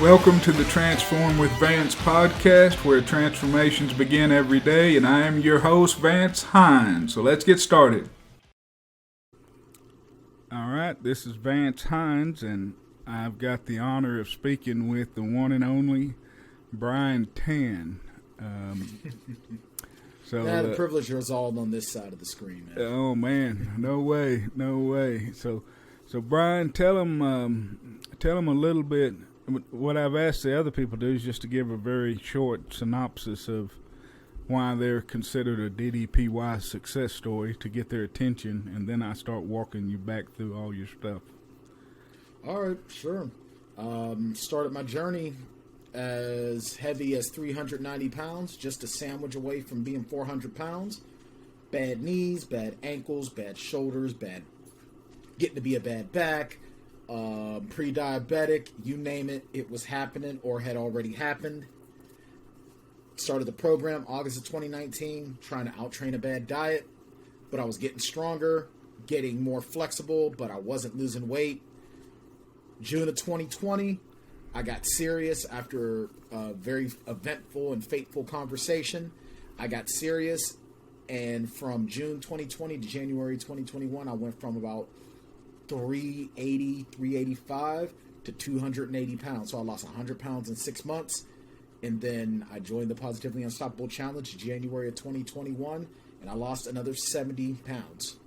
Welcome to the Transform with Vance podcast, where transformations begin every day, and I am your host, Vance Hines. So let's get started. All right, this is Vance Hines, and I've got the honor of speaking with the one and only Bryan Tann. The privilege is all on this side of the screen, man. Oh man, no way. So Bryan, tell them a little bit. What I've asked the other people to do is just to give a very short synopsis of why they're considered a DDPY success story to get their attention, and then I start walking you back through all your stuff. All right, sure. Started my journey as heavy as 390 pounds, just a sandwich away from being 400 pounds. Bad knees, bad ankles, bad shoulders, getting to be a bad back. Pre-diabetic, you name it, it was happening or had already happened. Started the program August of 2019, trying to out-train a bad diet, but I was getting stronger, getting more flexible, but I wasn't losing weight. June of 2020, I got serious after a very eventful and fateful conversation. I got serious, and from June 2020 to January 2021, I went from about 380, 385 to 280 pounds. So I lost 100 pounds in 6 months. And then I joined the Positively Unstoppable Challenge in January of 2021. And I lost another 70 pounds.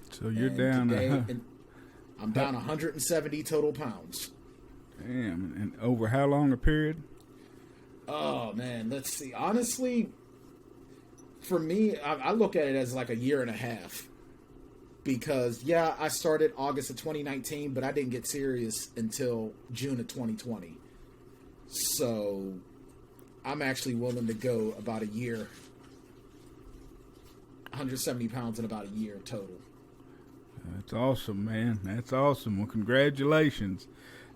So you're down. I'm down 170 total pounds. Damn. And over how long a period? Oh, man. Let's see. Honestly, for me, I look at it as like a year and a half. Because, yeah, I started August of 2019, but I didn't get serious until June of 2020. So, I'm actually willing to go about a year. 170 pounds in about a year total. That's awesome, man. That's awesome. Well, congratulations.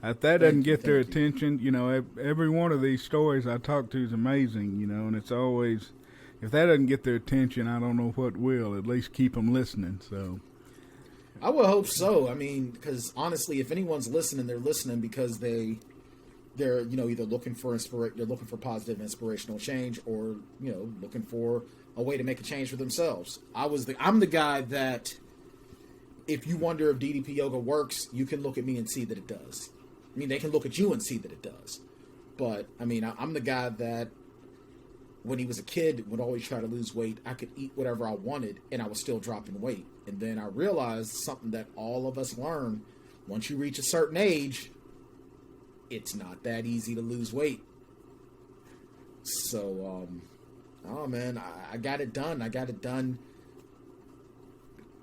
If that doesn't get their attention, you know, every one of these stories I talk to is amazing, you know, and it's always, if that doesn't get their attention, I don't know what will. At least keep them listening, so. I would hope so. I mean, because honestly, if anyone's listening, they're listening because they're either looking for they're looking for positive inspirational change, or looking for a way to make a change for themselves. I'm the guy that, if you wonder if DDP yoga works, you can look at me and see that it does. I mean, they can look at you and see that it does. But I mean, I'm the guy that, when he was a kid, would always try to lose weight. I could eat whatever I wanted, and I was still dropping weight. And then I realized something that all of us learn: once you reach a certain age, it's not that easy to lose weight. So, I got it done. I got it done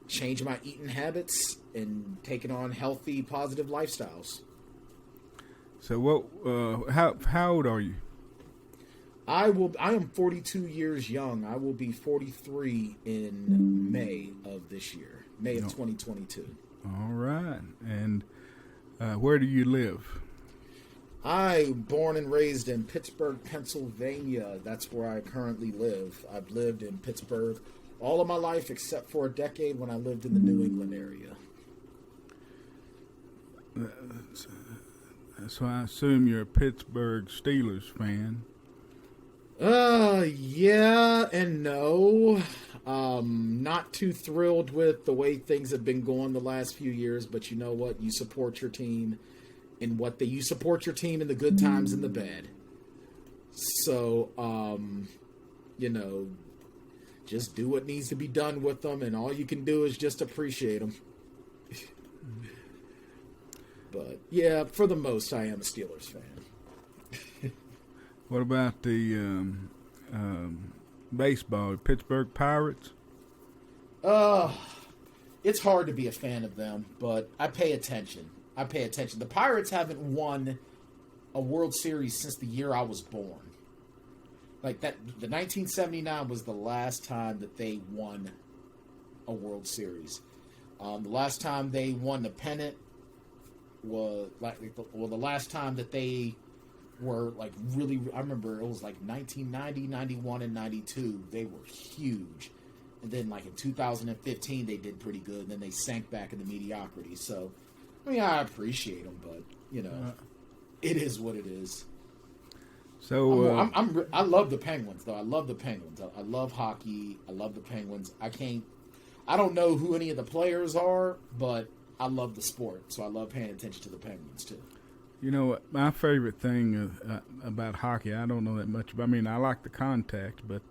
changing my eating habits and taking on healthy, positive lifestyles. So, how old are you? I am 42 years young. I will be 43 in May of this year, May of 2022. All right. And where do you live? I'm born and raised in Pittsburgh, Pennsylvania. That's where I currently live. I've lived in Pittsburgh all of my life except for a decade when I lived in the New England area. So I assume you're a Pittsburgh Steelers fan. Yeah and no. Not too thrilled with the way things have been going the last few years, but you know what? You support your team you support your team in the good times and the bad. So, just do what needs to be done with them, and all you can do is just appreciate them. But yeah, for the most, I am a Steelers fan. What about the baseball, Pittsburgh Pirates? It's hard to be a fan of them, but I pay attention. The Pirates haven't won a World Series since the year I was born. Like that, the 1979 was the last time that they won a World Series. The last time they won the pennant was the last time that they were like really, I remember it was like 1990, 91, and 92. They were huge. And then like in 2015, they did pretty good. And then they sank back into mediocrity. So, I mean, I appreciate them, but, you know. It is what it is. So I love the Penguins, though. I love the Penguins. I love hockey. I love the Penguins. I don't know who any of the players are, but I love the sport, so I love paying attention to the Penguins too. you know what? My favorite thing about hockey, I don't know that much. I mean, I like the contact, but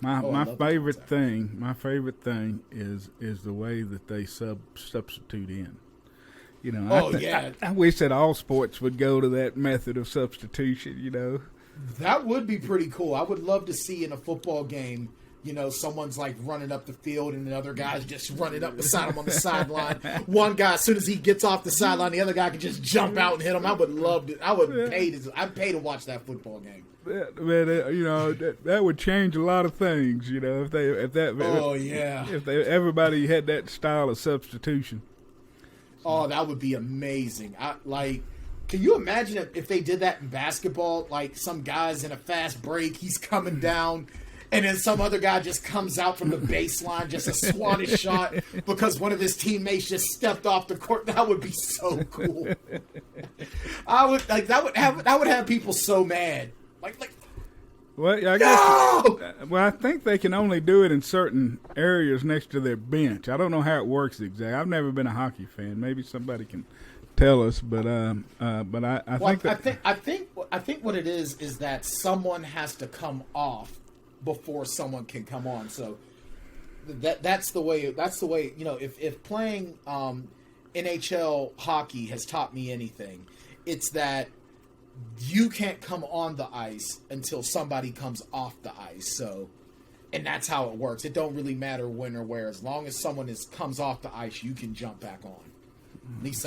my favorite thing is the way that they substitute in. You know, I wish that all sports would go to that method of substitution. You know, that would be pretty cool. I would love to see in a football game, you know, someone's like running up the field and the other guy's just running up beside him on the sideline. One guy, as soon as he gets off the sideline, the other guy can just jump out and hit him. I would love to. I'd pay to watch that football game. You know, that would change a lot of things. You know, if everybody had that style of substitution. Oh, that would be amazing. Can you imagine if they did that in basketball? Like, some guy's in a fast break, he's coming down, and then some other guy just comes out from the baseline, just a swatted shot, because one of his teammates just stepped off the court. That would be so cool. That would have people so mad. Well, I guess. Well, I think they can only do it in certain areas next to their bench. I don't know how it works exactly. I've never been a hockey fan. Maybe somebody can tell us. But I think what it is that someone has to come off before someone can come on. So that's the way. You know, if playing NHL hockey has taught me anything, it's that you can't come on the ice until somebody comes off the ice. So, and that's how it works. It don't really matter when or where. As long as someone comes off the ice, you can jump back on. At least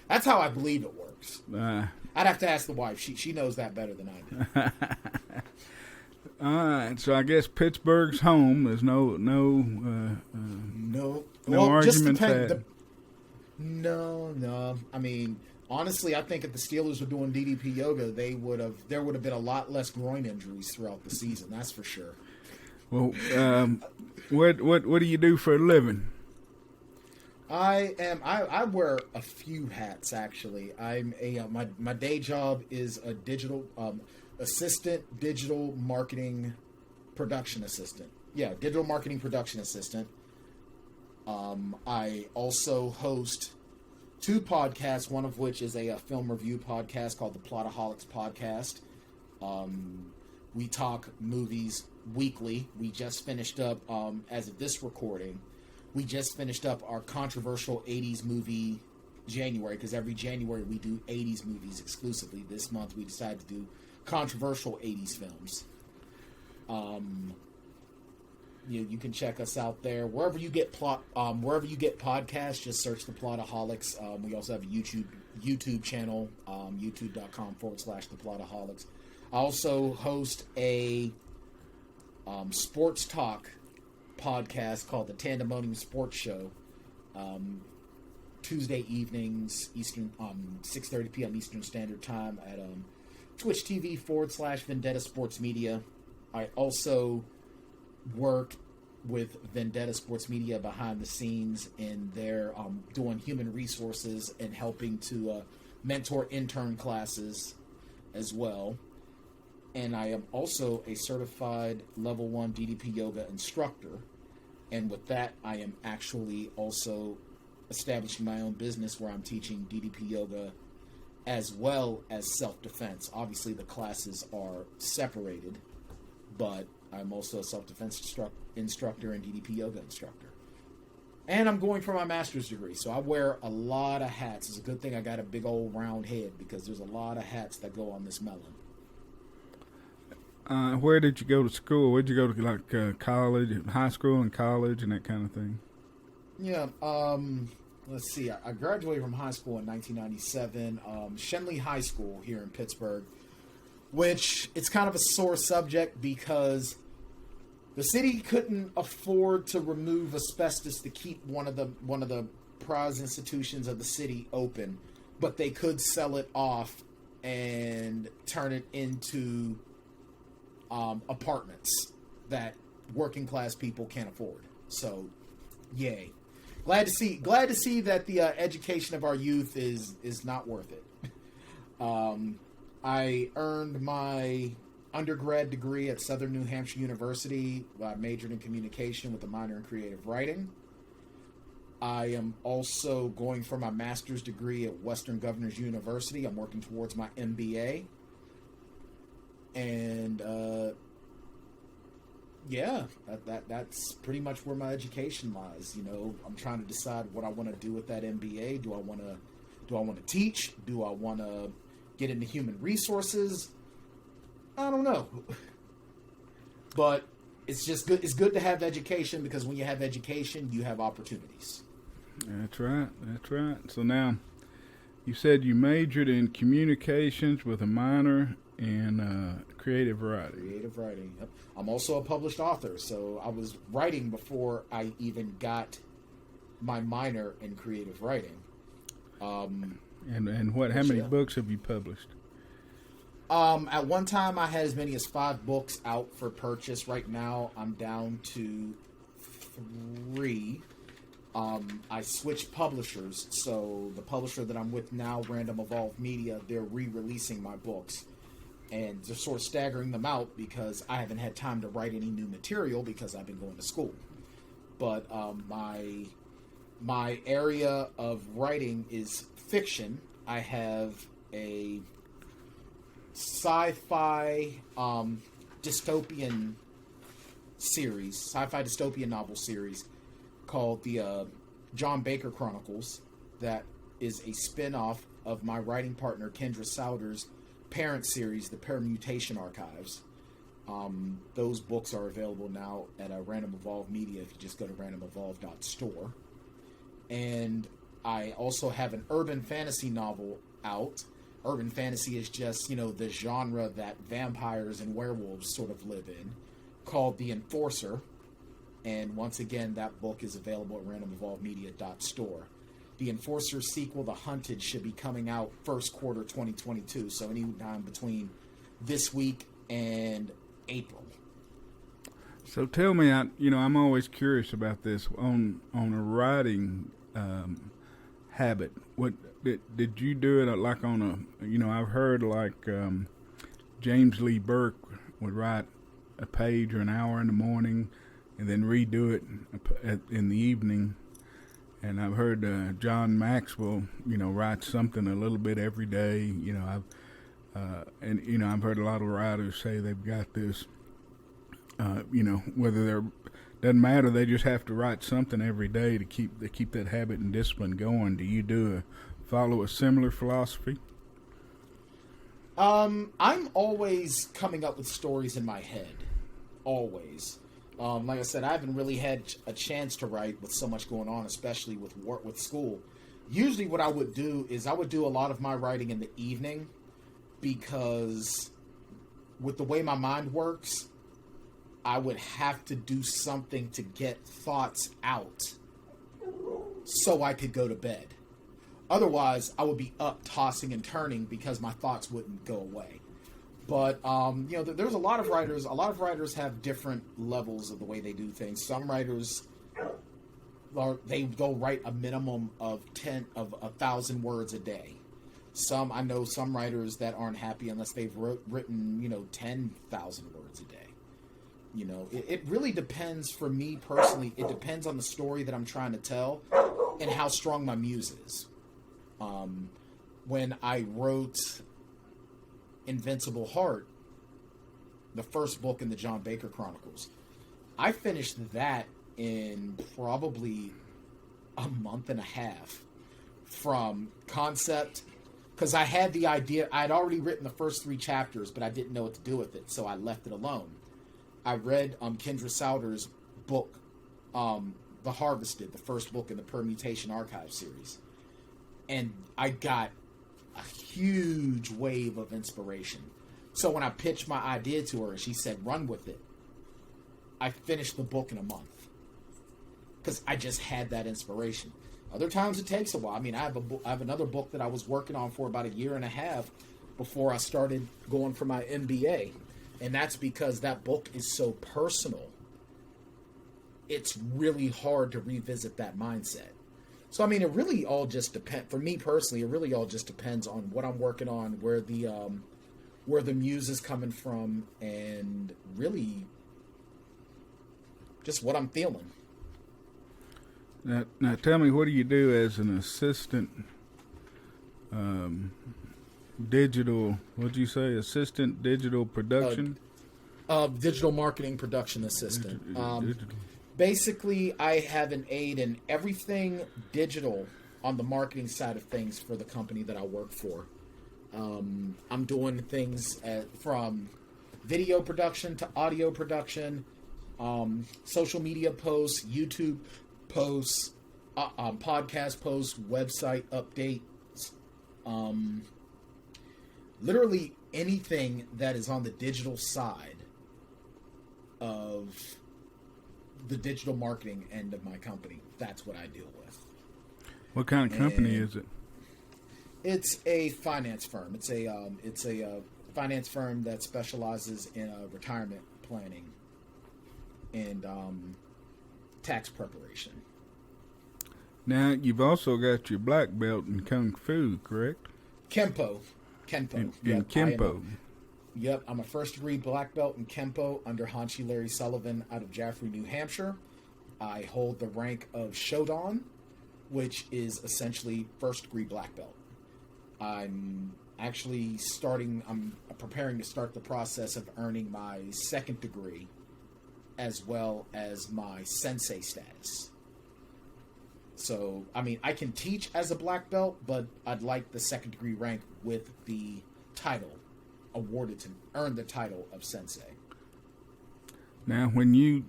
that's how I believe it works. I'd have to ask the wife. She knows that better than I do. All right. So I guess Pittsburgh's home. There's no argument that. No. I mean, honestly, I think if the Steelers were doing DDP yoga, there would have been a lot less groin injuries throughout the season. That's for sure. Well, what do you do for a living? I wear a few hats actually. I'm my day job is a digital assistant, digital marketing production assistant. Yeah, digital marketing production assistant. I also host 2 podcasts, one of which is a film review podcast called the Plotaholics Podcast. We talk movies weekly. We just finished up, as of this recording, we just finished up our controversial 80s movie January, because every January we do 80s movies exclusively. This month we decided to do controversial 80s films. You can check us out there wherever you get podcasts. Just search the Plotaholics. We also have a YouTube channel, youtube.com/the Plotaholics. I also host a sports talk podcast called the Tandemonium Sports Show. Tuesday evenings, Eastern, 6:30 p.m. Eastern Standard Time at Twitch TV /Vendetta Sports Media. I also work with Vendetta Sports Media behind the scenes, and they're doing human resources and helping to mentor intern classes as well. And I am also a certified level 1 DDP yoga instructor. And with that, I am actually also establishing my own business where I'm teaching DDP yoga as well as self-defense. Obviously, the classes are separated, but I'm also a self-defense instructor and DDP yoga instructor. And I'm going for my master's degree, so I wear a lot of hats. It's a good thing I got a big old round head, because there's a lot of hats that go on this melon. Where did you go to school? Where'd you go to, like, college, high school and college and that kind of thing? Yeah, let's see. I graduated from high school in 1997, Shenley High School here in Pittsburgh, which it's kind of a sore subject because the city couldn't afford to remove asbestos to keep one of the prize institutions of the city open, but they could sell it off and turn it into apartments that working class people can't afford. So, yay! Glad to see that the education of our youth is not worth it. I earned my undergrad degree at Southern New Hampshire University. I majored in communication with a minor in creative writing. I am also going for my master's degree at Western Governors University. I'm working towards my MBA. And, yeah, that's pretty much where my education lies. You know, I'm trying to decide what I want to do with that MBA. Do I want to teach? Do I want to get into human resources? I don't know. But it's just good. It's good to have education, because when you have education, you have opportunities. That's right. That's right. So now, you said you majored in communications with a minor in creative writing. Creative writing. Yep. I'm also a published author, so I was writing before I even got my minor in creative writing. And what? How many books have you published? At one time, I had as many as 5 books out for purchase. Right now, I'm down to 3. I switched publishers, so the publisher that I'm with now, Random Evolved Media, they're re-releasing my books, and just sort of staggering them out because I haven't had time to write any new material because I've been going to school. But my area of writing is fiction. I have a sci-fi dystopian series, sci-fi dystopian novel series called the John Baker Chronicles, that is a spin-off of my writing partner Kendra Souter's parent series, The Permutation Archives. Those books are available now at Random Evolved Media if you just go to randomevolved.store. And I also have an urban fantasy novel out. Urban fantasy is just, you know, the genre that vampires and werewolves sort of live in, called The Enforcer. And once again, that book is available at randomevolvedmedia.store. The Enforcer sequel, The Hunted, should be coming out first quarter 2022, so anytime between this week and April. So tell me, I'm always curious about this on a writing habit. What did you do it like on a? I've heard like James Lee Burke would write a page or an hour in the morning, and then redo it in the evening. And I've heard John Maxwell, write something a little bit every day. I've heard a lot of writers say they've got this. Whether they're doesn't matter, they just have to write something every day to keep that habit and discipline going. Do you follow a similar philosophy? I'm always coming up with stories in my head, always. Like I said, I haven't really had a chance to write with so much going on, especially with work, with school. Usually what I would do is I would do a lot of my writing in the evening, because with the way my mind works, I would have to do something to get thoughts out so I could go to bed. Otherwise, I would be up tossing and turning because my thoughts wouldn't go away. But, there's a lot of writers. A lot of writers have different levels of the way they do things. Some writers, they go write a minimum of 1,000 words a day. I know some writers that aren't happy unless they've written, 10,000 words a day. It really depends. For me personally, it depends on the story that I'm trying to tell and how strong my muse is. When I wrote Invincible Heart, the first book in the John Baker Chronicles, I finished that in probably a month and a half from concept, because I had the idea. I had already written the first 3 chapters, but I didn't know what to do with it, so I left it alone. I read Kendra Souter's book, The Harvested, the first book in the Permutation Archive series, and I got a huge wave of inspiration. So when I pitched my idea to her and she said, run with it, I finished the book in a month because I just had that inspiration. Other times it takes a while. I mean, I have another book that I was working on for about 1.5 years before I started going for my MBA. And that's because that book is so personal. It's really hard to revisit that mindset. So I mean, it really all just depends. For me personally, it really all just depends on what I'm working on, where the muse is coming from, and really just what I'm feeling. Now tell me, what do you do as an assistant? Digital. What'd you say? Assistant digital production. Digital marketing production assistant. Digital. Basically, I have an aide in everything digital on the marketing side of things for the company that I work for. I'm doing things from video production to audio production, social media posts, YouTube posts, podcast posts, website updates, literally anything that is on the digital side of the digital marketing end of my company. That's what I deal with. What kind of company is it? It's a finance firm. It's a finance firm that specializes in retirement planning and tax preparation. Now, you've also got your black belt in Kung Fu, correct? Kenpo. In Yep, Kenpo. Yep, I'm a first degree black belt in Kenpo under Hanshi Larry Sullivan out of Jaffrey, New Hampshire. I hold the rank of Shodan, which is essentially first degree black belt. I'm preparing to start the process of earning my second degree as well as my sensei status. So, I mean, I can teach as a black belt, but I'd like the second degree rank with the title awarded to earn the title of sensei. Now, when you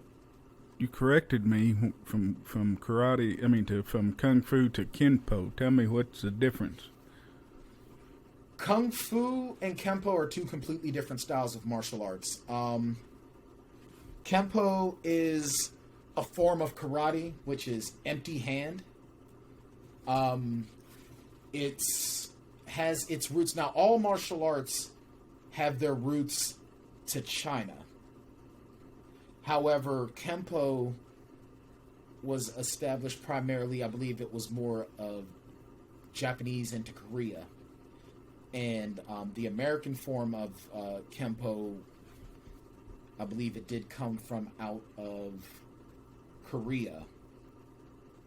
corrected me from karate, from Kung Fu to Kenpo, tell me what's the difference? Kung Fu and Kenpo are two completely different styles of martial arts. Kenpo is a form of karate, which is empty hand. It has its roots. Now, all martial arts have their roots to China. However, Kenpo was established primarily, I believe it was more of Japanese into Korea. And the American form of Kenpo, I believe it did come from out of Korea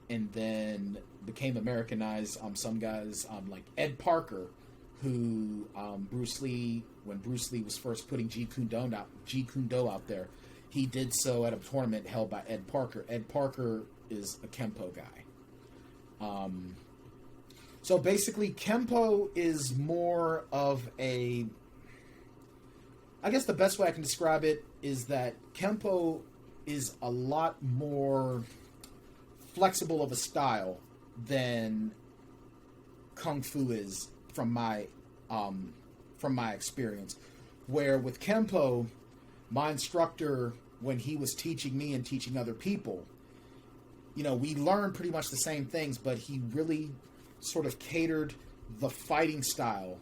and then became Americanized. Some guys like Ed Parker, who when Bruce Lee was first putting Jeet Kune Do out there, he did so at a tournament held by Ed Parker. Ed Parker is a Kenpo guy. So basically, Kenpo is more of I guess the best way I can describe it is that Kenpo is a lot more flexible of a style than Kung Fu is from my experience. Where with Kenpo, my instructor, when he was teaching me and teaching other people, we learned pretty much the same things, but he really sort of catered the fighting style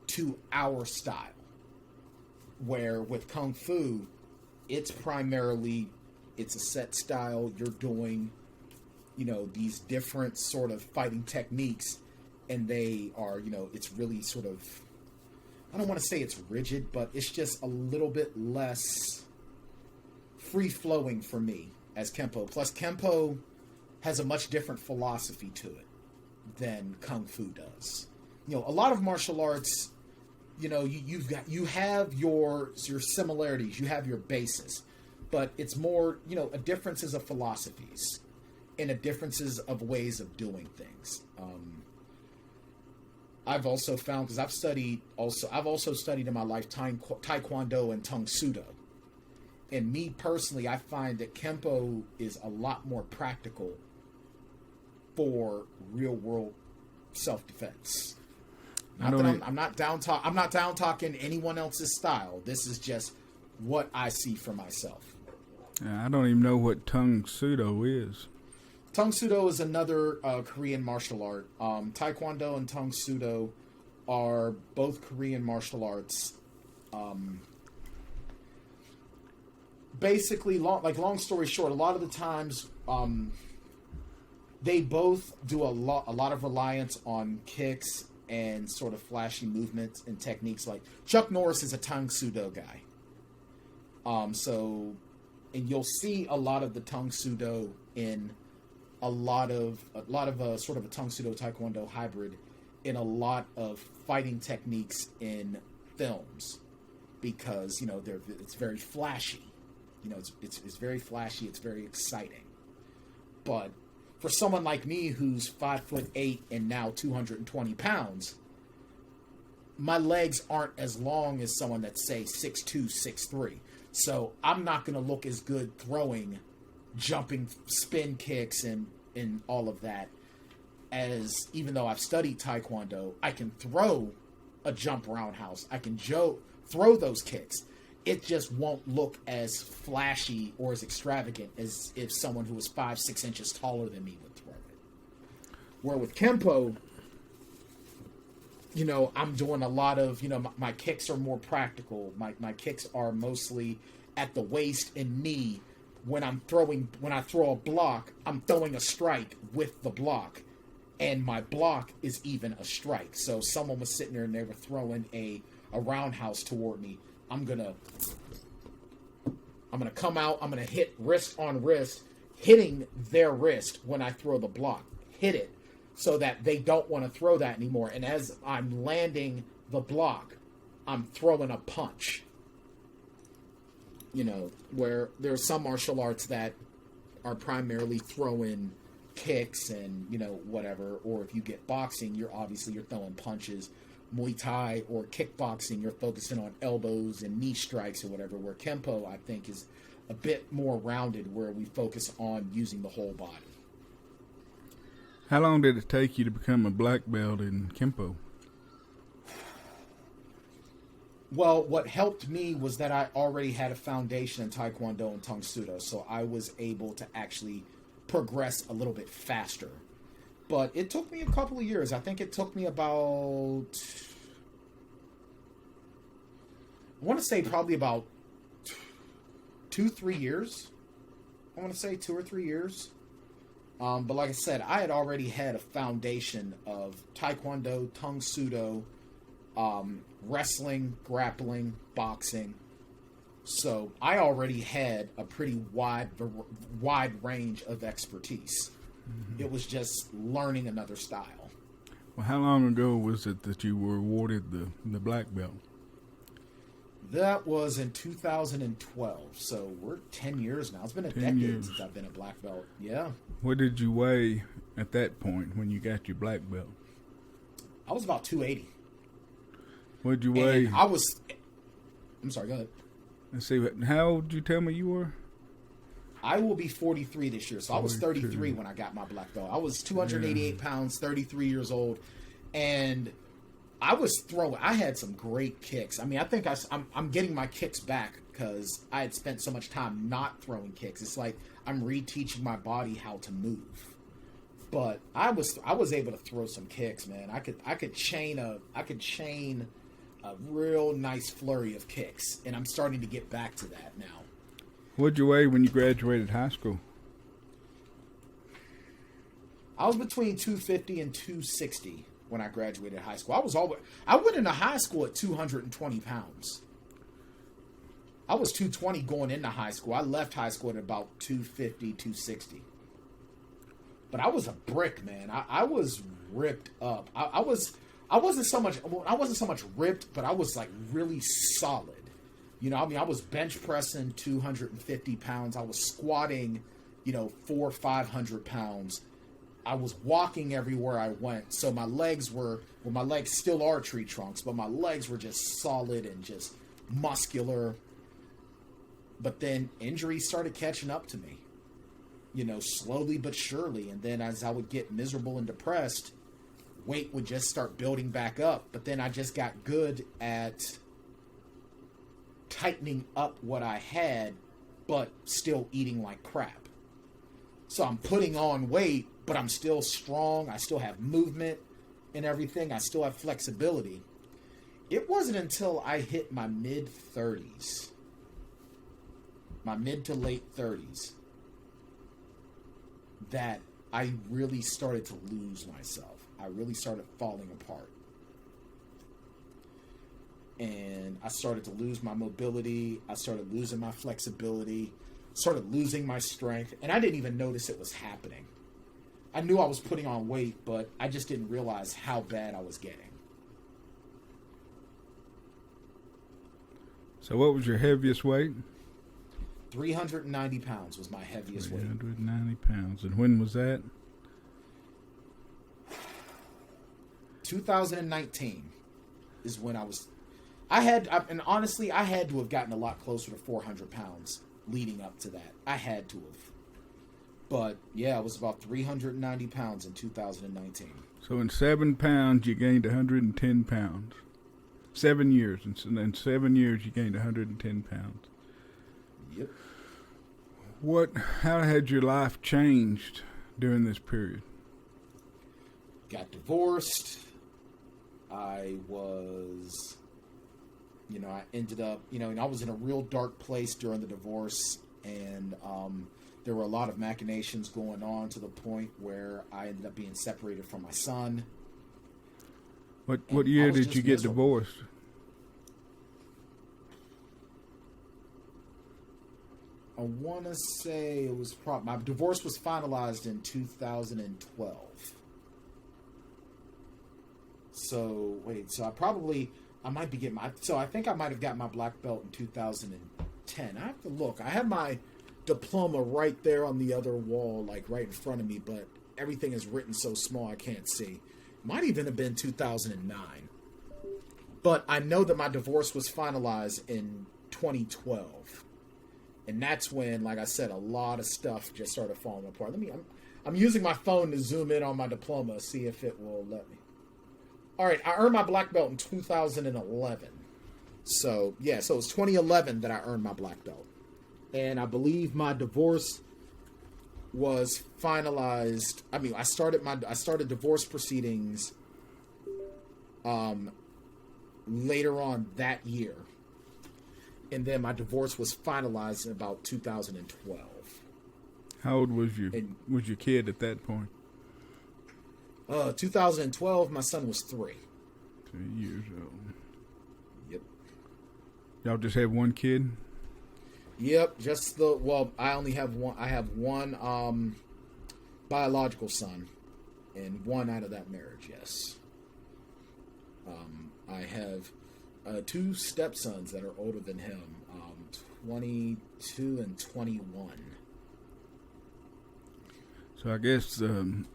to our style. Where with Kung Fu, it's a set style. You're doing, these different sort of fighting techniques, and they are, it's really sort of, I don't want to say it's rigid, but it's just a little bit less free-flowing for me as Kenpo. Plus, Kenpo has a much different philosophy to it than Kung Fu does. A lot of martial arts, you have your similarities, you have your basis, but it's more, a differences of philosophies and a differences of ways of doing things. I've also found, because I've also studied in my lifetime Taekwondo and Tang Sudo. And me personally, I find that Kenpo is a lot more practical for real world self-defense. I'm not down talking anyone else's style. This is just what I see for myself. I don't even know what Tang Sudo is. Tang Sudo is another Korean martial art. Taekwondo and Tang Sudo are both Korean martial arts. Basically, long story short, a lot of the times They both do a lot of reliance on kicks and sort of flashy movements and techniques. Like Chuck Norris is a Tung Sudo guy. And you'll see a lot of the Tung Sudo in a lot of sort of a Tung Sudo Taekwondo hybrid in a lot of fighting techniques in films, because it's very flashy. It's very flashy. It's very exciting. But for someone like me who's 5'8" and now 220 pounds, my legs aren't as long as someone that's, say, 6'2", 6'3". So I'm not going to look as good throwing, jumping spin kicks and all of that, as, even though I've studied Taekwondo, I can throw a jump roundhouse. I can throw those kicks. It just won't look as flashy or as extravagant as if someone who was 5-6 inches taller than me would throw it. Where with Kenpo, I'm doing a lot of, my kicks are more practical. My kicks are mostly at the waist and knee. When I throw a block, I'm throwing a strike with the block, and my block is even a strike. So someone was sitting there and they were throwing a roundhouse toward me. I'm gonna come out. I'm gonna hit wrist on wrist, hitting their wrist when I throw the block. Hit it so that they don't want to throw that anymore. And as I'm landing the block, I'm throwing a punch. Where there's some martial arts that are primarily throwing kicks and whatever. Or if you get boxing, you're throwing punches. Muay Thai or kickboxing, you're focusing on elbows and knee strikes or whatever, where Kenpo, I think, is a bit more rounded, where we focus on using the whole body. How long did it take you to become a black belt in Kenpo? Well, what helped me was that I already had a foundation in Taekwondo and Tung Sudo, so I was able to actually progress a little bit faster. But it took me a couple of years. I think it took me about, I want to say probably about 2-3 years. I want to say 2 or 3 years. But like I said, I had already had a foundation of Taekwondo, Tung Sudo, wrestling, grappling, boxing. So I already had a pretty wide range of expertise. Mm-hmm. It was just learning another style. Well, how long ago was it that you were awarded the black belt? That was in 2012. So we're 10 years now. It's been a decade since I've been a black belt. Yeah. What did you weigh at that point when you got your black belt? I was about 280. What did you weigh? I'm sorry, go ahead. Let's see. How old did you tell me you were? I will be 43 this year. So 42. I was 33 when I got my black belt. I was 288 pounds, 33 years old. And I had some great kicks. I mean, I think I'm getting my kicks back because I had spent so much time not throwing kicks. It's like I'm reteaching my body how to move. But I was able to throw some kicks, man. I could chain a real nice flurry of kicks, and I'm starting to get back to that now. What'd you weigh when you graduated high school? I was between 250 and 260 when I graduated high school. I went into high school at 220 pounds. I was 220 going into high school. I left high school at about 250, 260. But I was a brick, man. I was ripped up. I wasn't so much ripped, but I was like really solid. I was bench pressing 250 pounds. I was squatting, 400 or 500 pounds. I was walking everywhere I went. So my legs still are tree trunks, but my legs were just solid and just muscular. But then injuries started catching up to me, slowly but surely. And then as I would get miserable and depressed, weight would just start building back up. But then I just got good at tightening up what I had, but still eating like crap. So I'm putting on weight, but I'm still strong. I still have movement and everything. I still have flexibility. It wasn't until I hit my mid to late 30s, that I really started to lose myself. I really started falling apart. And I started to lose my mobility. I started losing my flexibility. Started losing my strength. And I didn't even notice it was happening. I knew I was putting on weight, but I just didn't realize how bad I was getting. So what was your heaviest weight? 390 pounds was my heaviest weight. 390 pounds. And when was that? 2019 is when and honestly, I had to have gotten a lot closer to 400 pounds leading up to that. I had to have. But, yeah, I was about 390 pounds in 2019. So in 7 pounds, you gained 110 pounds. 7 years. In 7 years, you gained 110 pounds. Yep. How had your life changed during this period? Got divorced. I was, I ended up, and I was in a real dark place during the divorce, and there were a lot of machinations going on to the point where I ended up being separated from my son. What year did you get divorced? I want to say it was my divorce was finalized in 2012. So I might be getting I think I might have got my black belt in 2010. I have to look. I have my diploma right there on the other wall, like right in front of me, but everything is written so small I can't see. Might even have been 2009. But I know that my divorce was finalized in 2012. And that's when, like I said, a lot of stuff just started falling apart. I'm using my phone to zoom in on my diploma, see if it will let me. All right, I earned my black belt in 2011. So it was 2011 that I earned my black belt. And I believe my divorce was finalized. I mean, I started divorce proceedings later on that year. And then my divorce was finalized in about 2012. How old was your kid at that point? 2012, my son was 3. 3 years old. Yep. Y'all just have one kid? Yep, I only have one. I have one biological son, and one out of that marriage. Yes. I have 2 stepsons that are older than him, 22 and 21. So I guess that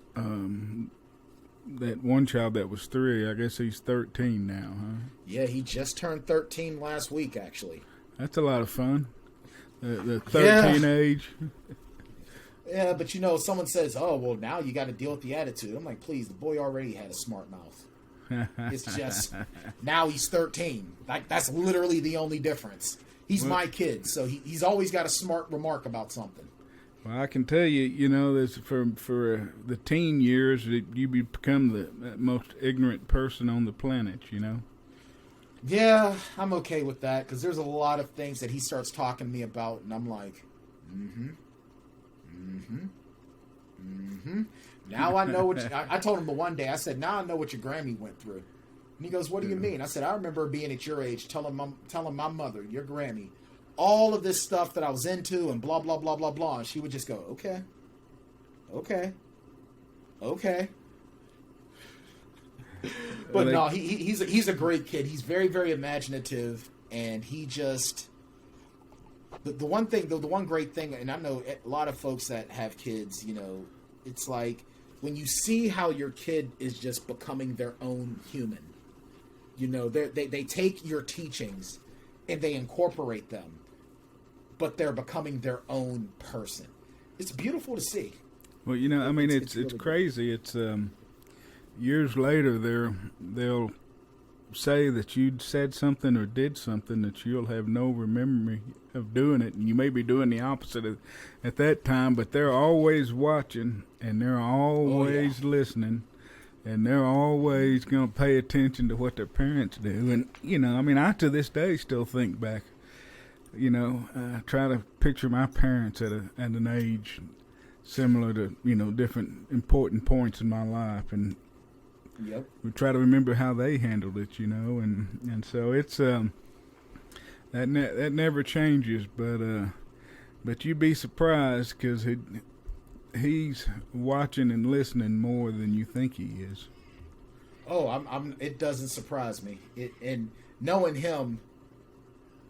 one child that was 3, I guess he's 13 now, huh? Yeah, he just turned 13 last week, actually. That's a lot of fun. The 13 age. Yeah, but someone says, "Oh, well, now you got to deal with the attitude." I'm like, please, the boy already had a smart mouth. It's just now he's 13. Like, that's literally the only difference. He's my kid, so he's always got a smart remark about something. Well, I can tell you, there's for the teen years, you become the most ignorant person on the planet, Yeah, I'm okay with that, because there's a lot of things that he starts talking to me about, and I'm like, Now I know what I told him the one day, I said, now I know what your Grammy went through. And he goes, what do you mean? I said, I remember being at your age, telling my mother, your Grammy, all of this stuff that I was into and blah, blah, blah, blah, blah. And she would just go, okay. But no, he's a great kid. He's very, very imaginative, and he just the one great thing, and I know a lot of folks that have kids, it's like when you see how your kid is just becoming their own human. They take your teachings and they incorporate them, but they're becoming their own person. It's beautiful to see. Well, it's really crazy. It's years later, they'll say that you said something or did something that you'll have no memory of doing it, and you may be doing the opposite at that time, but they're always watching, and they're always listening, and they're always going to pay attention to what their parents do. And, I to this day still think back, try to picture my parents at an age similar to, different important points in my life, and Yep. we try to remember how they handled it, and so it's that never changes, but you'd be surprised because he's watching and listening more than you think he is. Oh, it doesn't surprise me. And knowing him,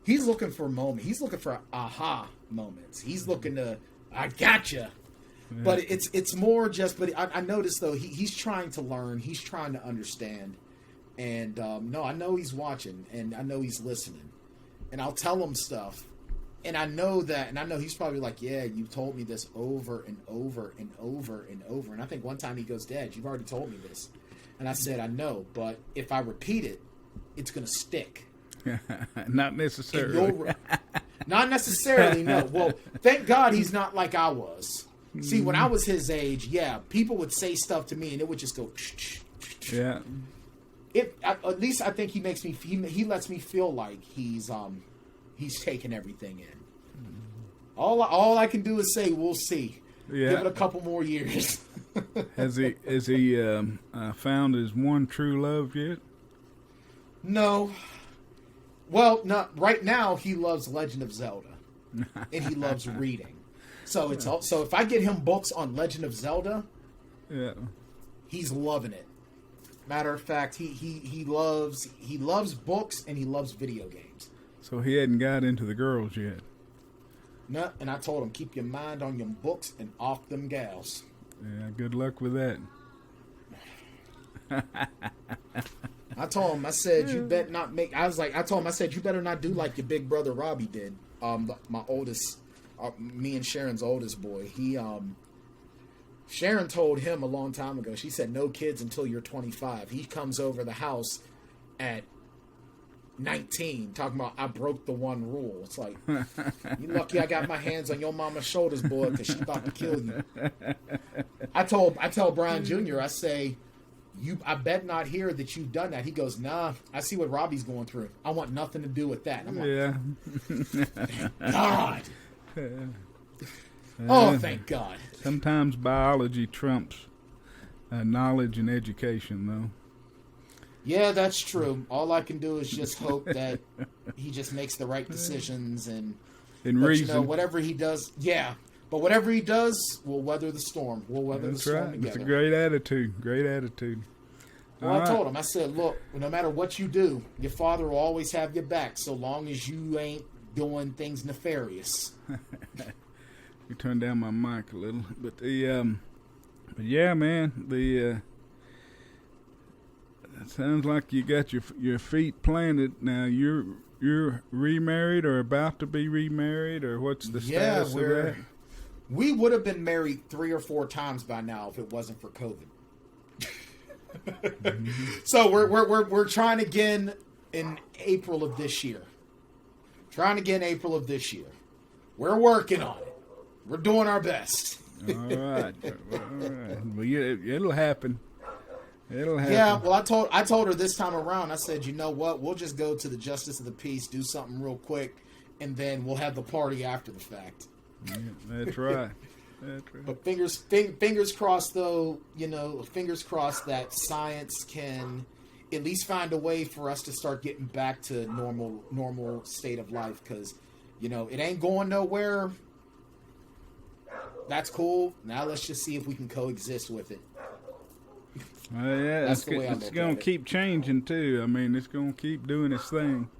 he's looking for He's looking for aha moments. He's looking to, I gotcha. Yeah. But it's more just. But I noticed though he's trying to learn. He's trying to understand. And no, I know he's watching, and I know he's listening, and I'll tell him stuff. And I know that, and I know he's probably like, yeah, you've told me this over and over and over and over. And I think one time he goes, Dad, you've already told me this. And I said, I know, but if I repeat it, it's going to stick. Not necessarily. Not necessarily, no. Well, thank God he's not like I was. See, when I was his age, yeah, people would say stuff to me and it would just go. Yeah. At least I think he makes me. He lets me feel like he's taking everything in. All I can do is say we'll see. Yeah. Give it a couple more years. Has he found his one true love yet? No. Well, not right now. He loves Legend of Zelda, and he loves reading. So so if I get him books on Legend of Zelda, yeah, he's loving it. Matter of fact, he loves books and he loves video games. So he hadn't got into the girls yet. No, and I told him keep your mind on your books and off them gals. Yeah, good luck with that. I told him, I said, you bet not make. I told him, I said, you better not do like your big brother Robbie did. My oldest, me and Sharon's oldest boy. Sharon told him a long time ago. She said, no kids until you're 25. He comes over the house at 19, talking about I broke the one rule. It's like, you lucky I got my hands on your mama's shoulders, boy, because she's about to kill you. I tell Brian Jr., I say, I bet not hear that you've done that. He goes, nah, I see what Robbie's going through. I want nothing to do with that. I'm like, yeah. Thank God. Oh, thank God. Sometimes biology trumps knowledge and education, though. Yeah, that's true. All I can do is just hope that he just makes the right decisions and reason. Whatever he does, yeah. But whatever he does, we'll weather the storm. We'll weather the storm together. That's a great attitude. Great attitude. Well, I told him, I said, look, no matter what you do, your father will always have your back so long as you ain't doing things nefarious. You turn down my mic a little. But yeah, man, it sounds like you got your feet planted. Now you're remarried or about to be remarried, or what's the status of that? We would have been married 3 or 4 times by now if it wasn't for COVID. Mm-hmm. So we're trying again in April of this year. We're working on it. We're doing our best. All right. Well, it'll happen. Yeah, well, I told her this time around, I said, you know what, we'll just go to the Justice of the Peace, do something real quick, and then we'll have the party after the fact. Yeah, that's right. But fingers crossed, though, fingers crossed that science can at least find a way for us to start getting back to normal state of life, because, it ain't going nowhere. That's cool. Now let's just see if we can coexist with it. Yeah, that's the way it's going to keep changing too. I mean, it's going to keep doing its thing.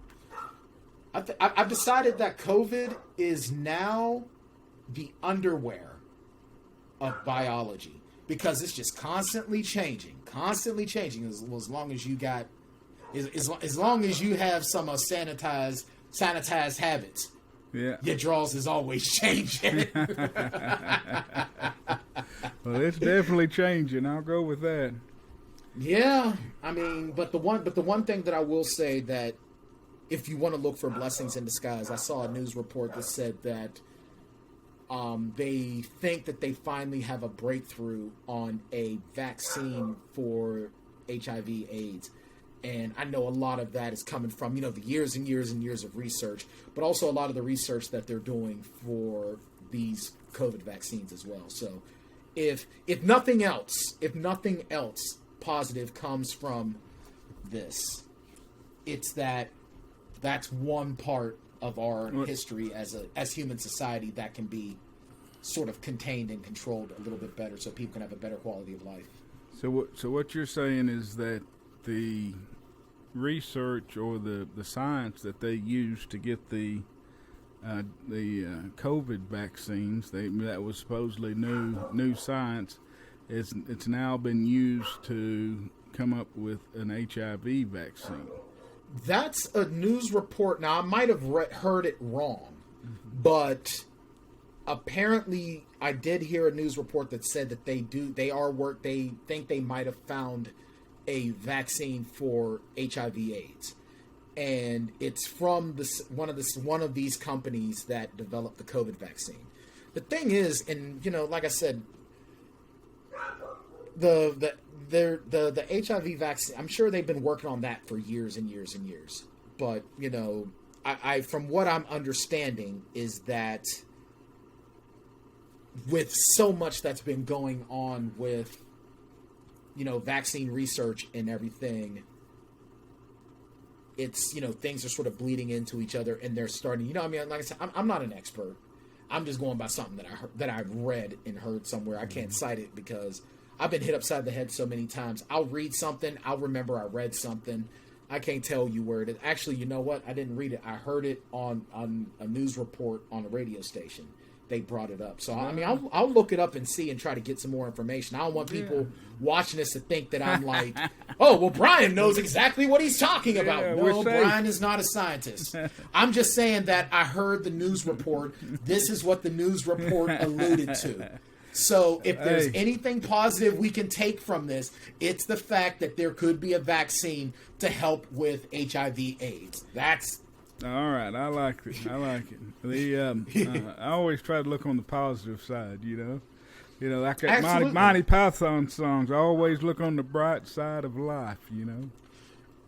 I've decided that COVID is now the underwear of biology, because it's just constantly changing. As long as you got, as long as you have some sanitized habits. Yeah, your draws is always changing. Well, it's definitely changing. I'll go with that. Yeah, I mean, but the one thing that I will say, that if you want to look for blessings in disguise, I saw a news report that said that they think that they finally have a breakthrough on a vaccine for HIV/AIDS. And I know a lot of that is coming from, the years and years and years of research, but also a lot of the research that they're doing for these COVID vaccines as well. So if nothing else positive comes from this, it's that's one part of our history as human society that can be sort of contained and controlled a little bit better, so people can have a better quality of life. So what you're saying is that the research or the science that they use to get the COVID vaccines, that was supposedly new science, it's now been used to come up with an HIV vaccine. That's a news report. Now, I might have heard it wrong, but apparently I did hear a news report that said that they think they might have found a vaccine for HIV/AIDS, and it's from one of these companies that developed the COVID vaccine. The thing is, and like I said, the HIV vaccine, I'm sure they've been working on that for years and years and years. But I from what I'm understanding is that with so much that's been going on with vaccine research and everything, it's things are sort of bleeding into each other, and they're starting. Like I said, I'm not an expert. I'm just going by something that I've read and heard somewhere. I can't cite it because I've been hit upside the head so many times. I'll read something, I'll remember I read something. I can't tell you where it is. Actually, you know what? I didn't read it. I heard it on a news report on a radio station. They brought it up. So, I'll look it up and see and try to get some more information. I don't want people watching this to think that I'm like, oh, well, Bryan knows exactly what he's talking about. Yeah, no, Bryan is not a scientist. I'm just saying that I heard the news report. This is what the news report alluded to. So if there's anything positive we can take from this, it's the fact that there could be a vaccine to help with HIV/AIDS. That's all right. I like it. I always try to look on the positive side. Like that Monty Python songs. I always look on the bright side of life.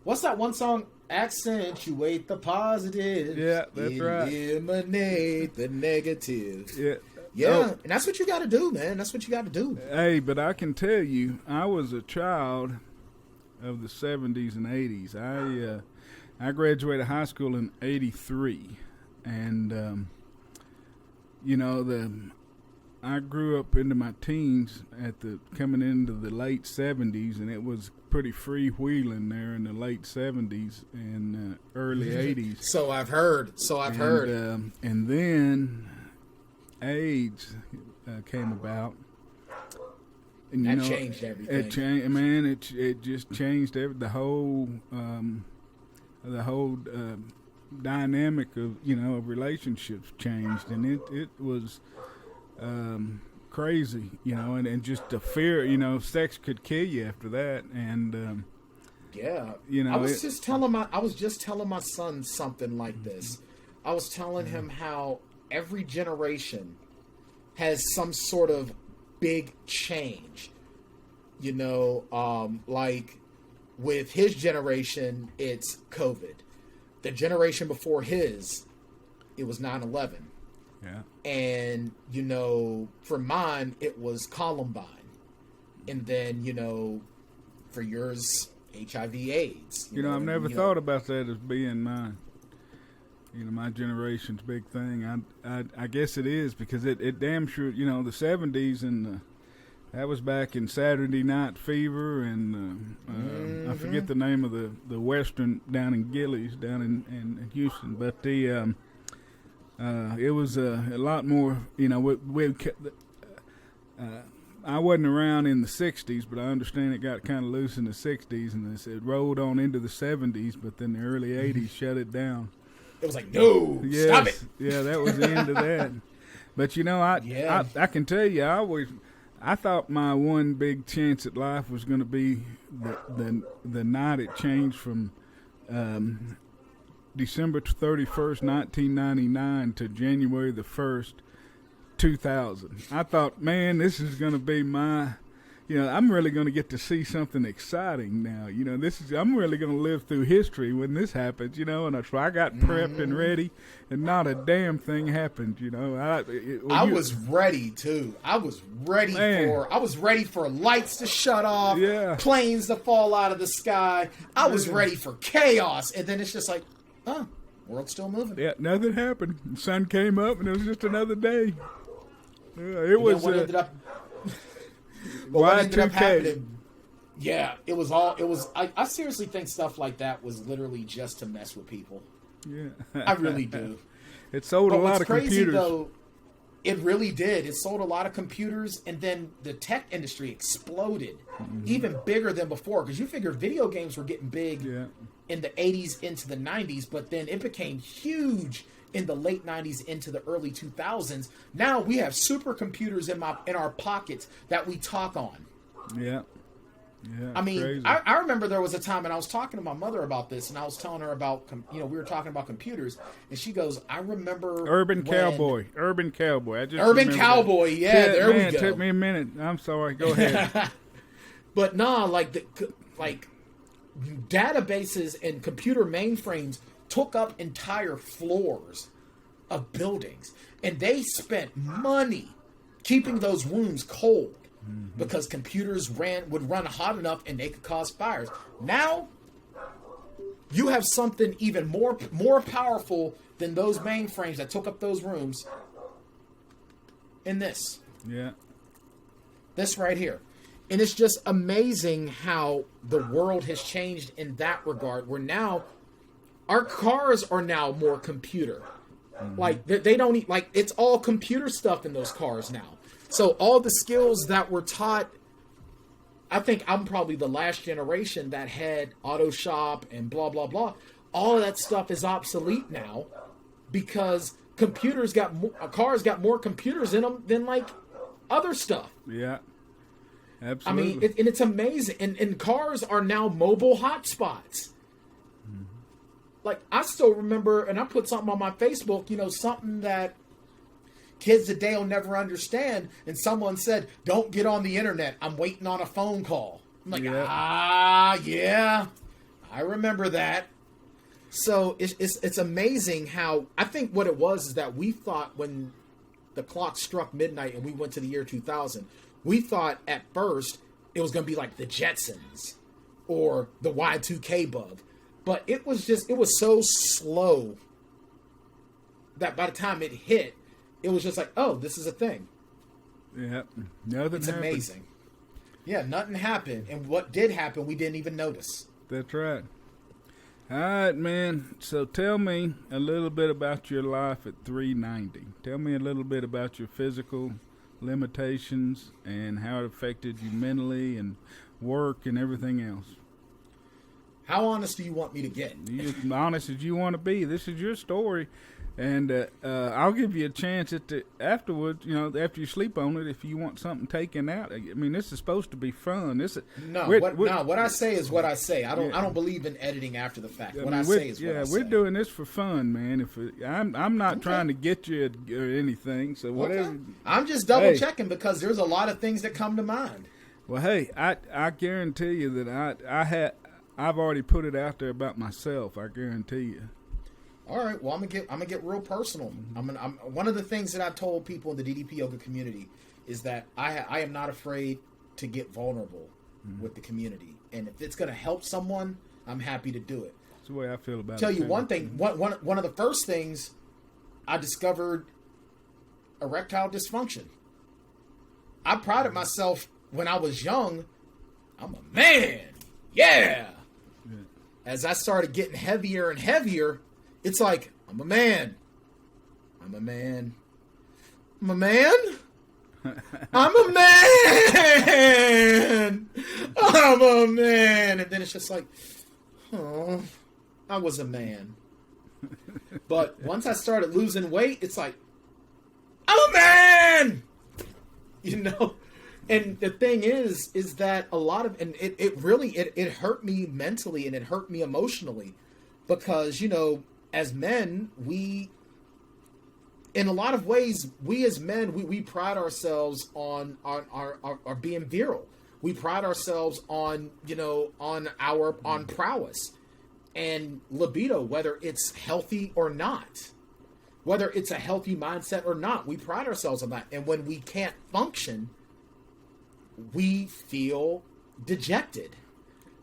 What's that one song? Accentuate the positive. Yeah, that's right. Eliminate the negative. Yeah. Yeah, and that's what you got to do, man. That's what you got to do. Hey, but I can tell you, I was a child of the 70s and 80s. I graduated high school in 83, and I grew up into my teens coming into the late 70s, and it was pretty freewheeling there in the late 70s and early 80s. So I've heard. And then AIDS came about. And, that changed everything. It just changed the whole dynamic of relationships changed, and it was crazy, and just the fear, sex could kill you after that, and I was just telling my son something like this. I was telling him how every generation has some sort of big change, like with his generation, it's COVID. The generation before his, it was 9/11. Yeah. And, for mine, it was Columbine. And then, for yours, HIV/AIDS. I've never thought about that as being mine. My generation's big thing. I guess it is, because it damn sure, the 70s and that was back in Saturday Night Fever, and I forget the name of the western down in Gillies, down in Houston. But it was a lot more. I wasn't around in the 60s, but I understand it got kind of loose in the 60s, and it rolled on into the 70s. But then the early 80s shut it down. It was like, no, stop it. Yeah, that was the end of that. But I can tell you, I thought my one big chance at life was going to be the night it changed from December 31st, 1999 to January the 1st, 2000. I thought, man, this is going to be my I'm really going to get to see something exciting now. I'm really going to live through history when this happens, and so I got prepped and ready, and not a damn thing happened, I was ready too. I was ready for lights to shut off, planes to fall out of the sky. I was ready for chaos, and then it's just like, oh, world's still moving. Yeah, nothing happened. The sun came up, and it was just another day. It was. What ended up happening? Yeah, it was. I seriously think stuff like that was literally just to mess with people. Yeah, I really do. It sold a lot of computers. Though, it really did. It sold a lot of computers, and then the tech industry exploded, even bigger than before. Because you figure video games were getting big in the 80s into the 90s, but then it became huge in the late 90s into the early 2000s. Now we have supercomputers in our pockets that we talk on. Yeah. I mean, crazy. I remember there was a time, and I was talking to my mother about this, and I was telling her about, we were talking about computers, and she goes, I remember Urban Cowboy. I just Urban Cowboy, we go. It took me a minute. I'm sorry. Go ahead. But like databases and computer mainframes took up entire floors of buildings, and they spent money keeping those rooms cold because computers would run hot enough and they could cause fires. Now you have something even more powerful than those mainframes that took up those rooms in this. Yeah. This right here. And it's just amazing how the world has changed in that regard, where now our cars are now more computer. Like, they don't need, like, it's all computer stuff in those cars now. So all the skills that were taught, I think I'm probably the last generation that had auto shop and blah, blah, blah. All of that stuff is obsolete now because cars got more computers in them than, like, other stuff. Yeah. Absolutely. I mean, and it's amazing. And cars are now mobile hotspots. Like, I still remember, and I put something on my Facebook, something that kids today will never understand. And someone said, don't get on the internet. I'm waiting on a phone call. I'm like, yeah, I remember that. So it's amazing how, I think what it was is that we thought when the clock struck midnight and we went to the year 2000, we thought at first it was going to be like the Jetsons or the Y2K bug. But it was so slow that by the time it hit, it was just like, oh, this is a thing. Yeah. Nothing It's happened. amazing. Yeah, nothing happened. And what did happen, we didn't even notice. That's right. All right, man. So tell me a little bit about your life at 390. Tell me a little bit about your physical limitations and how it affected you mentally and work and everything else. How honest do you want me to get? You as honest as you want to be. This is your story, and I'll give you a chance afterwards. After you sleep on it, if you want something taken out. I mean, this is supposed to be fun. What I say is what I say. I don't believe in editing after the fact. I say is what I say. We're doing this for fun, man. I'm not trying to get you or anything. So whatever. Okay. I'm just double checking because there's a lot of things that come to mind. Well, hey, I guarantee you that I've already put it out there about myself. I guarantee you. All right. Well, I'm gonna get real personal. I'm one of the things that I told people in the DDP yoga community is that I am not afraid to get vulnerable with the community, and if it's gonna help someone, I'm happy to do it. That's the way I feel about it. Tell you one thing. One of the first things I discovered erectile dysfunction. I prided myself when I was young. I'm a man. Yeah. As I started getting heavier and heavier, it's like, I'm a man. I'm a man. I'm a man. I'm a man. I'm a man. And then it's just like, oh, I was a man. But once I started losing weight, it's like, I'm a man. And the thing is that a lot of, and it really hurt me mentally and it hurt me emotionally because, as men, in a lot of ways, we as men, we pride ourselves on our being virile. We pride ourselves on, on prowess and libido, whether it's healthy or not, whether it's a healthy mindset or not. We pride ourselves on that. And when we can't function, we feel dejected.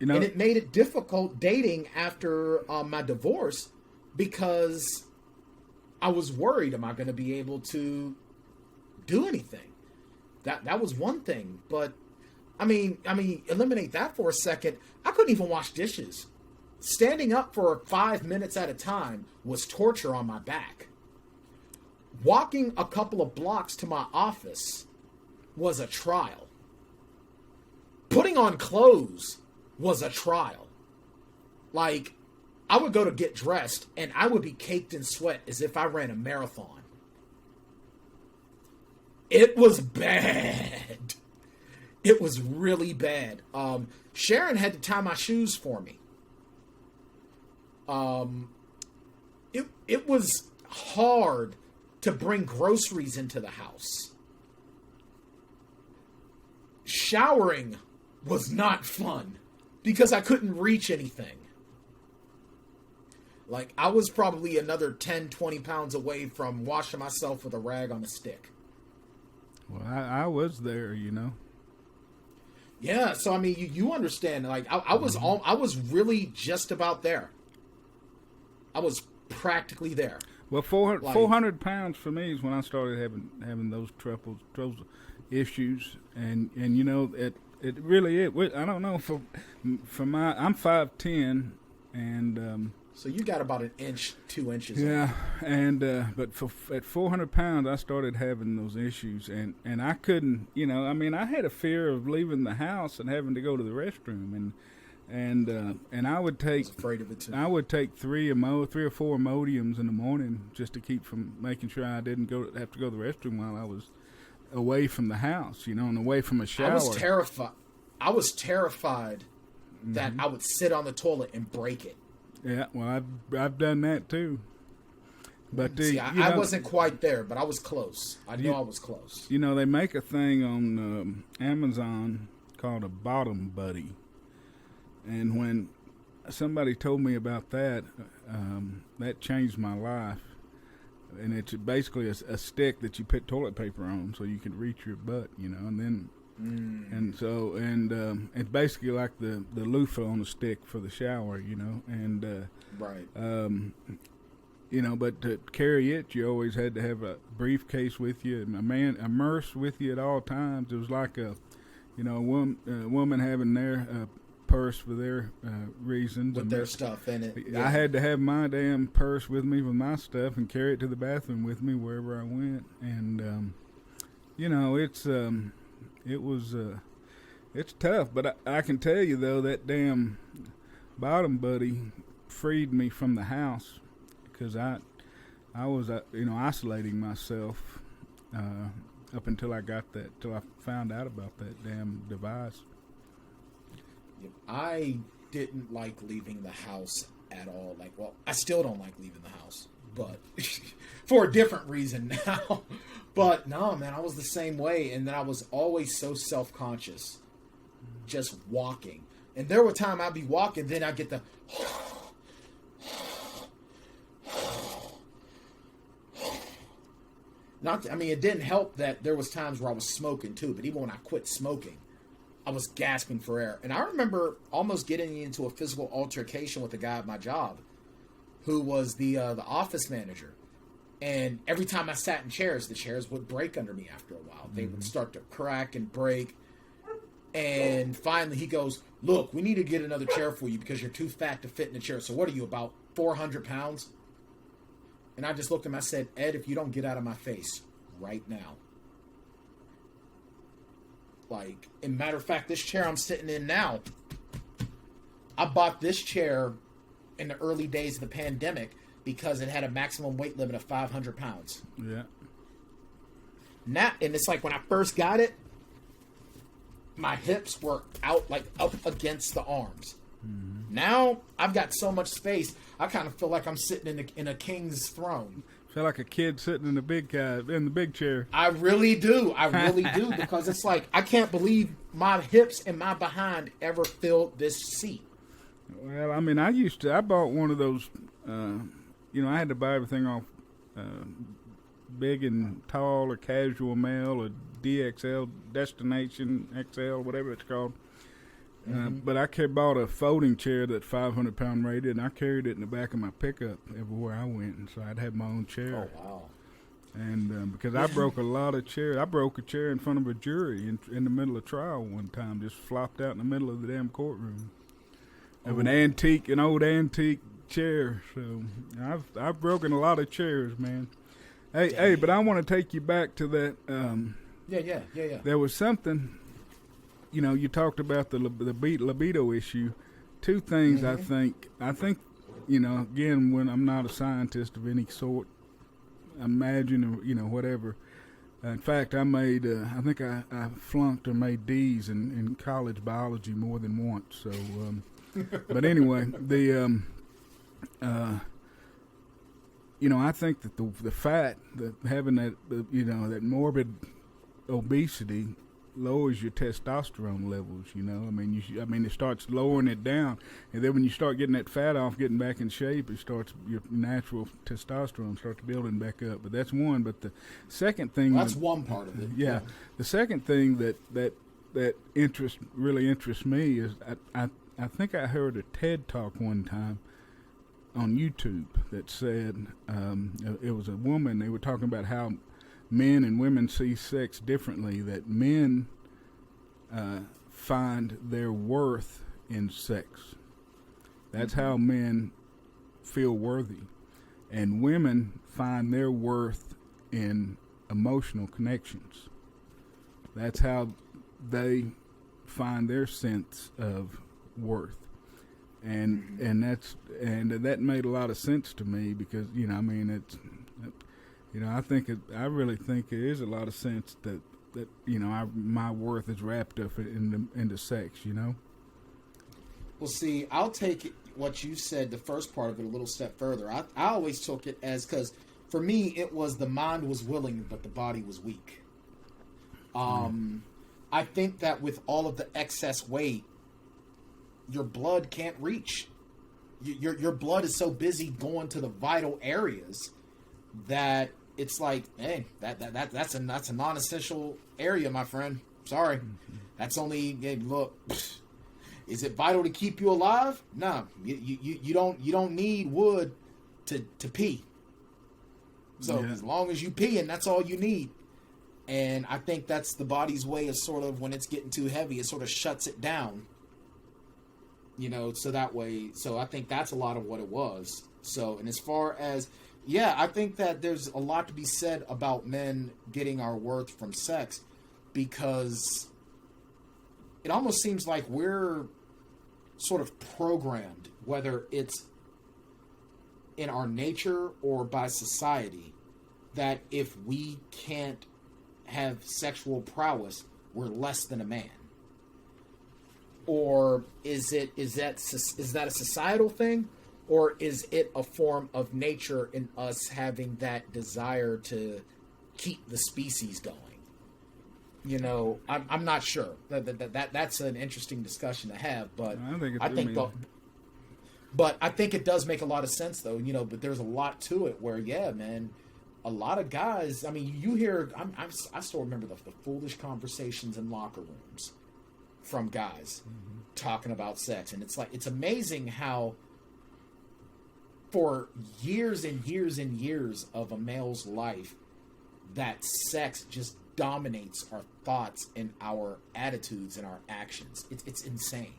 And it made it difficult dating after my divorce, because I was worried, am I going to be able to do anything? That was one thing. But I mean, eliminate that for a second. I couldn't even wash dishes. Standing up for 5 minutes at a time was torture on my back. Walking a couple of blocks to my office was a trial. Putting on clothes was a trial. Like, I would go to get dressed and I would be caked in sweat as if I ran a marathon. It was bad. It was really bad. Sharon had to tie my shoes for me. It was hard to bring groceries into the house. Showering was not fun because I couldn't reach anything. Like, I was probably another 10, 20 pounds away from washing myself with a rag on a stick. Well, I was there, Yeah, so I mean, you understand. Like, I was really just about there. I was practically there. Well, 400 pounds for me is when I started having those those issues, and it really I don't know, for I'm 5'10", and so you got about an inch, 2 inches. Yeah, and but at 400 pounds, I started having those issues, and I couldn't, I had a fear of leaving the house and having to go to the restroom, and I would take, I was afraid of it too. I would take 3 or 4 Imodiums in the morning just to keep from making sure I didn't have to go to the restroom while I was away from the house, and away from a shower. I was terrified that I would sit on the toilet and break it. Yeah, well, I've done that too. But see, I wasn't quite there, but I was close. I know I was close. They make a thing on Amazon called a bottom buddy, and when somebody told me about that, that changed my life. And it's basically a stick that you put toilet paper on so you can reach your butt, and then. And so, it's basically like the loofah on a stick for the shower, and right. But to carry it, you always had to have a briefcase with you, and a nurse with you at all times. It was like a woman having their purse for their reasons with their stuff in it. Yeah. I had to have my damn purse with me with my stuff and carry it to the bathroom with me wherever I went, and it's tough, but I can tell you though, that damn bottom buddy freed me from the house, because I was isolating myself up until I found out about that damn device. I didn't like leaving the house at all. I still don't like leaving the house, but for a different reason now. But no, man, I was the same way, and then I was always so self-conscious, just walking. And there were times I'd be walking, then I'd get the it didn't help that there was times where I was smoking too, but even when I quit smoking, I was gasping for air. And I remember almost getting into a physical altercation with a guy at my job who was the office manager. And every time I sat in chairs, the chairs would break under me after a while. They would start to crack and break. And finally he goes, "Look, we need to get another chair for you because you're too fat to fit in the chair. So what are you, about 400 pounds? And I just looked at him. I said, "Ed, if you don't get out of my face right now." And matter of fact, this chair I'm sitting in now, I bought this chair in the early days of the pandemic because it had a maximum weight limit of 500 pounds. Yeah. And it's like when I first got it, my hips were out, up against the arms. Mm-hmm. Now I've got so much space, I kind of feel like I'm sitting in a king's throne. Feel like a kid sitting in the big chair. I really do. I really do, because it's like I can't believe my hips and my behind ever filled this seat. Well, I mean, I bought one of those. I had to buy everything off big and tall or casual mail or DXL, Destination XL, whatever it's called. But I bought a folding chair that 500-pound rated, and I carried it in the back of my pickup everywhere I went, and so I'd have my own chair. Oh, wow. And because I broke a lot of chairs. I broke a chair in front of a jury in the middle of trial one time, just flopped out in the middle of the damn courtroom. Of an old antique chair. So I've broken a lot of chairs, man. Hey, but I want to take you back to that. Yeah. There was something. You talked about the libido issue. Two things I think, again, when I'm not a scientist of any sort, imagine, whatever. In fact, I think I flunked or made D's in college biology more than once. So, but anyway, I think that the fat, that having that, that morbid obesity lowers your testosterone levels. It starts lowering it down, and then when you start getting that fat off, getting back in shape, your natural testosterone starts building back up. But that's one. But the second thing, that's one part of it. Yeah, the second thing that really interests me is I think I heard a TED talk one time on YouTube that said it was a woman. They were talking about how men and women see sex differently, that men find their worth in sex. That's how men feel worthy. And women find their worth in emotional connections. That's how they find their sense of worth. And that made a lot of sense to me, because I really think it is a lot of sense that my worth is wrapped up into sex. Well, see, I'll take what you said, the first part of it, a little step further. I always took it as, because for me it was the mind was willing but the body was weak. I think that with all of the excess weight, your blood can't reach. Your blood is so busy going to the vital areas that it's like, hey, that's a non-essential area, my friend. Sorry, that's only, hey, look. Is it vital to keep you alive? No, you don't need wood to pee. So as long as you pee, and that's all you need. And I think that's the body's way of sort of, when it's getting too heavy, it sort of shuts it down. So that way, so I think that's a lot of what it was. So, and as far as, I think that there's a lot to be said about men getting our worth from sex, because it almost seems like we're sort of programmed, whether it's in our nature or by society, that if we can't have sexual prowess, we're less than a man. Or is that a societal thing, or is it a form of nature in us having that desire to keep the species going? I'm not sure. That's an interesting discussion to have, but I think it does make a lot of sense, though. But there's a lot to it where, man, a lot of guys. I mean, you hear. I still remember the foolish conversations in locker rooms from guys talking about sex, and it's amazing how for years and years and years of a male's life, that sex just dominates our thoughts and our attitudes and our actions. It's insane.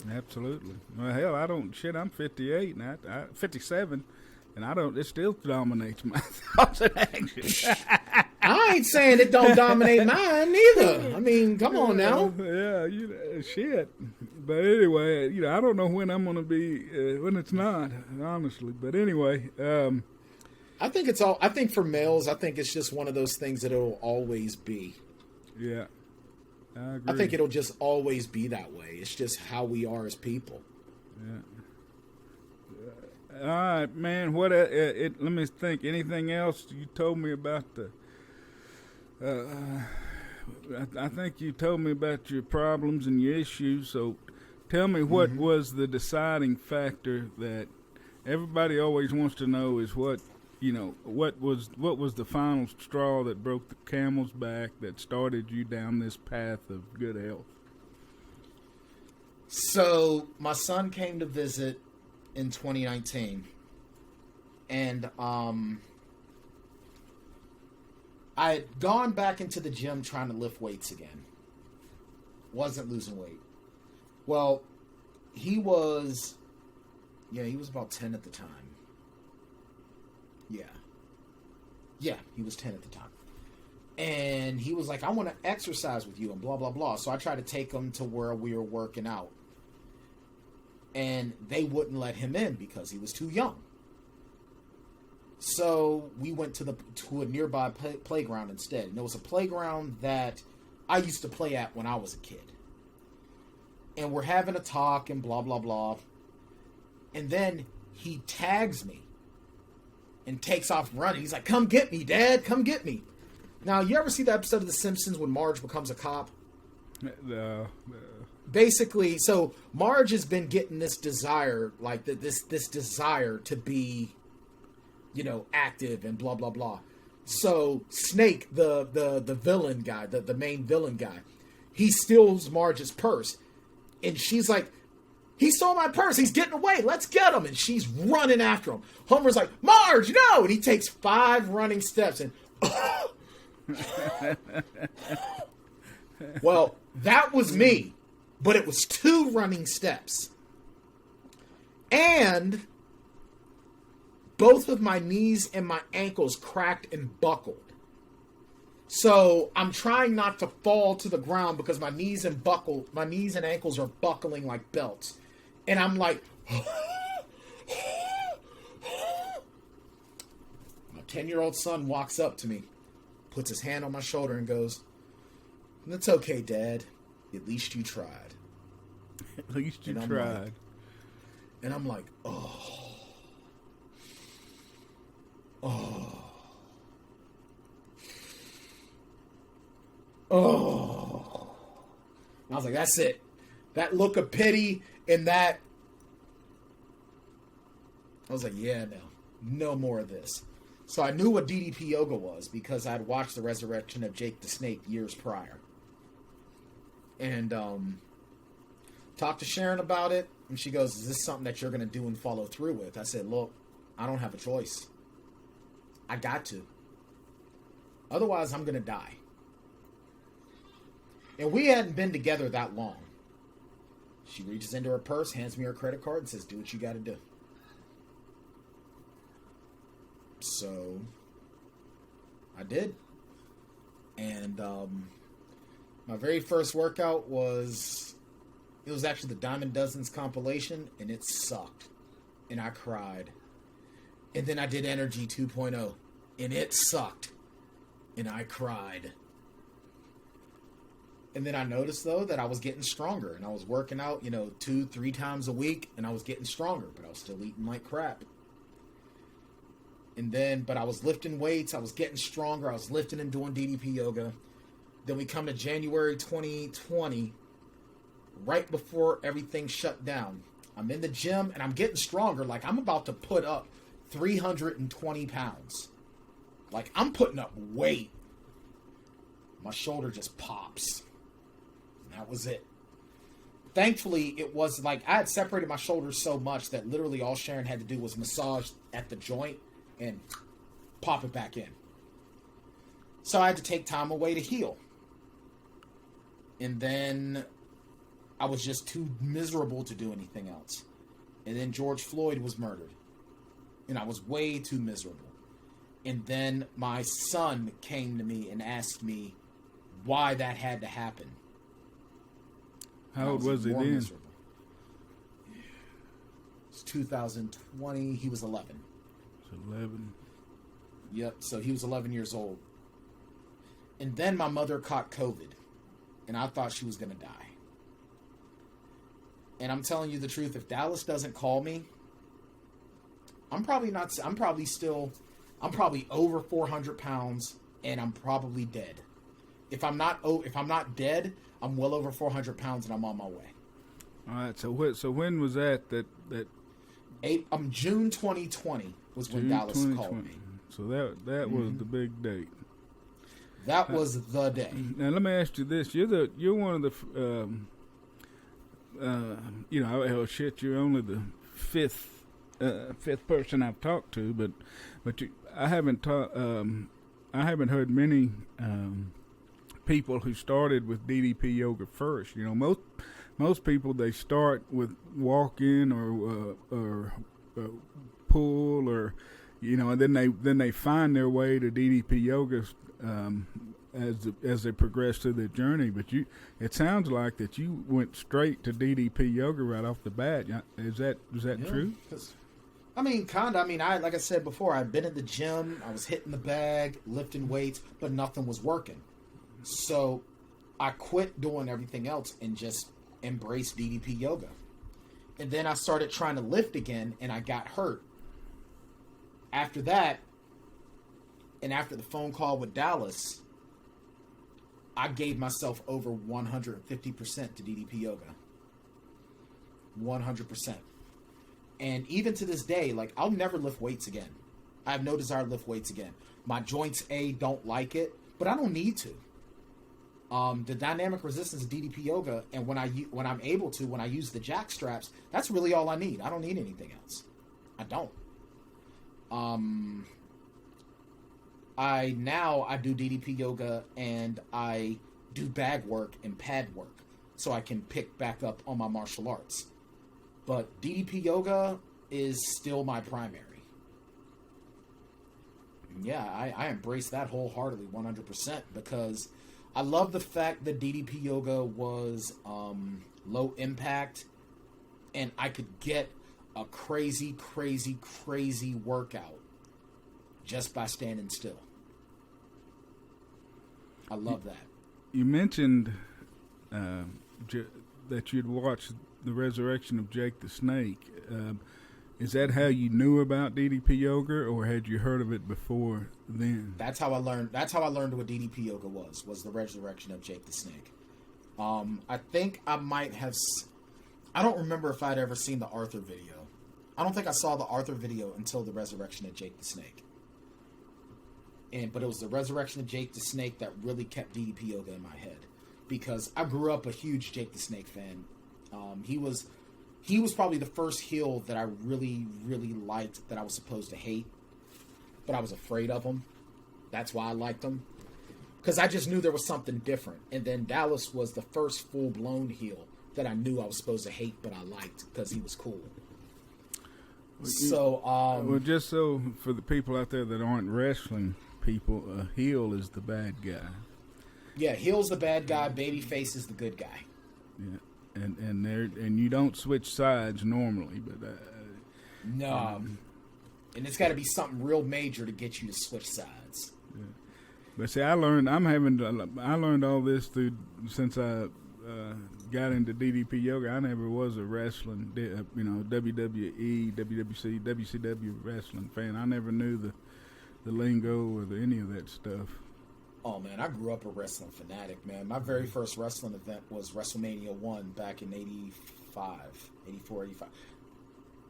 Absolutely. Well, hell, I'm 58 and I'm 57, and it still dominates my thoughts and actions. I ain't saying it don't dominate mine neither. I mean, come on now. Yeah, shit. But anyway, I don't know when I'm going to be, when it's not, honestly. But anyway. I think for males, I think it's just one of those things that it'll always be. Yeah. I agree. I think it'll just always be that way. It's just how we are as people. Yeah. All right, man. Let me think. Anything else you told me about the? I think you told me about your problems and your issues. So, tell me what was the deciding factor that everybody always wants to know is what was the final straw that broke the camel's back that started you down this path of good health? So my son came to visit in 2019, and I had gone back into the gym trying to lift weights again. Wasn't losing weight. Well, he was about 10 at the time. Yeah, he was 10 at the time. And he was like, I want to exercise with you and blah, blah, blah. So I tried to take him to where we were working out. And they wouldn't let him in because he was too young. So we went to a nearby playground instead. And it was a playground that I used to play at when I was a kid. And we're having a talk and blah, blah, blah. And then he tags me and takes off running. He's like, come get me, Dad. Come get me. Now, you ever see the episode of The Simpsons when Marge becomes a cop? Basically, so Marge has been getting this desire, like this desire to be, active and blah, blah, blah. So Snake, the villain guy, the main villain guy, he steals Marge's purse. And she's like, he stole my purse. He's getting away. Let's get him. And she's running after him. Homer's like, Marge, no! And he takes 5 running steps and... Well, that was me. But it was 2 running steps. And both of my knees and my ankles cracked and buckled. So I'm trying not to fall to the ground because my knees and ankles are buckling like belts. And I'm like, my 10-year-old son walks up to me, puts his hand on my shoulder and goes, "That's okay, Dad. At least you tried." At least you tried. And I'm like, oh. And I was like, that's it. That look of pity and that. I was like, yeah, no more of this. So I knew what DDP yoga was because I'd watched the resurrection of Jake the Snake years prior. And talked to Sharon about it. And she goes, is this something that you're going to do and follow through with? I said, look, I don't have a choice. I got to. Otherwise, I'm going to die. And we hadn't been together that long. She reaches into her purse, hands me her credit card, and says, do what you got to do. So, I did. And my very first workout was actually the Diamond Dozens compilation, and it sucked. And I cried. And then I did Energy 2.0, and it sucked. And I cried. And then I noticed, though, that I was getting stronger. And I was working out, 2-3 times a week. And I was getting stronger. But I was still eating like crap. And then, but I was lifting weights. I was getting stronger. I was lifting and doing DDP yoga. Then we come to January 2020. Right before everything shut down. I'm in the gym. And I'm getting stronger. Like, I'm about to put up 320 pounds. Like, I'm putting up weight. My shoulder just pops. That was it. Thankfully, it was like I had separated my shoulders so much that literally all Sharon had to do was massage at the joint and pop it back in. So I had to take time away to heal. And then I was just too miserable to do anything else. And then George Floyd was murdered. And I was way too miserable. And then my son came to me and asked me why that had to happen. How old was he then? Miserable. It's 2020. He was 11. It's 11. Yep. So he was 11 years old. And then my mother caught COVID. And I thought she was going to die. And I'm telling you the truth. If Dallas doesn't call me, I'm probably not. I'm probably still. I'm probably over 400 pounds, and I'm probably dead. If I'm not dead, I'm well over 400 pounds, and I'm on my way. All right. So when was that? June 2020 was when Dallas called me. So that was the big date. That was the day. Now let me ask you this: you're one of the you're only the fifth person I've talked to, but I haven't heard many people who started with DDP yoga first. You know, most people, they start with walking or pull, or and then they find their way to DDP yoga as they progress through their journey. But it sounds like that you went straight to DDP yoga right off the bat. Is that true? I mean, kind of. I mean, like I said before, I'd been in the gym. I was hitting the bag, lifting weights, but nothing was working. So I quit doing everything else and just embraced DDP yoga. And then I started trying to lift again, and I got hurt. After that, and after the phone call with Dallas, I gave myself over 150% to DDP yoga. 100%. And even to this day, like, I'll never lift weights again. I have no desire to lift weights again. My joints, don't like it, but I don't need to. The dynamic resistance of DDP yoga, and when I'm able to, when I use the jack straps, that's really all I need. I don't need anything else. I don't. I do DDP yoga, and I do bag work and pad work, so I can pick back up on my martial arts. But DDP yoga is still my primary. Yeah, I embrace that wholeheartedly, 100%, because I love the fact that DDP yoga was low impact, and I could get a crazy, crazy, crazy workout just by standing still. I love that. You mentioned that you'd watched the resurrection of Jake the Snake. Is that how you knew about DDP yoga, or had you heard of it before then? That's how I learned. That's how I learned what DDP yoga was the resurrection of Jake the Snake. I think I might have. I don't remember if I'd ever seen the Arthur video. I don't think I saw the Arthur video until the resurrection of Jake the Snake. But it was the resurrection of Jake the Snake that really kept DDP yoga in my head, because I grew up a huge Jake the Snake fan. He was probably the first heel that I really, really liked, that I was supposed to hate, but I was afraid of him. That's why I liked him, because I just knew there was something different. And then Dallas was the first full-blown heel that I knew I was supposed to hate, but I liked because he was cool. Well, just so for the people out there that aren't wrestling people, a heel is the bad guy. Yeah, heel's the bad guy, babyface is the good guy. Yeah. And you don't switch sides normally, but no, and it's got to be something real major to get you to switch sides. Yeah. But see, I learned all this since I got into DDP yoga. I never was a wrestling, WWE, WWC, WCW wrestling fan. I never knew the lingo or any of that stuff. Oh, man, I grew up a wrestling fanatic, man. My very first wrestling event was WrestleMania 1 back in 84, 85.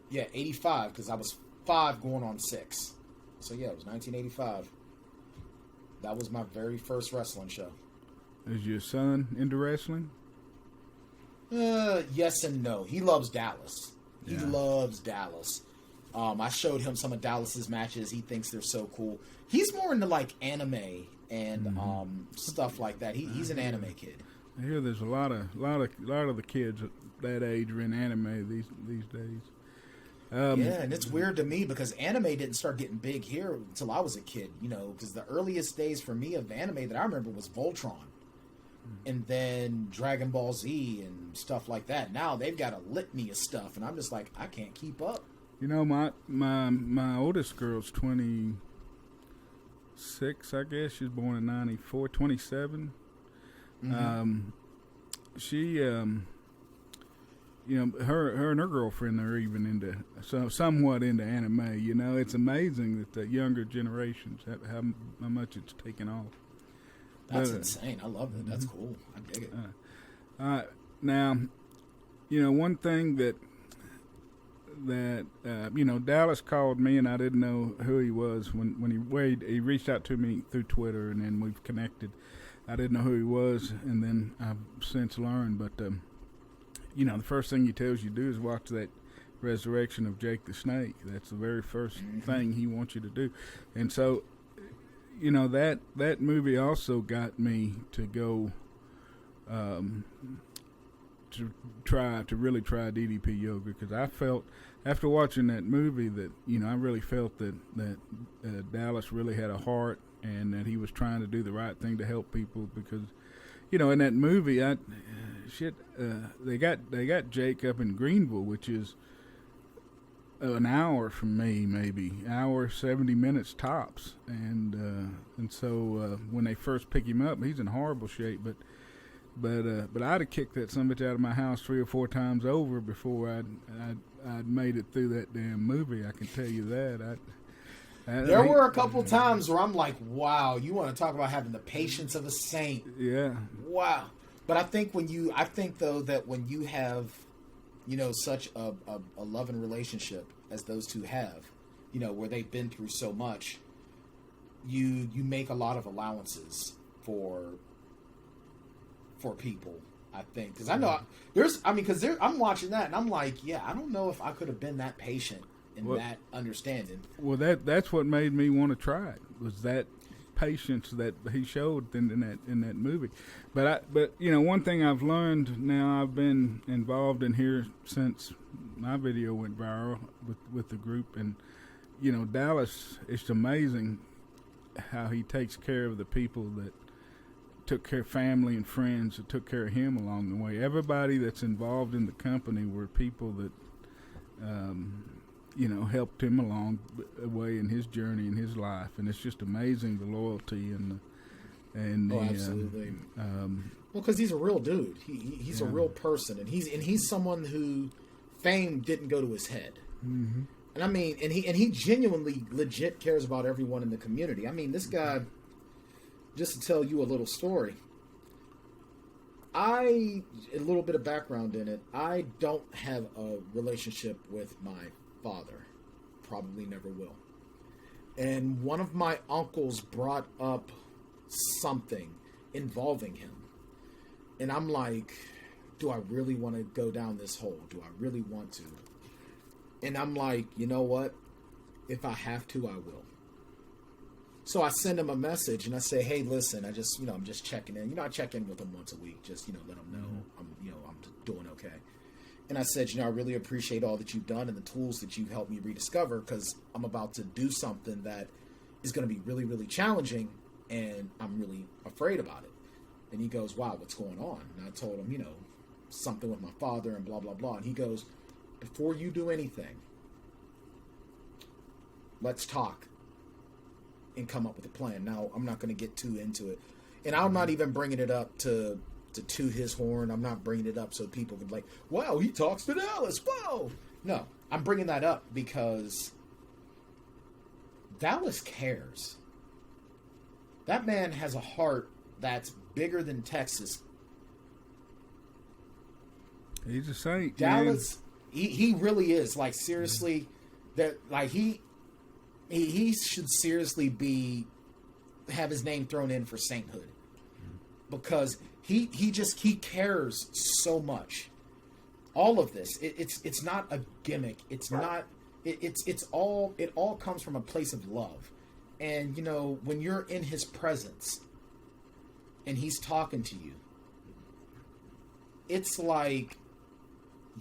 Yeah, 85, because I was 5 going on 6. So, yeah, it was 1985. That was my very first wrestling show. Is your son into wrestling? Yes and no. He loves Dallas. He Yeah. loves Dallas. I showed him some of Dallas's matches. He thinks they're so cool. He's more into, like, anime and stuff like that. He's an anime kid. I hear there's a lot of the kids that age are in anime these days. Yeah, and it's weird to me because anime didn't start getting big here until I was a kid. Because the earliest days for me of anime that I remember was Voltron, and then Dragon Ball Z and stuff like that. Now they've got a litany of stuff, and I'm just like, I can't keep up. My oldest girl's 26, I guess. She's born in 94, 27. her and her girlfriend are even somewhat into anime. It's amazing that the younger generations how much it's taken off. That's insane. I love it. That's cool. I dig it. Now, one thing that Dallas called me, and I didn't know who he was when he reached out to me through Twitter, and then we've connected. I didn't know who he was, and then I've since learned. But the first thing he tells you to do is watch that Resurrection of Jake the Snake. That's the very first thing he wants you to do, and so that movie also got me to go to really try DDP yoga, because I felt after watching that movie that I really felt that Dallas really had a heart, and that he was trying to do the right thing to help people, because in that movie they got Jake up in Greenville, which is an hour from me, maybe hour 70 minutes tops, and so when they first pick him up, he's in horrible shape, but I'd have kicked that sumbitch out of my house 3 or 4 times over before I'd made it through that damn movie. I can tell you that. There were a couple times where I'm like, wow, you want to talk about having the patience of a saint. Yeah. Wow. But I think though that when you have, such a loving relationship as those two have, where they've been through so much, you make a lot of allowances for people, I think, because I know I'm watching that and I'm like, yeah, I don't know if I could have been that patient and that understanding. Well, that's what made me want to try it, was that patience that he showed in that movie. But one thing I've learned now, I've been involved in here since my video went viral with the group, and Dallas, it's amazing how he takes care of the people that took care of family and friends that took care of him along the way. Everybody that's involved in the company were people that helped him along the way in his journey in his life, and it's just amazing, the loyalty and absolutely. Well, because he's a real dude. He's a real person, and he's someone who fame didn't go to his head. Mm-hmm. And I mean, and he genuinely, legit cares about everyone in the community. I mean, this guy. Just to tell you a little story, a little bit of background in it. I don't have a relationship with my father. Probably never will. And one of my uncles brought up something involving him. And I'm like, do I really want to go down this hole? Do I really want to? And I'm like, you know what? If I have to, I will. So I send him a message and I say, hey, listen, I'm just checking in. I check in with him once a week, just, let him know I'm doing okay. And I said, I really appreciate all that you've done and the tools that you've helped me rediscover, because I'm about to do something that is going to be really, really challenging, and I'm really afraid about it. And he goes, wow, what's going on? And I told him, something with my father and blah, blah, blah. And he goes, before you do anything, let's talk and come up with a plan. Now, I'm not going to get too into it. And I'm not even bringing it up to toot his horn. I'm not bringing it up so people can be like, wow, he talks to Dallas. Whoa. No, I'm bringing that up because Dallas cares. That man has a heart that's bigger than Texas. He's a saint. Dallas, he really is. Like, seriously, that like he should seriously have his name thrown in for sainthood, because he cares so much. All of this, it's not a gimmick. It's not. It all comes from a place of love, and when you're in his presence, and he's talking to you, it's like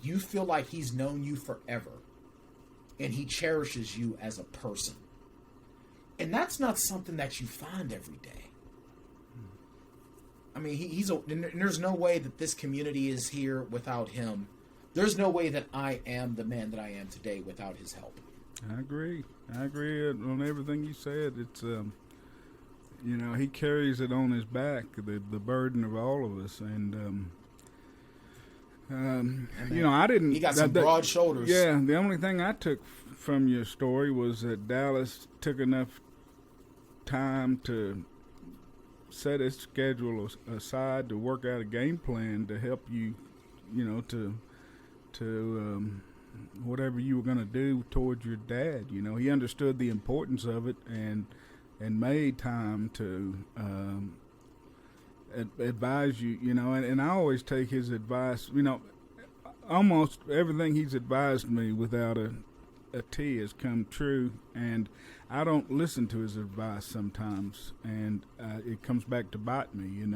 you feel like he's known you forever. And he cherishes you as a person. And that's not something that you find every day. I mean, and there's no way that this community is here without him. There's no way that I am the man that I am today without his help. I agree on everything you said. It's, he carries it on his back, the burden of all of us. And, I didn't. He got some broad shoulders. Yeah, the only thing I took from your story was that Dallas took enough time to set his schedule aside to work out a game plan to help you, to whatever you were going to do towards your dad. He understood the importance of it and made time to advise you. And I always take his advice. Almost everything he's advised me without a T has come true, and I don't listen to his advice sometimes, and it comes back to bite me, and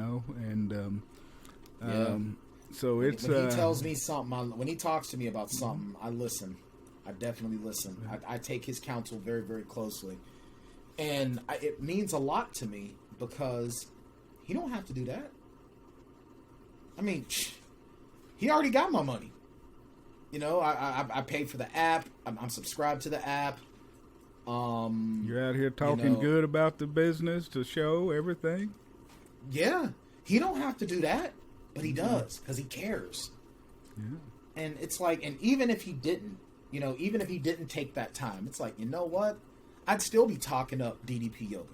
so it's when he tells me something, when he talks to me about something, I listen. I definitely listen. I take his counsel very, very closely, and it means a lot to me because he don't have to do that. I mean, he already got my money. I paid for the app. I'm subscribed to the app. You're out here talking good about the business to show everything. Yeah, he don't have to do that, but he does because he cares. Yeah. And it's like, and even if he didn't, even if he didn't take that time, it's like, you know what? I'd still be talking up DDP yoga.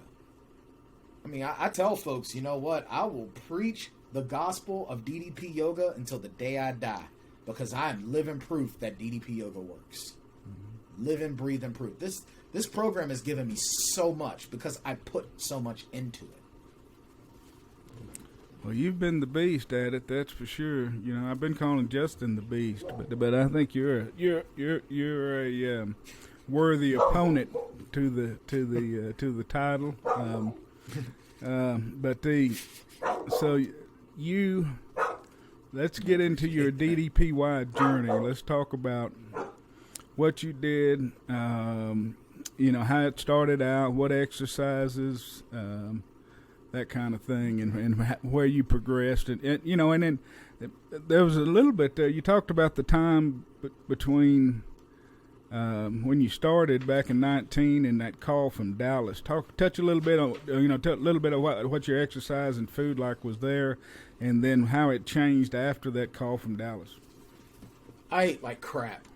I mean, I tell folks, you know what? I will preach the gospel of DDP yoga until the day I die. Because I am living proof that DDP yoga works. Mm-hmm. Living, breathing proof. This program has given me so much because I put so much into it. Well, you've been the beast at it, that's for sure. I've been calling Justin the beast, but I think you're a worthy opponent to the title. Let's get into your DDPY journey. Let's talk about what you did, how it started out, what exercises, that kind of thing, and where you progressed. And then there was a little bit there. You talked about the time between when you started back in 19 and that call from Dallas. Touch a little bit on, a little bit of what your exercise and food like was there, and then how it changed after that call from Dallas. I ate like crap,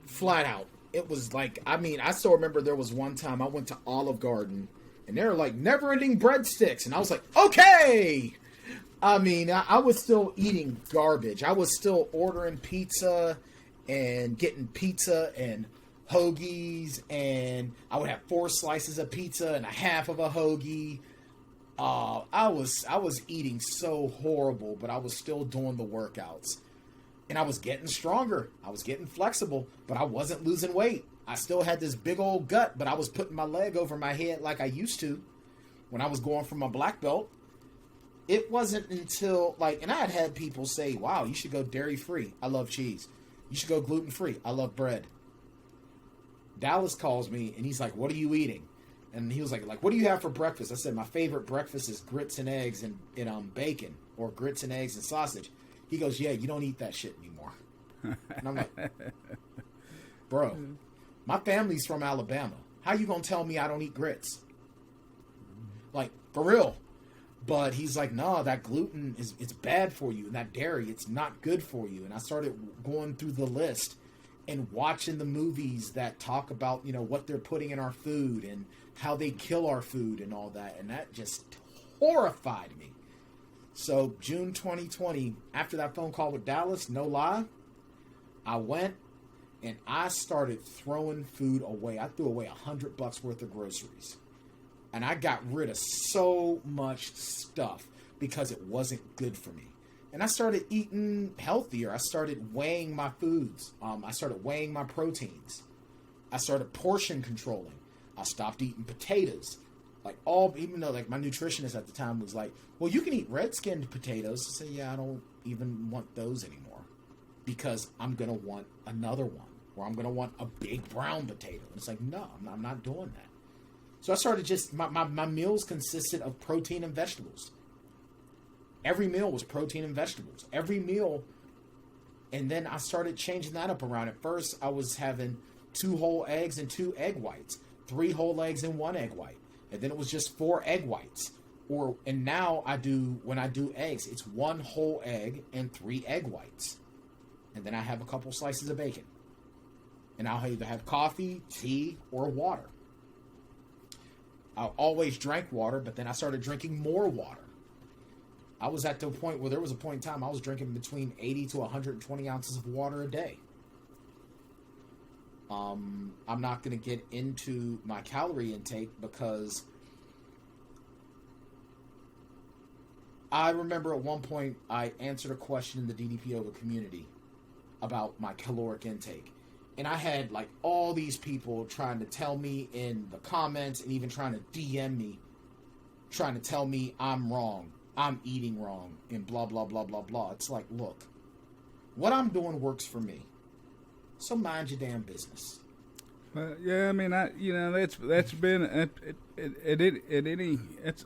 flat out. It was like, I still remember there was one time I went to Olive Garden, and they were like never-ending breadsticks, and I was like, okay. I was still eating garbage. I was still ordering pizza and getting pizza and hoagies, and I would have 4 slices of pizza and a half of a hoagie. I was eating so horrible, but I was still doing the workouts. And I was getting stronger. I was getting flexible, but I wasn't losing weight. I still had this big old gut, but I was putting my leg over my head like I used to when I was going for my black belt. It wasn't until, and I had people say, wow, you should go dairy-free. I love cheese. You should go gluten-free. I love bread. Dallas calls me, and he's like, what are you eating? And he was like, what do you have for breakfast? I said, my favorite breakfast is grits and eggs and bacon, or grits and eggs and sausage. He goes, yeah, you don't eat that shit anymore. And I'm like, bro, my family's from Alabama. How you going to tell me I don't eat grits? Like, for real. But he's like, no, that gluten it's bad for you. And that dairy, it's not good for you. And I started going through the list and watching the movies that talk about, what they're putting in our food and how they kill our food and all that. And that just horrified me. So June 2020, after that phone call with Dallas, no lie, I went and I started throwing food away. I threw away $100 worth of groceries. And I got rid of so much stuff because it wasn't good for me. And I started eating healthier. I started weighing my foods. I started weighing my proteins. I started portion controlling. I stopped eating potatoes. Even though my nutritionist at the time was like, well, you can eat red-skinned potatoes. I said, yeah, I don't even want those anymore because I'm going to want another one, or I'm going to want a big brown potato. And it's like, no, I'm not doing that. So I started my meals consisted of protein and vegetables. Every meal was protein and vegetables. Every meal. And then I started changing that up around. At first, I was having 2 whole eggs and 2 egg whites, 3 whole eggs and 1 egg white. And then it was just 4 egg whites. And now when I do eggs, it's 1 whole egg and 3 egg whites. and then I have a couple slices of bacon. And I'll either have coffee, tea, or water. I always drank water, but then I started drinking more water. I was at the point where there was a point in time I was drinking between 80 to 120 ounces of water a day. I'm not going to get into my calorie intake because I remember at one point I answered a question in the DDPY community about my caloric intake. And I had like all these people trying to tell me in the comments and even trying to DM me, trying to tell me I'm wrong, I'm eating wrong, and blah, blah, blah, blah, blah. It's like, look, what I'm doing works for me. So mind your damn business. Yeah, I mean, that's been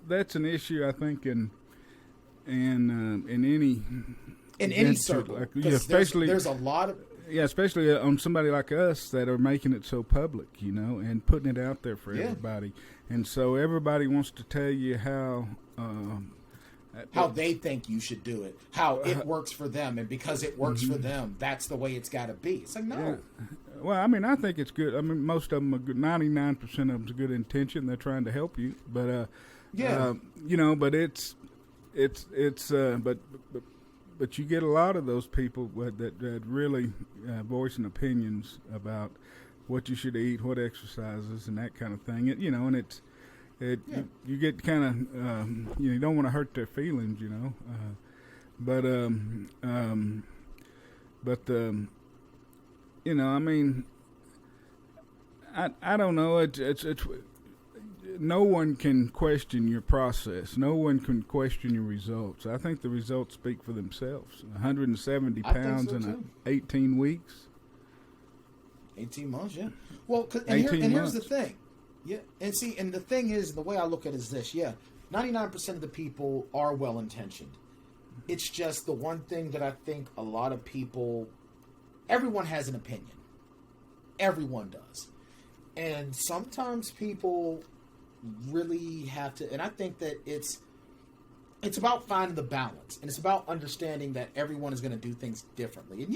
that's an issue I think in any circle, like, especially there's a lot of especially on somebody like us that are making it so public, and putting it out there for everybody, and so everybody wants to tell you how they think you should do it, how it works for them, and because it works for them, that's the way it's got to be. It's like, no. Yeah. Well, I mean, I think it's good. I mean, most of them are good. 99% of them's a good intention. They're trying to help you, but but but you get a lot of those people that really voicing opinions about what you should eat, what exercises, and that kind of thing. And you get kind of you don't want to hurt their feelings, I mean, I don't know. It's no one can question your process. No one can question your results. I think the results speak for themselves. 170 pounds in 18 weeks. 18 months, yeah. Well, here's the thing. Yeah, and see, and the thing is, the way I look at it is this, 99% of the people are well-intentioned. It's just the one thing that I think a lot of people, everyone has an opinion. Everyone does. And sometimes people really have to, and I think that it's about finding the balance, and it's about understanding that everyone is going to do things differently. And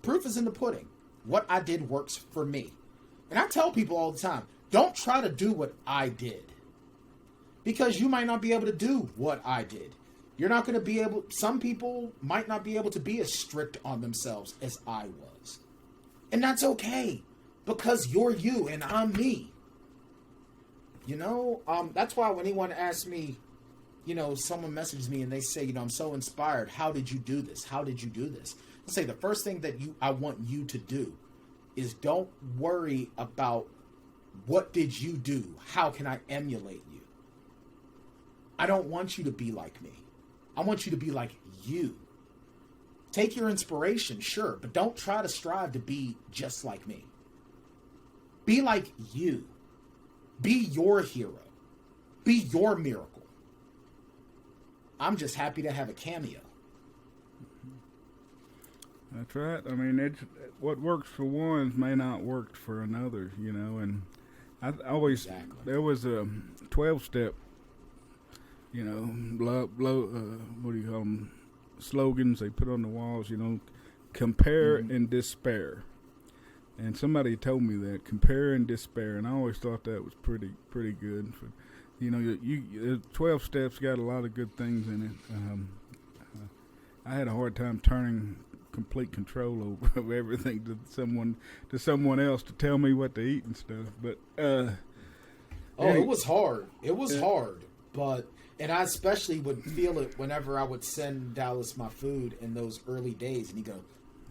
proof is in the pudding. What I did works for me. And I tell people all the time, don't try to do what I did, because you might not be able to do what I did. You're not going to be able, some people might not be able to be as strict on themselves as I was. And that's okay, because you're you and I'm me. That's why when anyone asks me, someone messages me and they say, I'm so inspired. How did you do this? How did you do this? I say the first thing that I want you to do is don't worry about what did you do? How can I emulate you? I don't want you to be like me. I want you to be like you. Take your inspiration, sure, but don't try to strive to be just like me. Be like you. Be your hero. Be your miracle. I'm just happy to have a cameo. That's right. I mean, it's what works for one may not work for another, and I always, there was a 12-step, what do you call them, slogans they put on the walls, compare and despair. And somebody told me that, compare and despair, and I always thought that was pretty good. For, 12 steps got a lot of good things in it. I had a hard time turning complete control over everything to someone else to tell me what to eat and stuff. But it was hard. It was hard, and I especially would feel it whenever I would send Dallas my food in those early days, and he'd go,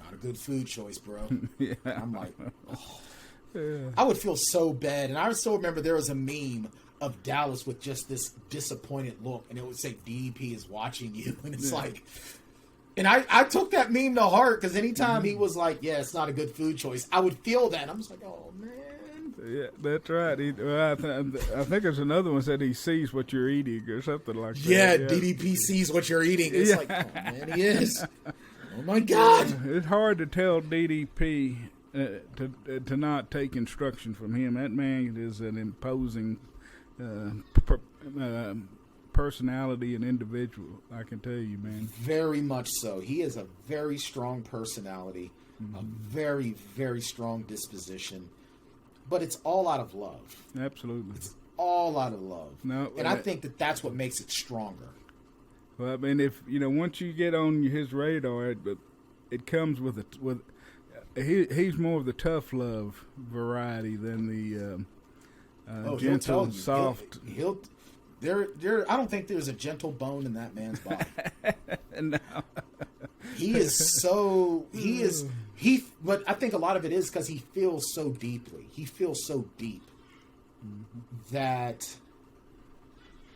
"Not a good food choice, bro." Yeah. I'm like, oh. Yeah. I would feel so bad, and I still remember there was a meme of Dallas with just this disappointed look, and it would say DDP is watching you, and it's like, and I took that meme to heart, because anytime he was like, it's not a good food choice, I would feel that. I'm just like, oh man. Yeah, that's right. I think there's another one that said he sees what you're eating or something like that. Yeah, DDP sees what you're eating. It's like, oh man, he is. Oh my God. It's hard to tell DDP to not take instruction from him. That man is an imposing personality and individual. I can tell you, man. Very much so. He is a very strong personality, a very, very strong disposition. But it's all out of love. Absolutely. It's all out of love. No, and I think that that's what makes it stronger. Well, I mean, if once you get on his radar, it comes with he's more of the tough love variety than the gentle, soft. He'll I don't think there's a gentle bone in that man's body. No. But I think a lot of it is because he feels so deeply. He feels so deep that,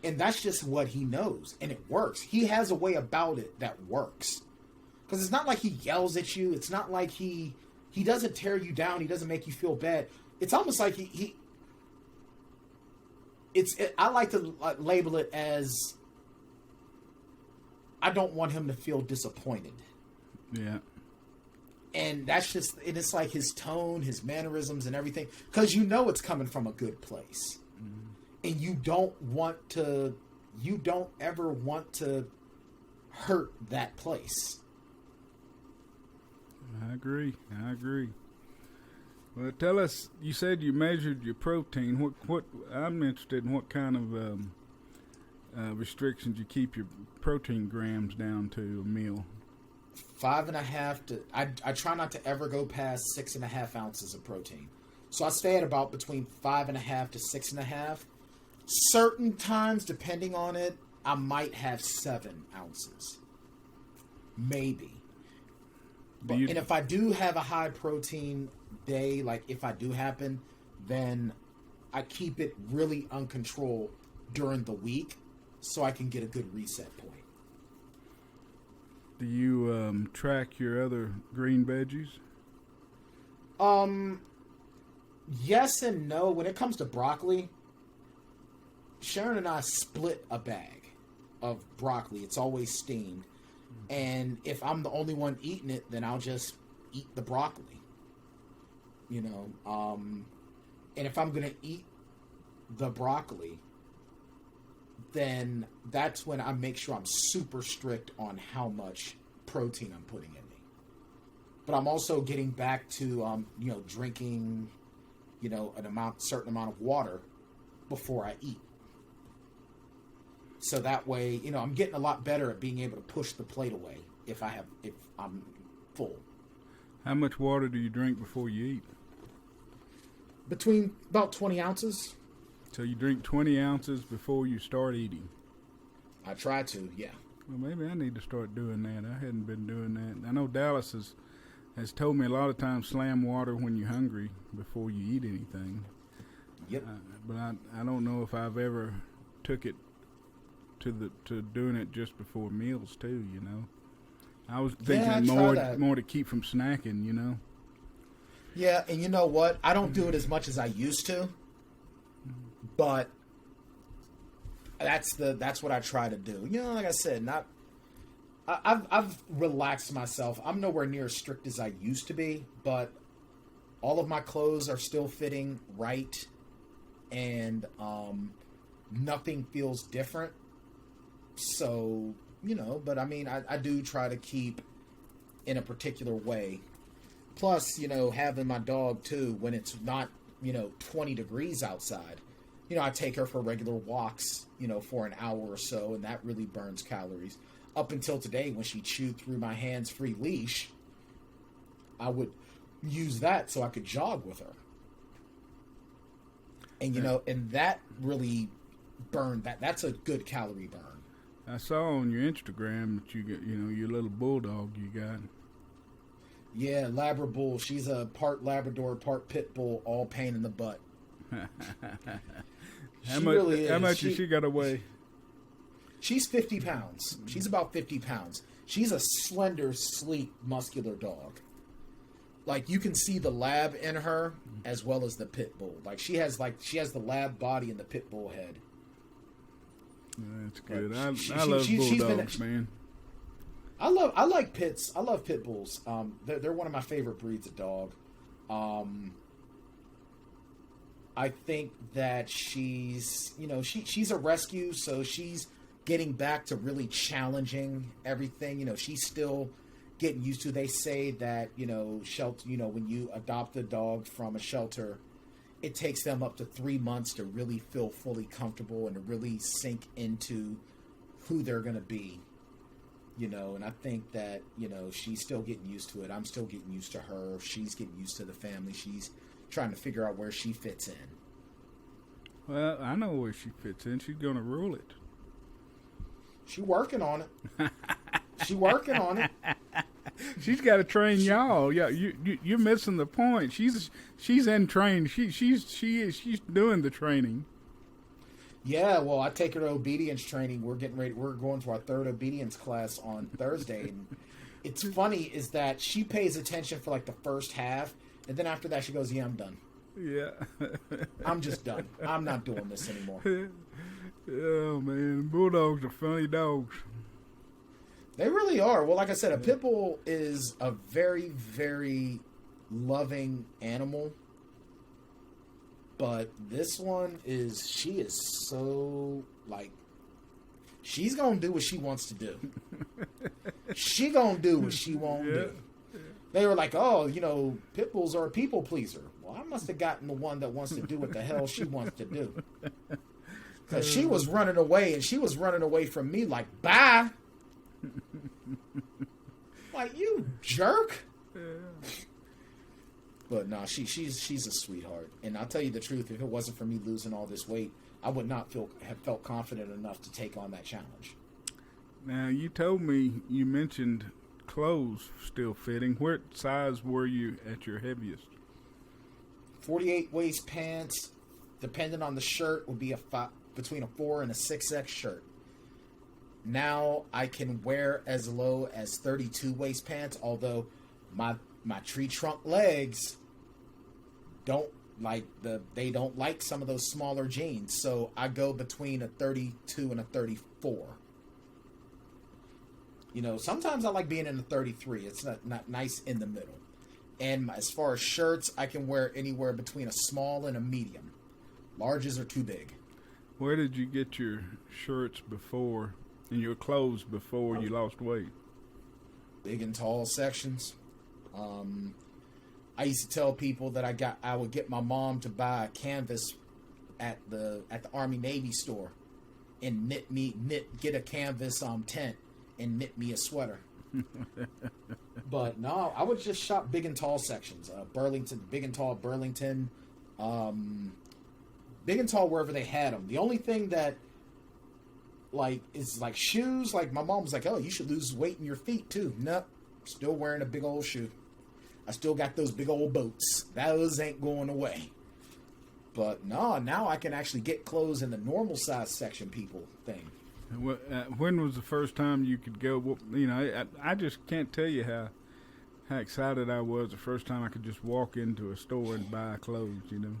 and that's just what he knows, and it works. He has a way about it that works. Because it's not like he yells at you. It's not like he doesn't tear you down. He doesn't make you feel bad. It's almost like I like to label it as, I don't want him to feel disappointed. Yeah. And that's just, and it's like his tone, his mannerisms and everything, because it's coming from a good place. And you don't ever want to hurt that place. I agree. Well, tell us, you said you measured your protein. What I'm interested in, what kind of restrictions you keep your protein grams down to a meal? 5.5 to, I try not to ever go past 6.5 ounces of protein. So I stay at about between 5.5 to 6.5. Certain times, depending on it, I might have 7 ounces. Maybe. And if I do have a high protein day, like if I do happen, then I keep it really uncontrolled during the week so I can get a good reset point. Do you track your other green veggies? Yes and no. When it comes to broccoli, Sharon and I split a bag of broccoli. It's always steamed. And if I'm the only one eating it, then I'll just eat the broccoli. And if I'm going to eat the broccoli, then that's when I make sure I'm super strict on how much protein I'm putting in me. But I'm also getting back to, drinking, certain amount of water before I eat. So that way, I'm getting a lot better at being able to push the plate away if I'm full. How much water do you drink before you eat? Between about 20 ounces. So you drink 20 ounces before you start eating? I try to, yeah. Well, maybe I need to start doing that. I hadn't been doing that. I know Dallas has told me a lot of times slam water when you're hungry before you eat anything. Yep. But I don't know if I've ever took it to doing it just before meals too. I was thinking more to keep from snacking. Yeah, and you know what? I don't do it as much as I used to, but that's what I try to do. Like I said, I've relaxed myself. I'm nowhere near as strict as I used to be, but all of my clothes are still fitting right, and nothing feels different. So, but I mean, I do try to keep in a particular way. Plus, having my dog too, when it's not, 20 degrees outside, I take her for regular walks, for an hour or so, and that really burns calories. Up until today, when she chewed through my hands-free leash, I would use that so I could jog with her. And, and that really burned that's a good calorie burn. I saw on your Instagram that you got, your little bulldog you got. Yeah, Labrador. She's a part Labrador, part pit bull, all pain in the butt. How much has she got to weigh? She's 50 pounds. She's about 50 pounds. She's a slender, sleek, muscular dog. Like, you can see the lab in her as well as the pit bull. She has the lab body and the pit bull head. That's good. I love bulldogs, man. I like pits. I love pit bulls. They're one of my favorite breeds of dog. I think that she's a rescue, so she's getting back to really challenging everything. You know, she's still getting used to. They say that, you know, shelter, you know, when you adopt a dog from a shelter, it takes them up to 3 months to really feel fully comfortable and to really sink into who they're going to be, you know. And I think that, you know, she's still getting used to it. I'm still getting used to her. She's getting used to the family. She's trying to figure out where she fits in. Well, I know where she fits in. She's going to rule it. She's working on it. She's working on it. She's got to train y'all. Yeah, you're missing the point. She's in training. She's doing the training. Yeah, well, I take her to obedience training. We're getting ready. We're going to our 3rd obedience class on Thursday. And it's funny is that she pays attention for like the first half, and then after that she goes, "Yeah, I'm done. Yeah, I'm just done. I'm not doing this anymore." Oh man, bulldogs are funny dogs. They really are. Well, like I said, a pit bull is a very, very loving animal. But this one she is so, like, she's going to do what she wants to do. She going to do what she won't do. They were like, oh, you know, pit bulls are a people pleaser. Well, I must have gotten the one that wants to do what the hell she wants to do. Because she was running away, and she was running away from me like, bye. Like, you jerk. Yeah. But no, she's a sweetheart. And I'll tell you the truth, if it wasn't for me losing all this weight, I would not have felt confident enough to take on that challenge. Now, you told me, you mentioned clothes still fitting. What size were you at your heaviest? 48 waist pants, depending on the shirt, would be between a 4 and a 6X shirt. Now I can wear as low as 32 waist pants, although my tree trunk legs don't like some of those smaller jeans, so I go between a 32 and a 34. You know, sometimes I like being in a 33. It's not nice in the middle. And as far as shirts, I can wear anywhere between a small and a medium. Larges are too big. Where did you get your shirts before and your clothes before you lost weight? Big and tall sections. I used to tell people that I would get my mom to buy a canvas at the Army Navy store and get a canvas tent and knit me a sweater. But no, I would just shop big and tall sections. Burlington, big and tall Burlington, big and tall wherever they had them. The only thing that is like shoes. Like my mom was like, "Oh, you should lose weight in your feet too." Nope, still wearing a big old shoe. I still got those big old boats. Those ain't going away. But no, now I can actually get clothes in the normal size section people thing. When was the first time you could go? You know, I just can't tell you how excited I was the first time I could just walk into a store and buy clothes. You know.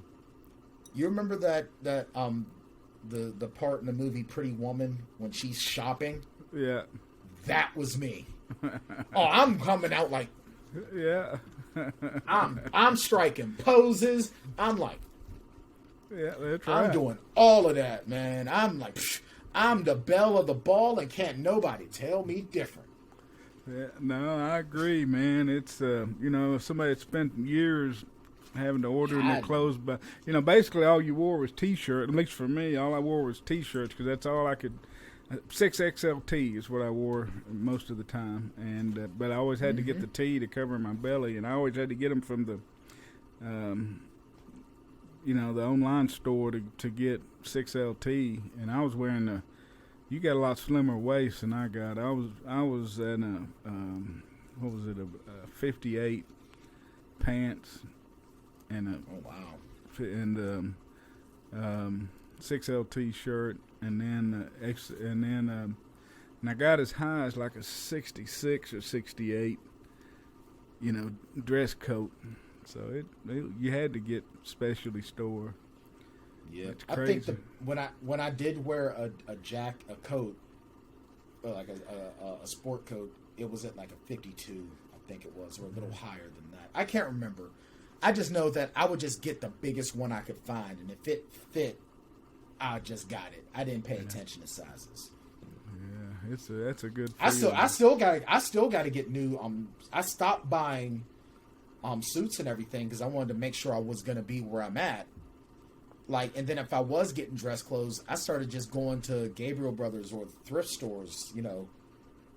You remember that the part in the movie Pretty Woman when she's shopping? Yeah. That was me. Oh, I'm coming out like. Yeah. I'm striking poses. I'm like. Yeah, that's right. I'm doing all of that, man. I'm like, I'm the belle of the ball, and can't nobody tell me different. Yeah, no, I agree, man. It's you know, somebody that spent years having to order their clothes, but you know, basically all you wore was t-shirt. At least for me, all I wore was t-shirts because that's all I could. 6XLT is what I wore most of the time, and but I always had to get the T to cover my belly, and I always had to get them from the, you know, the online store to get 6LT, and I was wearing the. You got a lot slimmer waist than I got. I was in a what was it, a 58 pants and a and 6LT shirt, and then and I got as high as like a 66 or 68, you know, dress coat. So you had to get specialty store. Yeah, I think when I did wear a coat, like a sport coat, it was at like a 52, I think it was, or a little higher than that. I can't remember. I just know that I would just get the biggest one I could find, and if it fit, I just got it. I didn't pay attention to sizes. that's a good. I feeling. still got to get new. I stopped buying suits and everything because I wanted to make sure I was gonna be where I'm at. Like, and then if I was getting dress clothes, I started just going to Gabriel Brothers or thrift stores.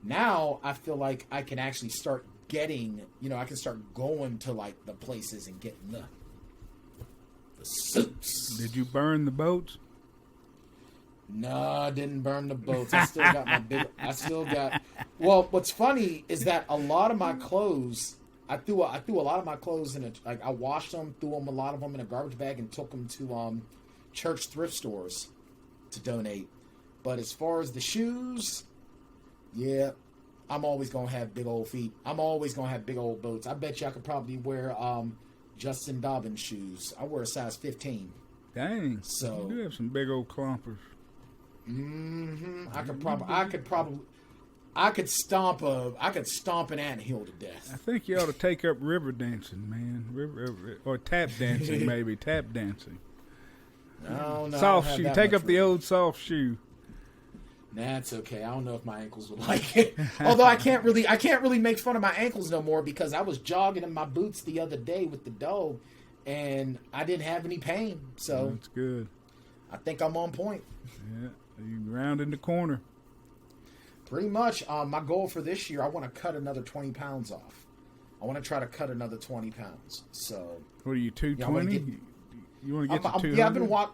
Now I feel like I can actually start getting. I can start going to like the places and getting the suits. Did you burn the boats? No, I didn't burn the boats. I still got my big. I still got. Well, what's funny is that a lot of my clothes, I threw a lot of my clothes in I washed them, threw them a lot of them in a garbage bag, and took them to church thrift stores to donate. But as far as the shoes, yeah, I'm always gonna have big old feet. I'm always gonna have big old boats. I bet you I could probably wear Justin Dobbins shoes. I wear a size 15. Dang. So you do have some big old clompers. I could stomp an anthill to death. I think you ought to take up river dancing, man. Or tap dancing, maybe. Tap dancing. No, soft shoe. Take up the old soft shoe. That's okay. I don't know if my ankles would like it. Although I can't really make fun of my ankles no more because I was jogging in my boots the other day with the dog, and I didn't have any pain. So that's good. I think I'm on point. Yeah, you round in the corner. Pretty much. My goal for this year, I want to cut another 20 pounds off. I want to try to cut another 20 pounds. So what are you, 220? You want to get to 200?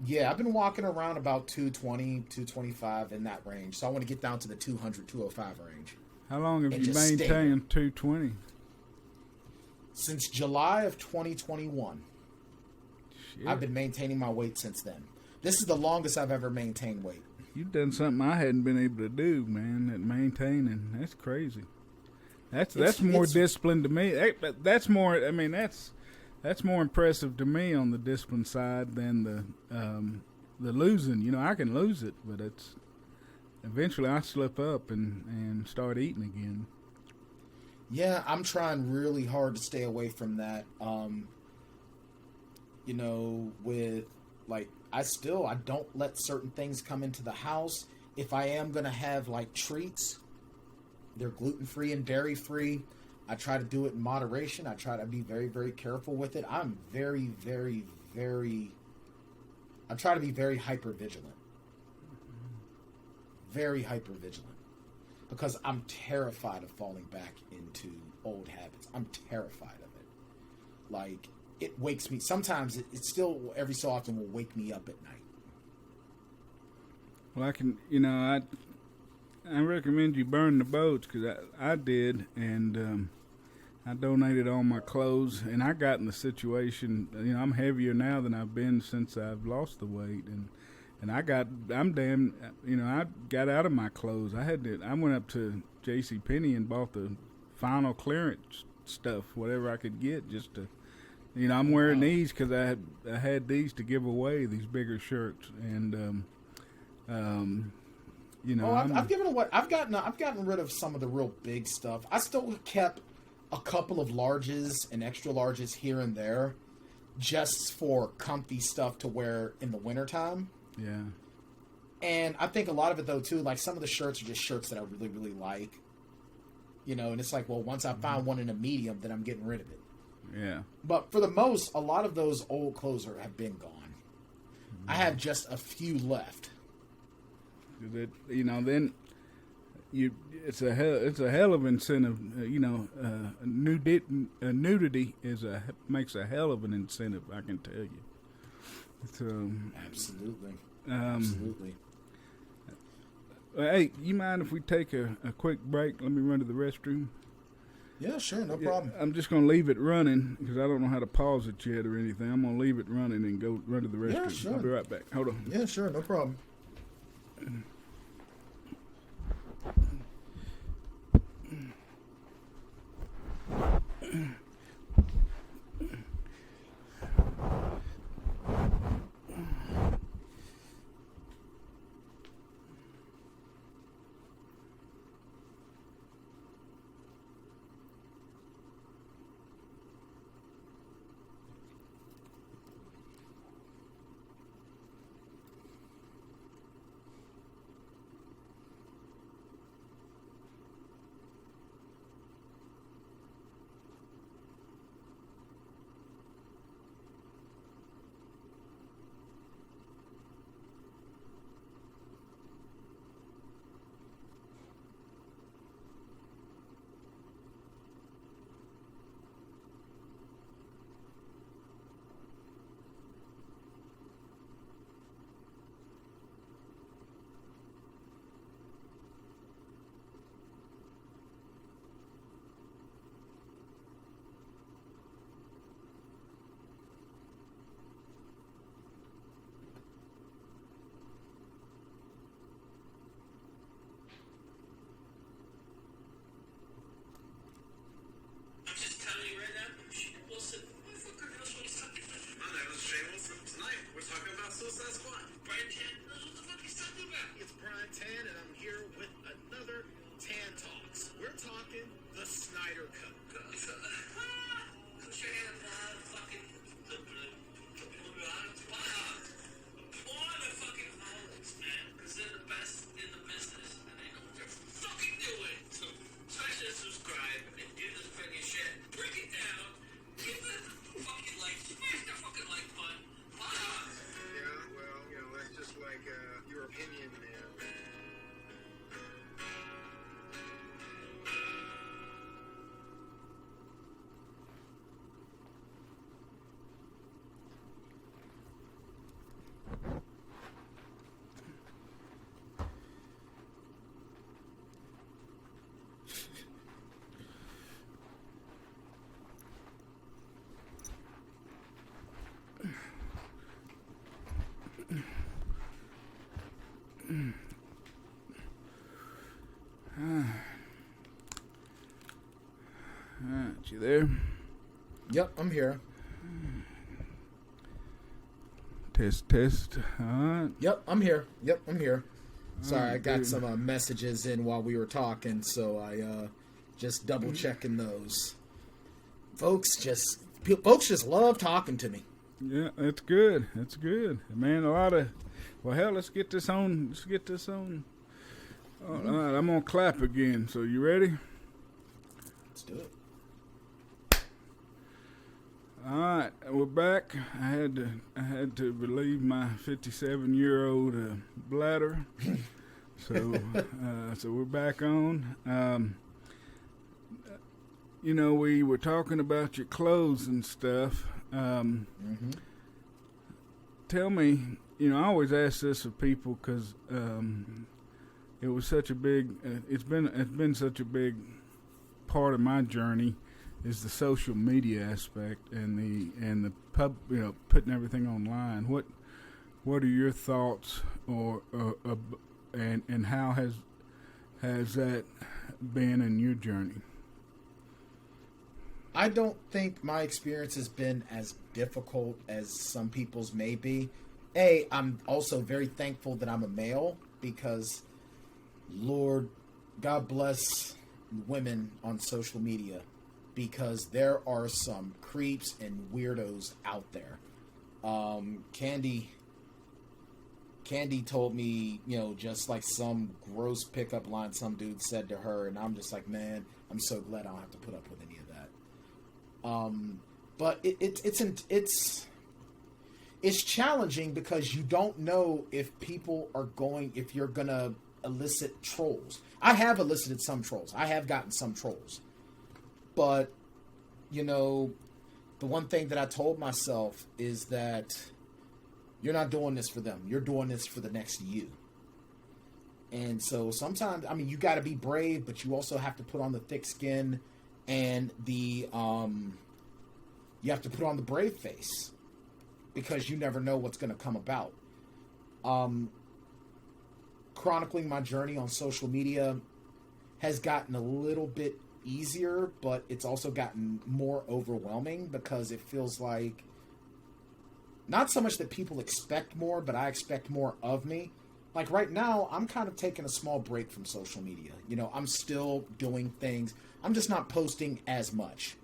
Yeah, I've been walking around about 220, 225 in that range. So I want to get down to the 200, 205 range. How long have you maintained 220? Since July of 2021. Shit. I've been maintaining my weight since then. This is the longest I've ever maintained weight. You've done something I hadn't been able to do, man. That maintaining, that's crazy. That's more discipline to me. That's more. I mean, that's more impressive to me on the discipline side than the losing. I can lose it, but it's eventually I slip up and start eating again. Yeah, I'm trying really hard to stay away from that. With like I don't let certain things come into the house. If I am gonna have like treats, they're gluten-free and dairy-free. I try to do it in moderation. I try to be very, very careful with it. I'm very, very, I try to be very hyper-vigilant. Very hyper-vigilant. Because I'm terrified of falling back into old habits. I'm terrified of it. Like, it wakes me... Sometimes it still, every so often, will wake me up at night. Well, I can... I recommend you burn the boats because I did, and I donated all my clothes, and I got in the situation. I'm heavier now than I've been since I've lost the weight, and I got out of my clothes. I went up to JCPenney and bought the final clearance stuff, whatever I could get, just to. I'm wearing these because I had these to give away, these bigger shirts, and I've given away. I've gotten rid of some of the real big stuff. I still kept a couple of larges and extra larges here and there, just for comfy stuff to wear in the wintertime. Yeah. And I think a lot of it though too, like some of the shirts are just shirts that I really, really like. And it's like, well, once I find one in a medium, then I'm getting rid of it. Yeah. But for the most, a lot of those old clothes have been gone. Mm-hmm. I have just a few left. Then it's a hell of incentive. Nudity makes a hell of an incentive. I can tell you. So absolutely. Hey, you mind if we take a quick break? Let me run to the restroom. Yeah, sure, no problem. I'm just going to leave it running because I don't know how to pause it yet or anything. I'm going to leave it running and go run to the restroom. Yeah, sure. I'll be right back. Hold on. Yeah, sure, no problem. Alright, you there? Yep, I'm here. Test. Alright. Yep, I'm here. Sorry, Alright, I got dude. some messages in while we were talking, so I just double checking those. Folks just love talking to me. Yeah, it's good. It's good. Man, a lot of... Well, hell, let's get this on. All right, I'm going to clap again. So, you ready? Let's do it. All right, we're back. I had to relieve my 57-year-old bladder, so we're back on. We were talking about your clothes and stuff. Tell me, I always ask this of people because it was such a big. It's been such a big part of my journey. Is the social media aspect and the pub, putting everything online. What are your thoughts, and how has that been in your journey? I don't think my experience has been as difficult as some people's may be. I'm also very thankful that I'm a male because, Lord, God bless women on social media. Because there are some creeps and weirdos out there. Candy told me, just like some gross pickup line some dude said to her, and I'm just like, man, I'm so glad I don't have to put up with any of that. But it's challenging because you don't know if you're gonna elicit trolls. I have elicited some trolls. I have gotten some trolls. But, the one thing that I told myself is that you're not doing this for them. You're doing this for the next you. And so sometimes, you got to be brave, but you also have to put on the thick skin and you have to put on the brave face because you never know what's going to come about. Chronicling my journey on social media has gotten a little bit easier, but it's also gotten more overwhelming because it feels like not so much that people expect more, but I expect more of me. Like right now, I'm kind of taking a small break from social media. I'm still doing things. I'm just not posting as much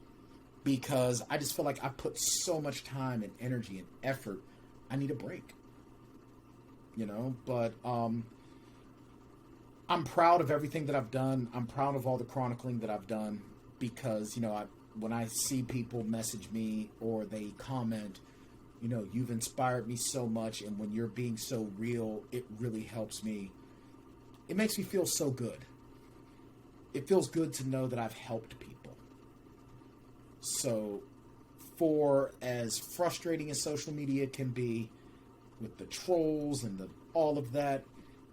because I just feel like I put so much time and energy and effort. I need a break. But I'm proud of everything that I've done. I'm proud of all the chronicling that I've done because, when I see people message me or they comment, you've inspired me so much. And when you're being so real, it really helps me. It makes me feel so good. It feels good to know that I've helped people. So for as frustrating as social media can be with the trolls and all of that,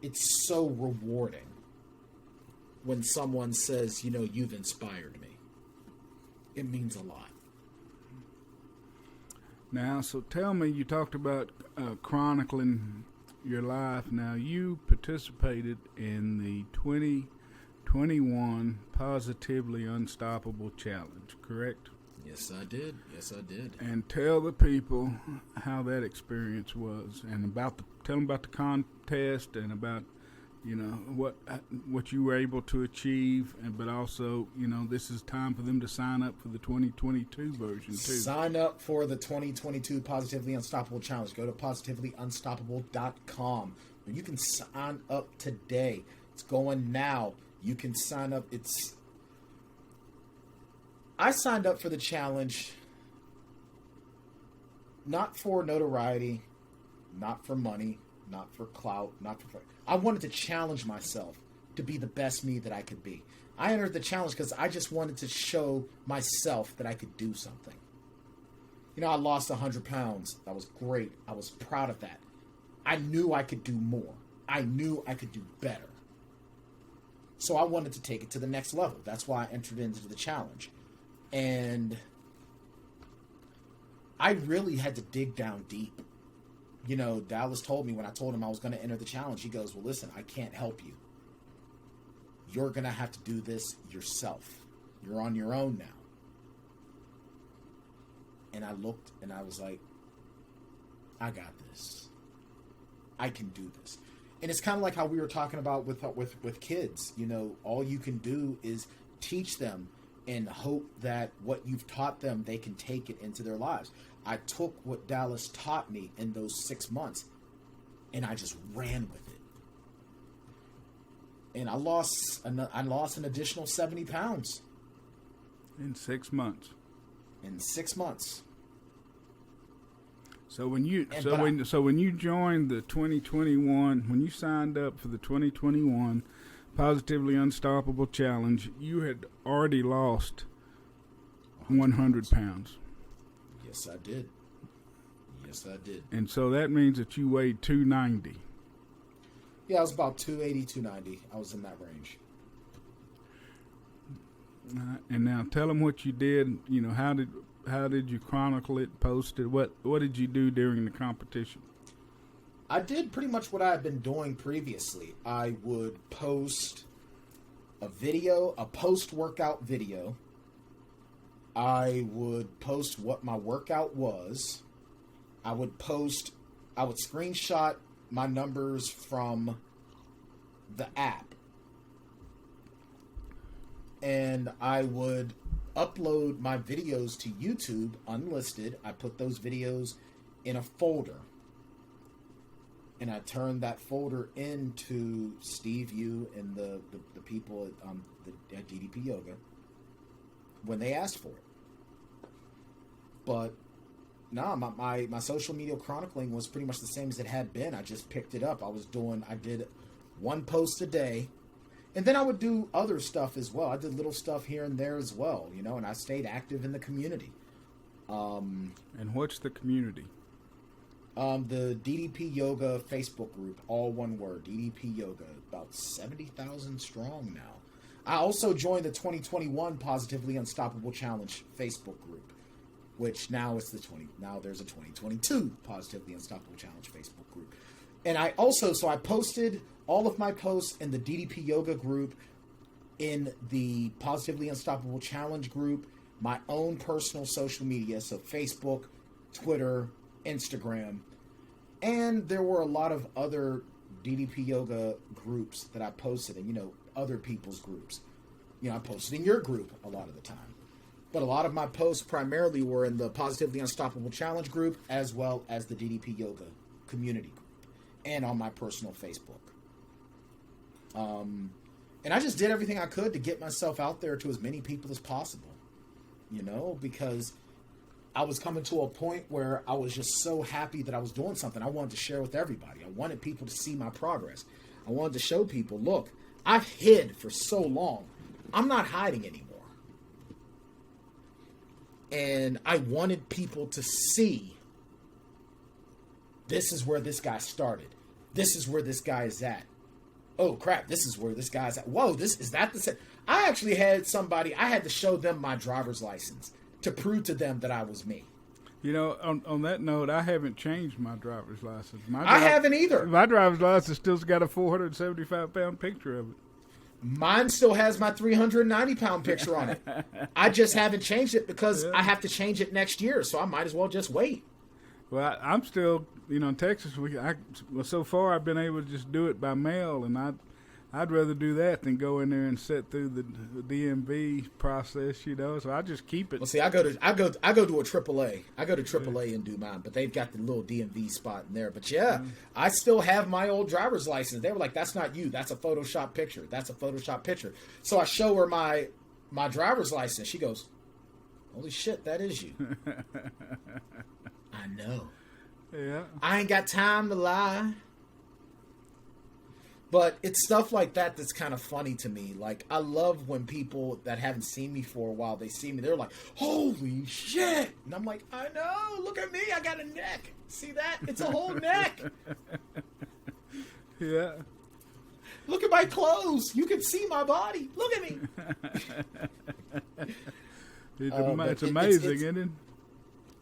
it's so rewarding when someone says, you've inspired me. It means a lot. Now, so tell me, you talked about chronicling your life. Now, you participated in the 2021 Positively Unstoppable Challenge, correct? Yes, I did. And tell the people how that experience was, and tell them about the contest, and about what you were able to achieve, but also this is time for them to sign up for the 2022 version too. Sign up for the 2022 Positively Unstoppable Challenge. Go to positivelyunstoppable.com. You can sign up today. It's going now. You can sign up. I signed up for the challenge not for notoriety, not for money, not for clout, I wanted to challenge myself to be the best me that I could be. I entered the challenge because I just wanted to show myself that I could do something. I lost 100 pounds. That was great. I was proud of that. I knew I could do more. I knew I could do better. So I wanted to take it to the next level. That's why I entered into the challenge. And I really had to dig down deep. Dallas told me when I told him I was going to enter the challenge, he goes, well, listen, I can't help you. You're going to have to do this yourself. You're on your own now. And I looked and I was like, I got this. I can do this. And it's kind of like how we were talking about with kids. You know, all you can do is teach them and hope that what you've taught them, they can take it into their lives. I took what Dallas taught me in those 6 months and I just ran with it. And I lost an additional 70 pounds. In 6 months. In 6 months. So when you when you joined the 2021, when you signed up for the 2021 Positively Unstoppable Challenge, you had already lost 100 pounds. Yes, I did. Yes, I did. And so that means that you weighed 290. Yeah, I was about 280, 290. I was in that range. And now tell them what you did. You know, how did you chronicle it, post it? What did you do during the competition? I did pretty much what I had been doing previously. I would post a video, a post-workout video. I would post what my workout was. I would screenshot my numbers from the app. And I would upload my videos to YouTube unlisted. I put those videos in a folder. And I turned that folder into Steve Yu and the people at DDP Yoga when they asked for it. But no, my social media chronicling was pretty much the same as it had been. I just picked it up. I did one post a day. And then I would do other stuff as well. I did little stuff here and there as well, you know, and I stayed active in the community. And what's the community? The DDP Yoga Facebook group, all one word, DDP Yoga, about 70,000 strong now. I also joined the 2021 Positively Unstoppable Challenge Facebook group, which now there's a 2022 Positively Unstoppable Challenge Facebook group. And I posted all of my posts in the DDP Yoga group, in the Positively Unstoppable Challenge group, my own personal social media, so Facebook, Twitter, Instagram, and there were a lot of other DDP Yoga groups that I posted in, you know, other people's groups. You know, I posted in your group a lot of the time. But a lot of my posts primarily were in the Positively Unstoppable Challenge group as well as the DDP Yoga community group and on my personal Facebook. And I just did everything I could to get myself out there to as many people as possible, you know, because I was coming to a point where I was just so happy that I was doing something I wanted to share with everybody. I wanted people to see my progress. I wanted to show people, look, I've hid for so long. I'm not hiding anymore. And I wanted people to see, this is where this guy started. This is where this guy is at. Oh crap, this is where this guy's at. Whoa, I actually had I had to show them my driver's license to prove to them that I was me. You know, on that note, I haven't changed my driver's license. I haven't either. My driver's license still's got a 475-pound picture of it. Mine still has my 390-pound picture on it. I just haven't changed it because I have to change it next year, so I might as well just wait. Well, I'm still, you know, in Texas. So far I've been able to just do it by mail, and I'd rather do that than go in there and sit through the DMV process, you know. So I just keep it. Well, see, I go to a AAA. I go to AAA and do mine, but they've got the little DMV spot in there. But yeah, I still have my old driver's license. They were like, "That's not you. That's a Photoshop picture. That's a Photoshop picture." So I show her my driver's license. She goes, "Holy shit, that is you." I know. Yeah. I ain't got time to lie. But it's stuff like that that's kind of funny to me. Like, I love when people that haven't seen me for a while, they see me, they're like, holy shit. And I'm like, I know, look at me, I got a neck. See that? It's a whole neck. Yeah. Look at my clothes. You can see my body. Look at me. It's amazing, isn't it?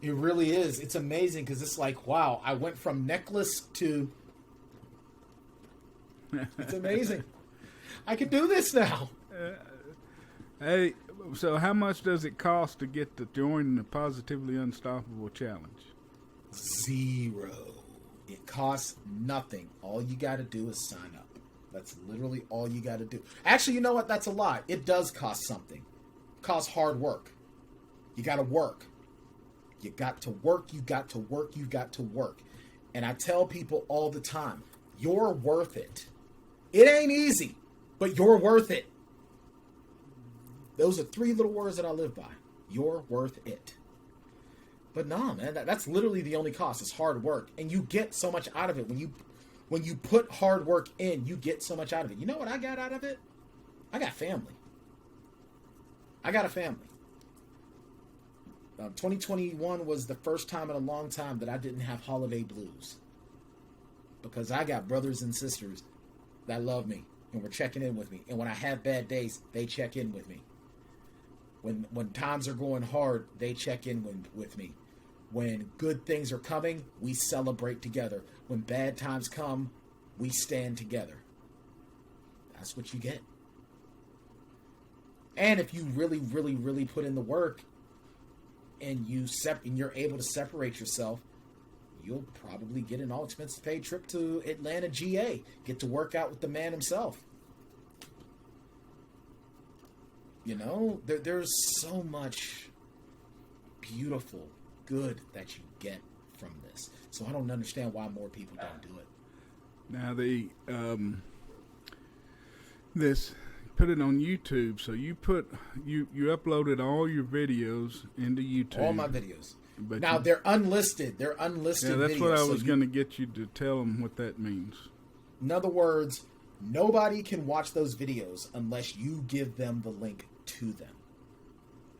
It really is. It's amazing because it's like, wow, I went from necklace to... It's amazing. I can do this now. Hey, So how much does it cost to get to join the Positively Unstoppable Challenge? 0. It costs nothing. All you got to do is sign up. That's literally all you got to do. Actually, you know what? That's a lie. It does cost something. It costs hard work. You got to work. You got to work. You got to work. You got to work. And I tell people all the time, you're worth it. It ain't easy, but you're worth it. Those are 3 little words that I live by. You're worth it. But no, man, that's literally the only cost. It's hard work. And you get so much out of it. When you put hard work in, you get so much out of it. You know what I got out of it? I got family. I got a family. 2021 was the first time in a long time that I didn't have holiday blues. Because I got brothers and sisters that love me and were checking in with me. And when I have bad days, they check in with me. When times are going hard, they check in with me. When good things are coming, we celebrate together. When bad times come, we stand together. That's what you get. And if you really, really, really put in the work and you're able to separate yourself, you'll probably get an all-expenses paid trip to Atlanta, GA. Get to work out with the man himself. You know, there's so much beautiful good that you get from this. So I don't understand why more people don't do it. Now this put it on YouTube. So you uploaded all your videos into YouTube. All my videos. But now they're unlisted. They're unlisted. Yeah, that's videos, what I was going to get you to tell them what that means. In other words, nobody can watch those videos unless you give them the link to them.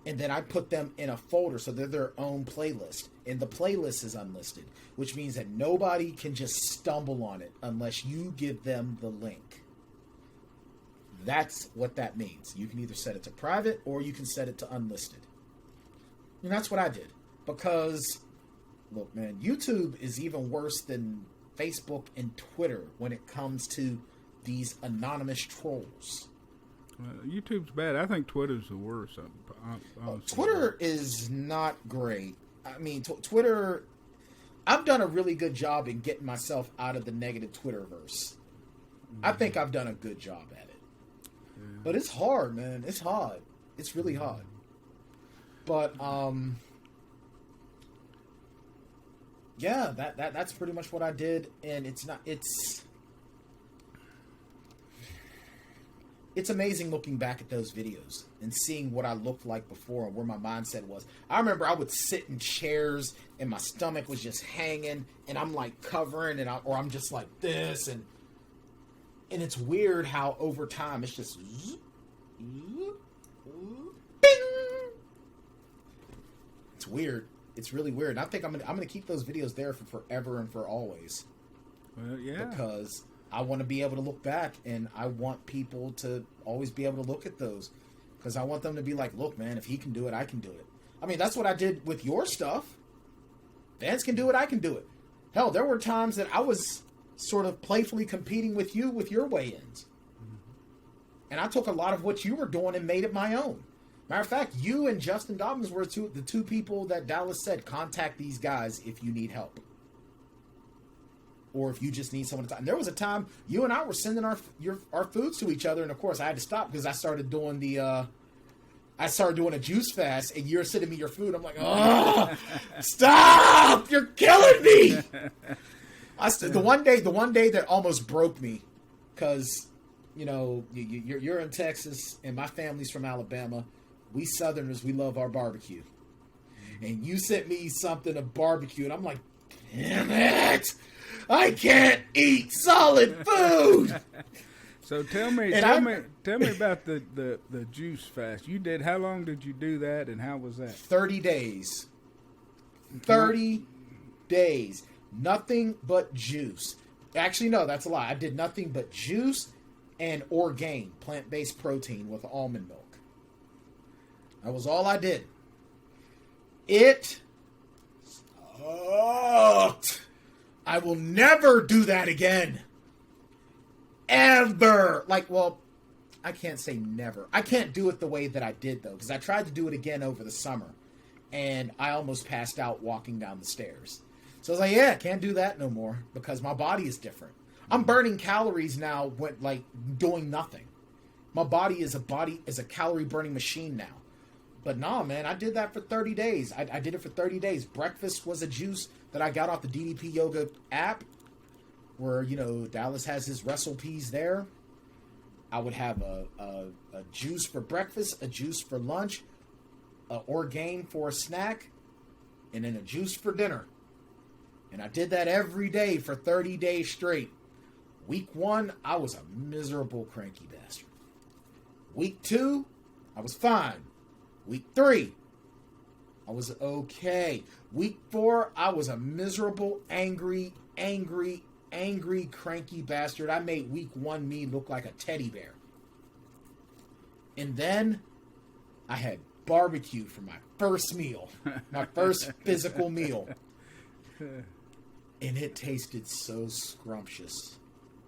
And then I put them in a folder, so they're their own playlist. And the playlist is unlisted, which means that nobody can just stumble on it unless you give them the link. That's what that means. You can either set it to private or you can set it to unlisted. And that's what I did. Because, look, man, YouTube is even worse than Facebook and Twitter when it comes to these anonymous trolls. YouTube's bad. I think Twitter's the worst. Twitter is not great. I mean, Twitter, I've done a really good job in getting myself out of the negative Twitterverse. I think I've done a good job at it. Yeah. But it's hard, man. It's hard. It's really hard. But, yeah, that's pretty much what I did. And it's amazing looking back at those videos and seeing what I looked like before and where my mindset was. I remember I would sit in chairs and my stomach was just hanging and I'm like covering or I'm just like this and it's weird how over time it's just bing. It's weird. It's really weird. And I think I'm gonna keep those videos there for forever and for always. Well, yeah. Because I want to be able to look back, and I want people to always be able to look at those. Because I want them to be like, look, man, if he can do it, I can do it. I mean, that's what I did with your stuff. Vance can do it, I can do it. Hell, there were times that I was sort of playfully competing with you with your weigh-ins. Mm-hmm. And I took a lot of what you were doing and made it my own. Matter of fact, you and Justin Dobbins were the two people that Dallas said, contact these guys if you need help. Or if you just need someone to talk. And there was a time you and I were sending our foods to each other, and of course I had to stop because I started doing a juice fast, and you're sending me your food. I'm like, oh, stop! You're killing me. The one day that almost broke me, because you know you're in Texas and my family's from Alabama. We Southerners, we love our barbecue, and you sent me something of barbecue, and I'm like, damn it. I can't eat solid food. So tell me about the juice fast. You did. How long did you do that, and how was that? 30 days. 30 days. Nothing but juice. Actually, no, that's a lie. I did nothing but juice and Orgain, plant-based protein with almond milk. That was all I did. It sucked. I will never do that again. Ever. Like, well, I can't say never. I can't do it the way that I did though, because I tried to do it again over the summer, and I almost passed out walking down the stairs. So I was like, yeah, can't do that no more because my body is different. I'm burning calories now when like doing nothing. My body is a calorie burning machine now. But nah, man, I did that for 30 days. I did it for 30 days. Breakfast was a juice that I got off the DDP Yoga app, where, you know, Dallas has his recipes there. I would have a juice for breakfast, a juice for lunch, a Orgain for a snack, and then a juice for dinner. And I did that every day for 30 days straight. Week 1, I was a miserable, cranky bastard. Week 2, I was fine. Week 3, I was okay. Week 4, I was a miserable, angry, cranky bastard. I made week 1 me look like a teddy bear. And then I had barbecue for my first meal, my first physical meal. And it tasted so scrumptious.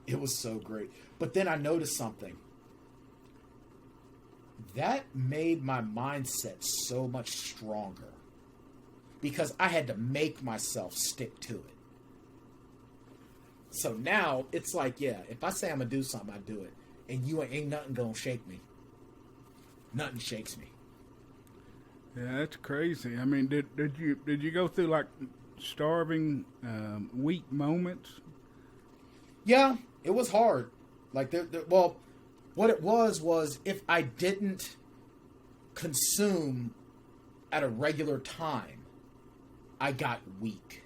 It was so great. But then I noticed something. That made my mindset so much stronger. Because I had to make myself stick to it. So now, it's like, yeah, if I say I'm going to do something, I do it. And you ain't nothing going to shake me. Nothing shakes me. Yeah, that's crazy. I mean, did you go through like starving weak moments? Yeah, it was hard. Like well, what it was if I didn't consume at a regular time, I got weak.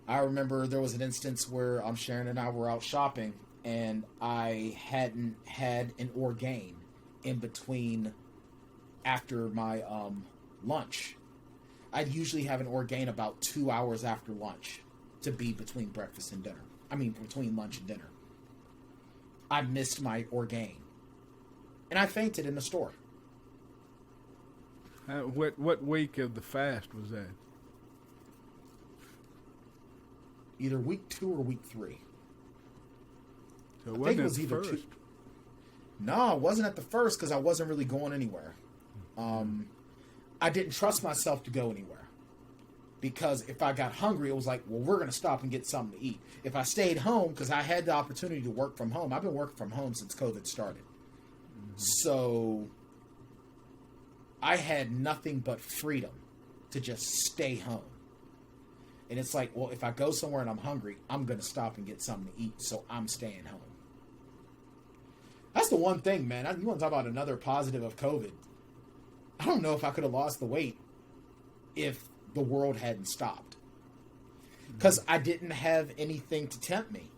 I remember there was an instance where Sharon and I were out shopping, and I hadn't had an Orgain in between after my lunch. I'd usually have an Orgain about 2 hours after lunch to be between breakfast and dinner. I mean, between lunch and dinner. I missed my Orgain. And I fainted in the store. What week of the fast was that? Either week 2 or week 3. So it wasn't it was at either first. No, it wasn't at the first because I wasn't really going anywhere. I didn't trust myself to go anywhere. Because if I got hungry, it was like, well, we're going to stop and get something to eat. If I stayed home, because I had the opportunity to work from home. I've been working from home since COVID started. Mm-hmm. So I had nothing but freedom to just stay home. And it's like, well, if I go somewhere and I'm hungry, I'm going to stop and get something to eat. So I'm staying home. That's the one thing, man. You want to talk about another positive of COVID. I don't know if I could have lost the weight if the world hadn't stopped. Because I didn't have anything to tempt me.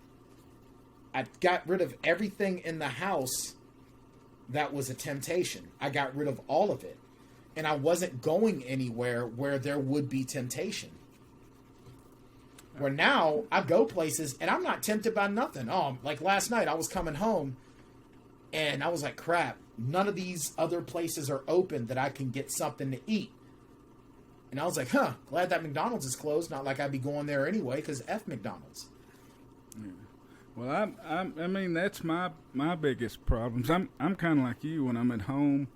I got rid of everything in the house that was a temptation. I got rid of all of it. And I wasn't going anywhere where there would be temptation. Where now, I go places and I'm not tempted by nothing. Like last night, I was coming home and I was like, crap, none of these other places are open that I can get something to eat. And I was like, glad that McDonald's is closed. Not like I'd be going there anyway, because F McDonald's. Yeah. Well, I mean, that's my biggest problems. I'm kind of like you when I'm at home,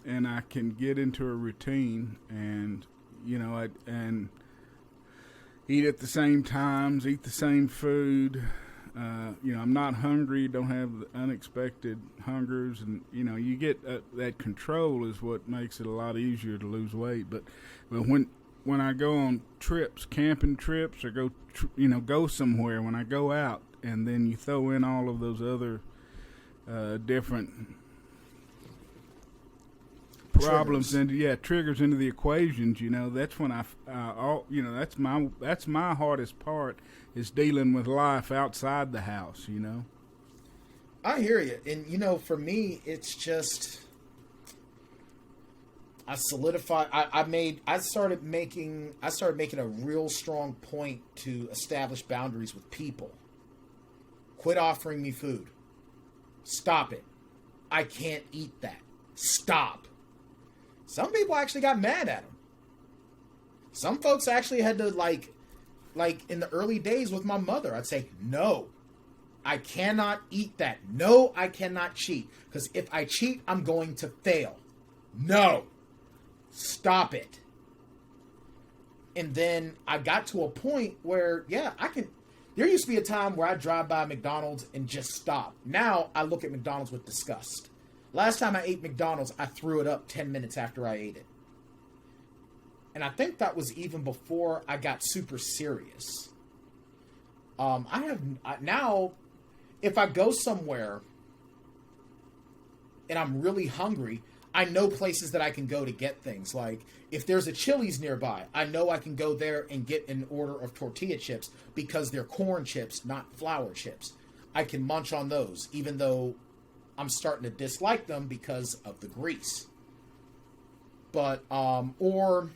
and I can get into a routine, and and eat at the same times, eat the same food. I'm not hungry, don't have the unexpected hungers, and you get that control is what makes it a lot easier to lose weight. But when I go on trips, camping trips, or go somewhere, when I go out, and then you throw in all of those other different problems triggers into the equations, that's when that's my hardest part, is dealing with life outside the house. I hear you. And for me, it's just I started making a real strong point to establish boundaries with people. Quit offering me food. Stop it. I can't eat that. Stop. Some people actually got mad at him. Some folks actually had to like in the early days with my mother, I'd say, no, I cannot eat that. No, I cannot cheat. Because if I cheat, I'm going to fail. No. Stop it. And then I got to a point where, yeah, I can. There used to be a time where I drive by McDonald's and just stop. Now I look at McDonald's with disgust. Last time I ate McDonald's, I threw it up 10 minutes after I ate it. And I think that was even before I got super serious. Now, if I go somewhere and I'm really hungry, I know places that I can go to get things. Like, if there's a Chili's nearby, I know I can go there and get an order of tortilla chips because they're corn chips, not flour chips. I can munch on those, even though I'm starting to dislike them because of the grease. But, or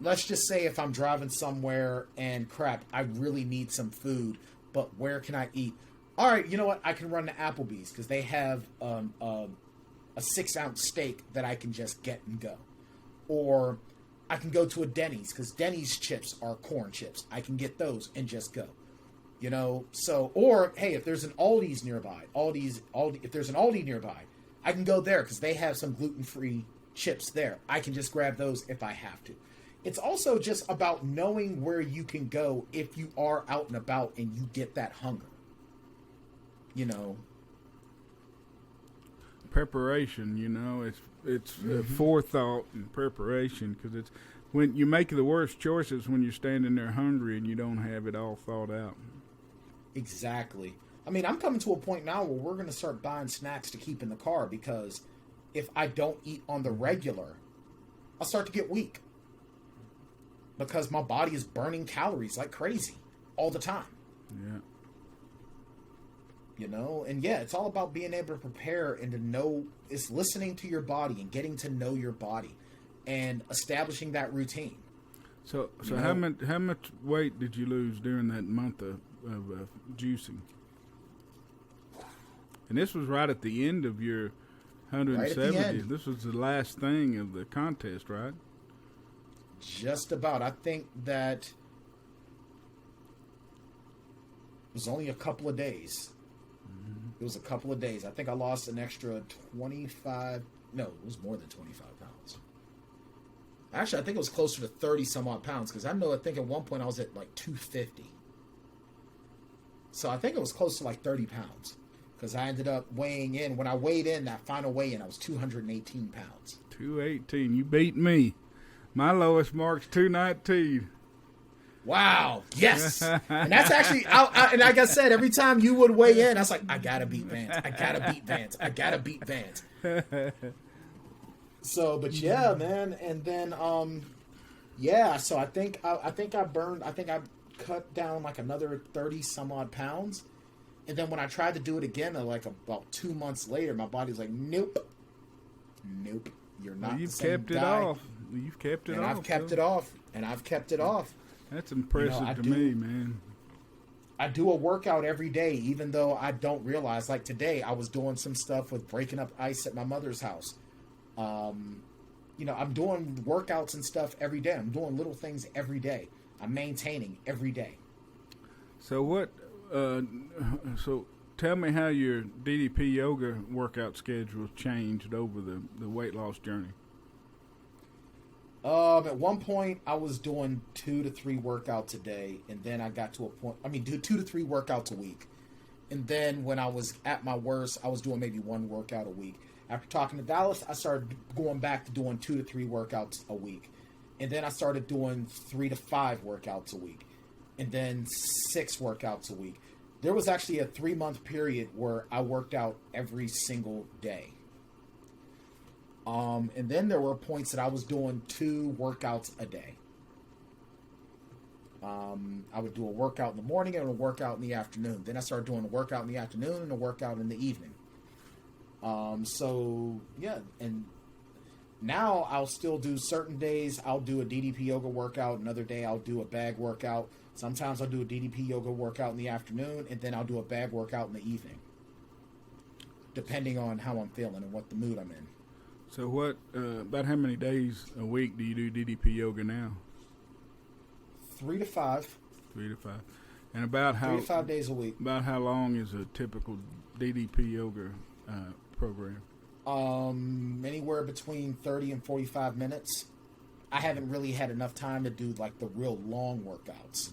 let's just say if I'm driving somewhere and crap, I really need some food, but where can I eat? All right, you know what? I can run to Applebee's because they have a 6-ounce steak that I can just get and go. Or I can go to a Denny's because Denny's chips are corn chips. I can get those and just go. You know, so, or hey, if there's an Aldi's nearby, if there's an Aldi nearby, I can go there because they have some gluten-free chips there. I can just grab those if I have to. It's also just about knowing where you can go if you are out and about and you get that hunger. You know, preparation. You know, it's forethought and preparation, because it's when you make the worst choices when you're standing there hungry and you don't have it all thought out. Exactly. I mean, I'm coming to a point now where we're going to start buying snacks to keep in the car, because if I don't eat on the regular, I'll start to get weak. Because my body is burning calories like crazy all the time. Yeah. You know, and yeah, it's all about being able to prepare and to know, it's listening to your body and getting to know your body and establishing that routine. So how much weight did you lose during that month of juicing? And this was right at the end of your 170. Right at the end. This was the last thing of the contest, right? Just about. I think that it was only a couple of days. It was a couple of days. I think I lost an extra 25. No, it was more than 25 pounds. Actually, I think it was closer to 30 some odd pounds, because I think at one point I was at like 250. So I think it was close to like 30 pounds, because I ended up weighing in. When I weighed in, that final weigh in, I was 218 pounds. 218. You beat me. My lowest mark's 219. Wow. Yes. And that's actually, and like I said, every time you would weigh in, I was like, I got to beat Vance. I got to beat Vance. I got to beat Vance. So, but yeah, man. And then, yeah, so I think I cut down like another 30 some odd pounds. And then when I tried to do it again, like about 2 months later, my body's like, nope, you're not. Well, you've the same kept it guy. off. You've kept it And off. I've kept it off. And I've kept it off. That's impressive to me, man. I do a workout every day, even though I don't realize. Like today, I was doing some stuff with breaking up ice at my mother's house. You know, I'm doing workouts and stuff every day. I'm doing little things every day. I'm maintaining every day. So what? So tell me how your DDP yoga workout schedule changed over the weight loss journey. At one point, I was doing 2 to 3 workouts a day, and then I got to a point. I mean, do 2 to 3 workouts a week, and then when I was at my worst, I was doing maybe 1 workout a week. After talking to Dallas, I started going back to doing 2 to 3 workouts a week, and then I started doing 3 to 5 workouts a week, and then 6 workouts a week. There was actually a 3-month period where I worked out every single day. And then there were points that I was doing 2 workouts a day. I would do a workout in the morning and a workout in the afternoon. Then I started doing a workout in the afternoon and a workout in the evening. So, yeah. And now I'll still do certain days. I'll do a DDP yoga workout. Another day I'll do a bag workout. Sometimes I'll do a DDP yoga workout in the afternoon. And then I'll do a bag workout in the evening. Depending on how I'm feeling and what the mood I'm in. So what, about how many days a week do you do DDP yoga now? 3 to 5. 3 to 5. And about 3 to 5 days a week. About how long is a typical DDP yoga program? Anywhere between 30 and 45 minutes. I haven't really had enough time to do like the real long workouts,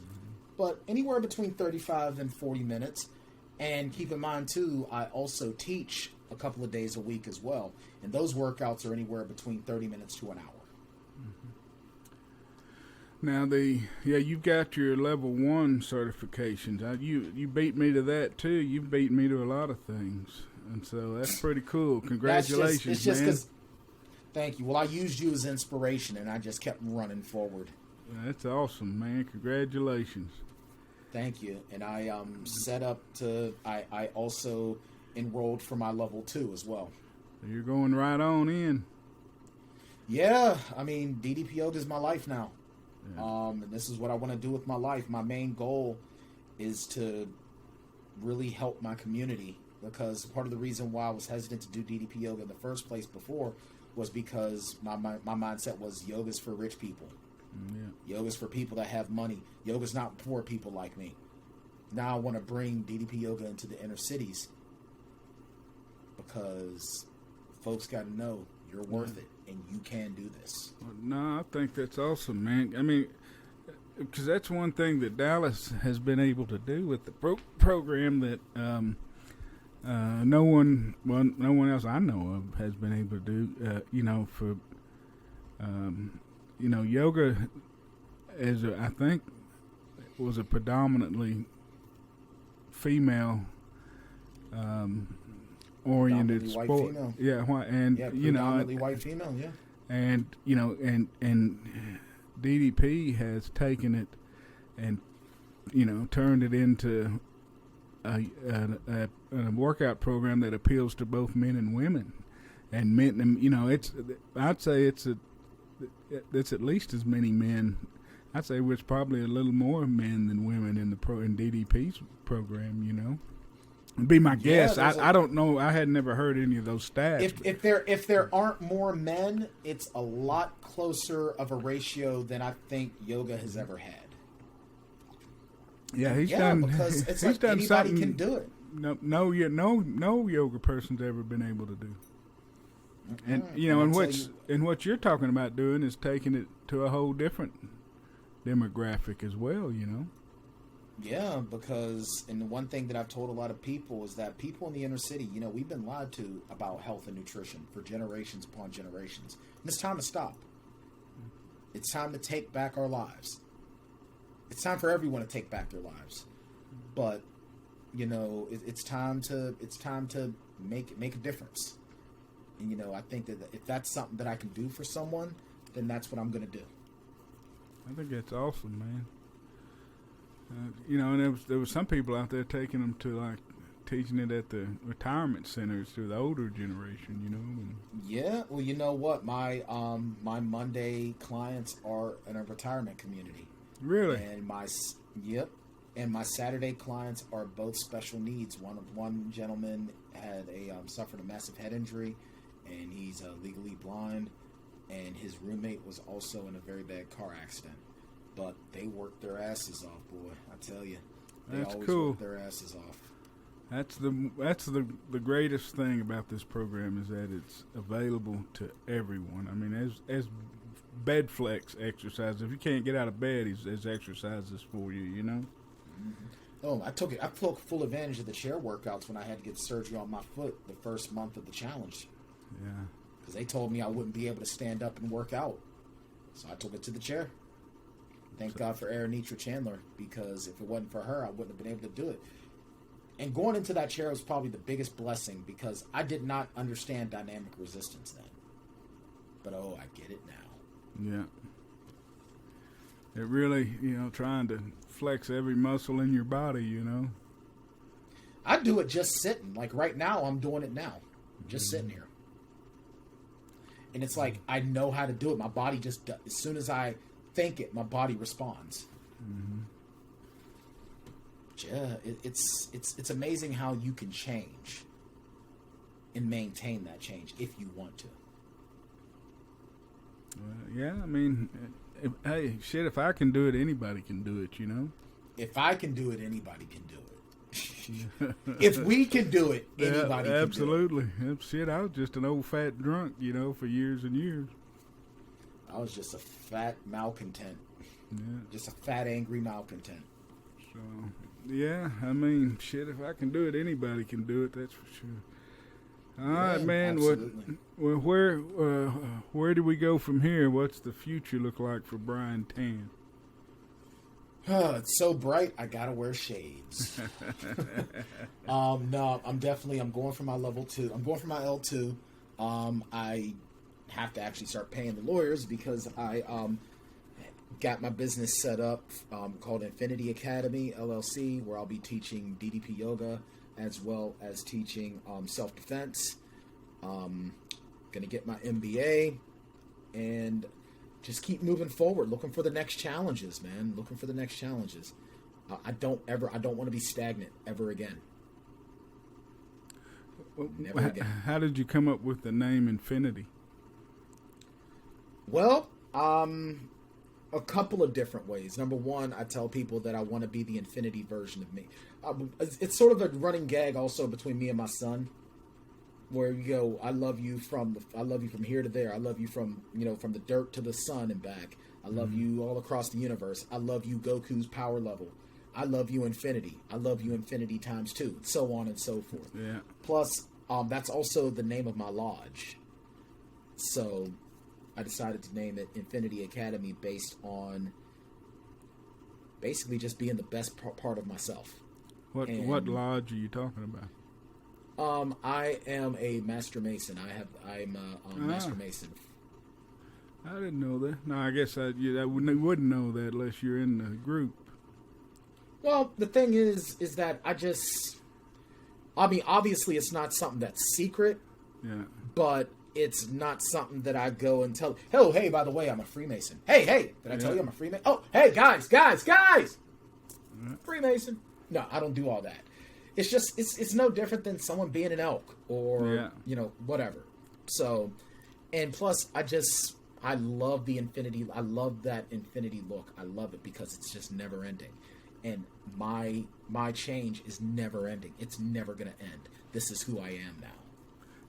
but anywhere between 35 and 40 minutes. And keep in mind too, I also teach a couple of days a week as well, and those workouts are anywhere between 30 minutes to an hour. Now you've got your level 1 certifications. You beat me to that too. You beat me to a lot of things, and so that's pretty cool. Congratulations, man. Thank you. Well, I used you as inspiration, and I just kept running forward. That's awesome, man. Congratulations. Thank you. And I set up to. I also enrolled for my level 2 as well. You're going right on in. Yeah, I mean, DDP Yoga is my life now. Yeah. And this is what I want to do with my life. My main goal is to really help my community, because part of the reason why I was hesitant to do DDP Yoga in the first place before was because my mindset was yoga's for rich people. Yeah. Yoga's for people that have money. Yoga's not for people like me. Now I want to bring DDP Yoga into the inner cities, because folks got to know you're worth it and you can do this. No, I think that's awesome, man. I mean, because that's one thing that Dallas has been able to do with the program that no one else I know of has been able to do. For yoga I think was a predominantly female oriented sport. White female. Yeah, predominantly white female. Yeah, and and DDP has taken it and turned it into a workout program that appeals to both men and women, and men. I'd say it's at least as many men. I'd say it's probably a little more men than women in DDP's program. It'd be my guess. I don't know. I had never heard any of those stats. If there aren't more men, it's a lot closer of a ratio than I think yoga has ever had. Yeah, he's done. Because it's he's like done anybody something can do it. No yoga person's ever been able to do. And what you're talking about doing is taking it to a whole different demographic as well. Yeah, because, and the one thing that I've told a lot of people is that people in the inner city, we've been lied to about health and nutrition for generations upon generations. And it's time to stop. It's time to take back our lives. It's time for everyone to take back their lives. But, it's time to make a difference. And, I think that if that's something that I can do for someone, then that's what I'm going to do. I think that's awesome, man. And there was some people out there taking them to teaching it at the retirement centers to the older generation, Yeah, well, you know what? My Monday clients are in a retirement community. Really? And my Saturday clients are both special needs. One gentleman had suffered a massive head injury, and he's legally blind, and his roommate was also in a very bad car accident. But they work their asses off, boy. I tell you, they that's always cool. work their asses off. That's the greatest thing about this program is that it's available to everyone. I mean, as bed flex exercise. If you can't get out of bed, there's exercises for you. Mm-hmm. Oh, I took full advantage of the chair workouts when I had to get surgery on my foot the first month of the challenge. Yeah, because they told me I wouldn't be able to stand up and work out, so I took it to the chair. Thank God for Erenitra Chandler, because if it wasn't for her, I wouldn't have been able to do it. And going into that chair was probably the biggest blessing, because I did not understand dynamic resistance then. But I get it now. Yeah. It really, trying to flex every muscle in your body, I do it just sitting. Like right now, I'm doing it now. Just sitting here. And it's like, I know how to do it. My body just, as soon as I think it, my body responds. Mm-hmm. Yeah, it's amazing how you can change and maintain that change if you want to. Yeah, I mean, if I can do it, anybody can do it, if I can do it, anybody can do it. If we can do it, anybody can absolutely. Do it. Shit, I was just an old fat drunk, for years and years. I was just a fat malcontent. Yeah. Just a fat, angry malcontent. So, yeah, I mean, shit, if I can do it, anybody can do it, that's for sure. All right, man. Where do we go from here? What's the future look like for Bryan Tann? It's so bright, I gotta wear shades. No, I'm going for my level 2. I'm going for my L2. I have to actually start paying the lawyers because I got my business set up called Infinity Academy LLC, where I'll be teaching DDP yoga as well as teaching self-defense. Gonna get my MBA and just keep moving forward, looking for the next challenges, man. Looking for the next challenges. I don't want to be stagnant ever again. Never again. How did you come up with the name Infinity? Well, a couple of different ways. Number one, I tell people that I want to be the infinity version of me. It's sort of a running gag also between me and my son, where you go, I love you from here to there. I love you from the dirt to the sun and back. I love you all across the universe. I love you Goku's power level. I love you infinity. I love you infinity times 2, so on and so forth. Yeah. Plus, that's also the name of my lodge. So I decided to name it Infinity Academy based on basically just being the best part of myself. What lodge are you talking about? I am a Master Mason. I'm a Master Mason. I didn't know that. No, I guess I wouldn't know that unless you're in the group. Well, the thing is that obviously it's not something that's secret. Yeah. But it's not something that I go and tell. Oh, hey, by the way, I'm a Freemason. Hey, did I tell you I'm a Freemason? Oh, hey, guys! Freemason. No, I don't do all that. It's just, it's no different than someone being an elk or, whatever. So, and plus, I love the infinity. I love that infinity look. I love it because it's just never ending. And my change is never ending. It's never going to end. This is who I am now.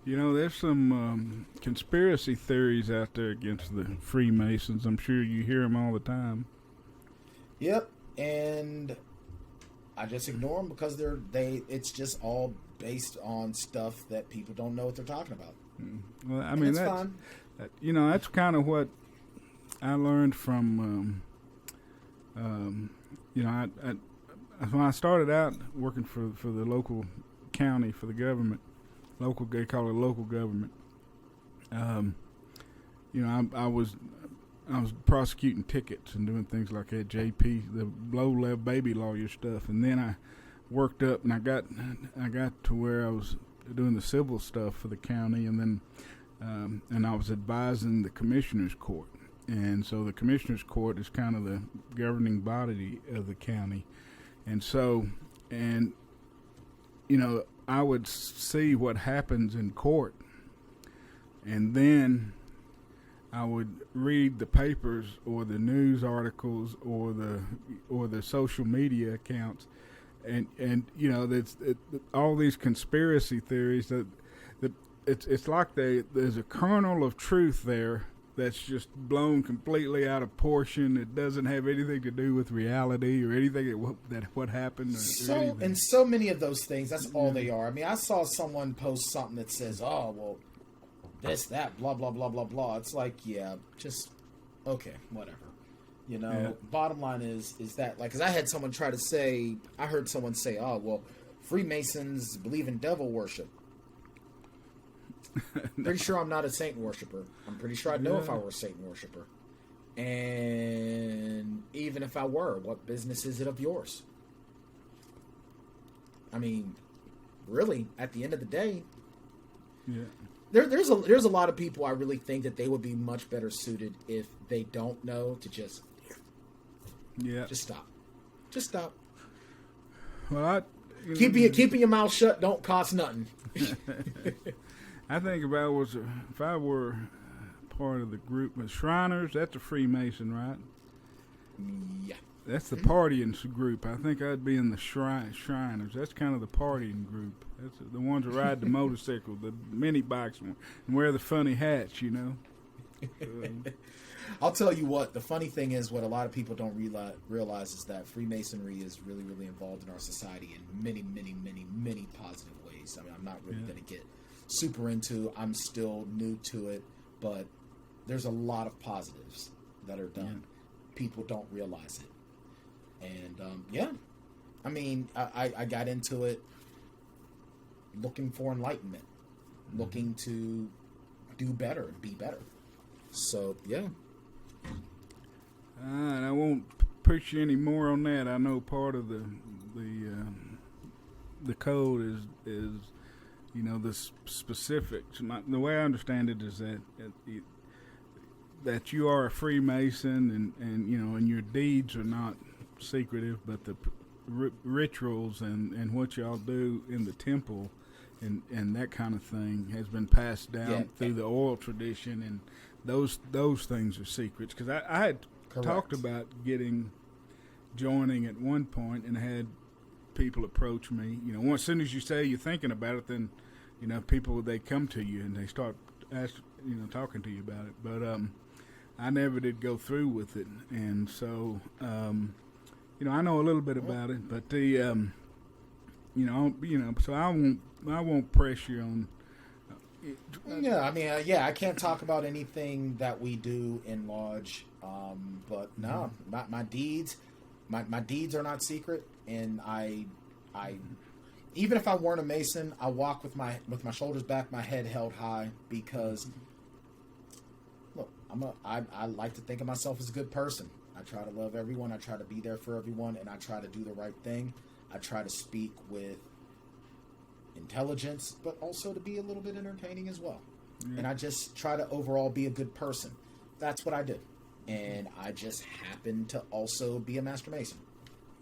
There's some conspiracy theories out there against the Freemasons. I'm sure you hear them all the time. Yep, and I just ignore them because it's just all based on stuff that people don't know what they're talking about. Well, I mean, that's fun. That's kind of what I learned from. When I started out working for the local county for the government. They call it local government. I was prosecuting tickets and doing things like that, JP, the low-level baby lawyer stuff, and then I worked up and I got to where I was doing the civil stuff for the county, and then and I was advising the commissioner's court, and so the commissioner's court is kind of the governing body of the county, and so I would see what happens in court, and then I would read the papers or the news articles or the social media accounts, and all these conspiracy theories that it's like there's a kernel of truth there that's just blown completely out of proportion. It doesn't have anything to do with reality or anything that what happened. And so many of those things, that's all they are. I mean, I saw someone post something that says, "Oh, well, this, that, blah, blah, blah, blah, blah." It's like, yeah, just okay, whatever. Bottom line is that, like, because I heard someone say, "Oh, well, Freemasons believe in devil worship." Pretty sure I'm not a Satan worshiper. I'm pretty sure I'd know if I were a Satan worshiper. And even if I were, what business is it of yours? I mean, really, at the end of the day, there's a lot of people I really think that they would be much better suited if they don't know to just stop. Well, keeping your mouth shut don't cost nothing. I think if I were part of the group with Shriners, that's a Freemason, right? Yeah. That's the partying group. I think I'd be in the Shriners. That's kind of the partying group. That's the ones that ride the motorcycle, the mini bikes, and wear the funny hats, you know. I'll tell you what, the funny thing is what a lot of people don't realize is that Freemasonry is really, really involved in our society in many, many, many, many positive ways. I mean, I'm not really going to get super into. I'm still new to it, but there's a lot of positives that are done. People don't realize it. And, I mean, I got into it looking for enlightenment, looking to do better and be better. So, yeah. I won't push you any more on that. I know part of the code is the specifics. The way I understand it is that you are a Freemason, and your deeds are not secretive, but the rituals and what y'all do in the temple and that kind of thing has been passed down through the oral tradition, and those things are secrets. Because I had talked about joining at one point, and had people approach me. As soon as you say you're thinking about it, then people, they come to you and they start talking to you about it. But I never did go through with it, and so I know a little bit about it, but so I won't press you on. I can't talk about anything that we do in Lodge, but no, my deeds are not secret, and I even if I weren't a Mason, I walk with my shoulders back, my head held high, because look, I like to think of myself as a good person. I try to love everyone. I try to be there for everyone, and I try to do the right thing. I try to speak with intelligence, but also to be a little bit entertaining as well. And I just try to overall be a good person. That's what I do. And I just happen to also be a Master Mason.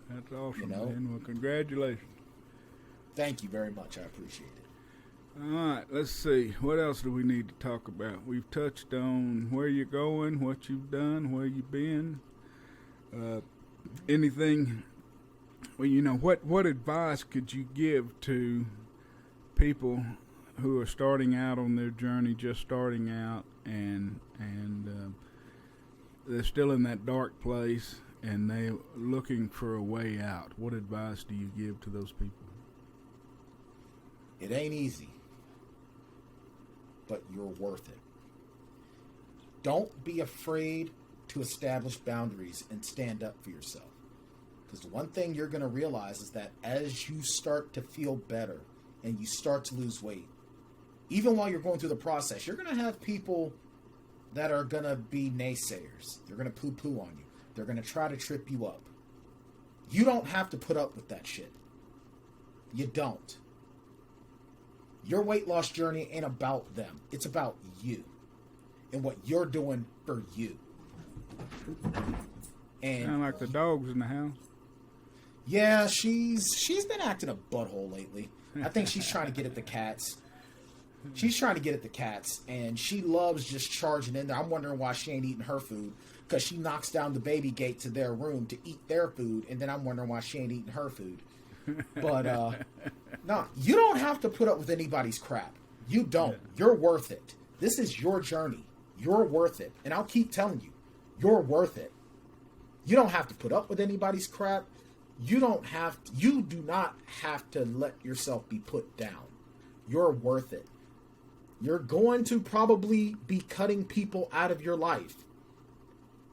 That's awesome, man. Well, congratulations. Thank you very much. I appreciate it. All right, let's see. What else do we need to talk about? We've touched on where you're going, what you've done, where you've been. Anything? Well, what advice could you give to people who are starting out on their journey, just starting out, and they're still in that dark place, and they're looking for a way out? What advice do you give to those people? It ain't easy, but you're worth it. Don't be afraid to establish boundaries and stand up for yourself. Because the one thing you're going to realize is that as you start to feel better and you start to lose weight, even while you're going through the process, you're going to have people that are going to be naysayers. They're going to poo-poo on you. They're going to try to trip you up. You don't have to put up with that shit. You don't. Your weight loss journey ain't about them. It's about you and what you're doing for you. And sound like the dog's in the house. Yeah, she's been acting a butthole lately. I think she's trying to get at the cats. And she loves just charging in there. I'm wondering why she ain't eating her food, because she knocks down the baby gate to their room to eat their food, and then I'm wondering why she ain't eating her food. But no, you don't have to put up with anybody's crap. You don't. You're worth it. This is your journey. You're worth it. And I'll keep telling you, you're worth it. You don't have to put up with anybody's crap. You do not have to let yourself be put down. You're worth it. You're going to probably be cutting people out of your life.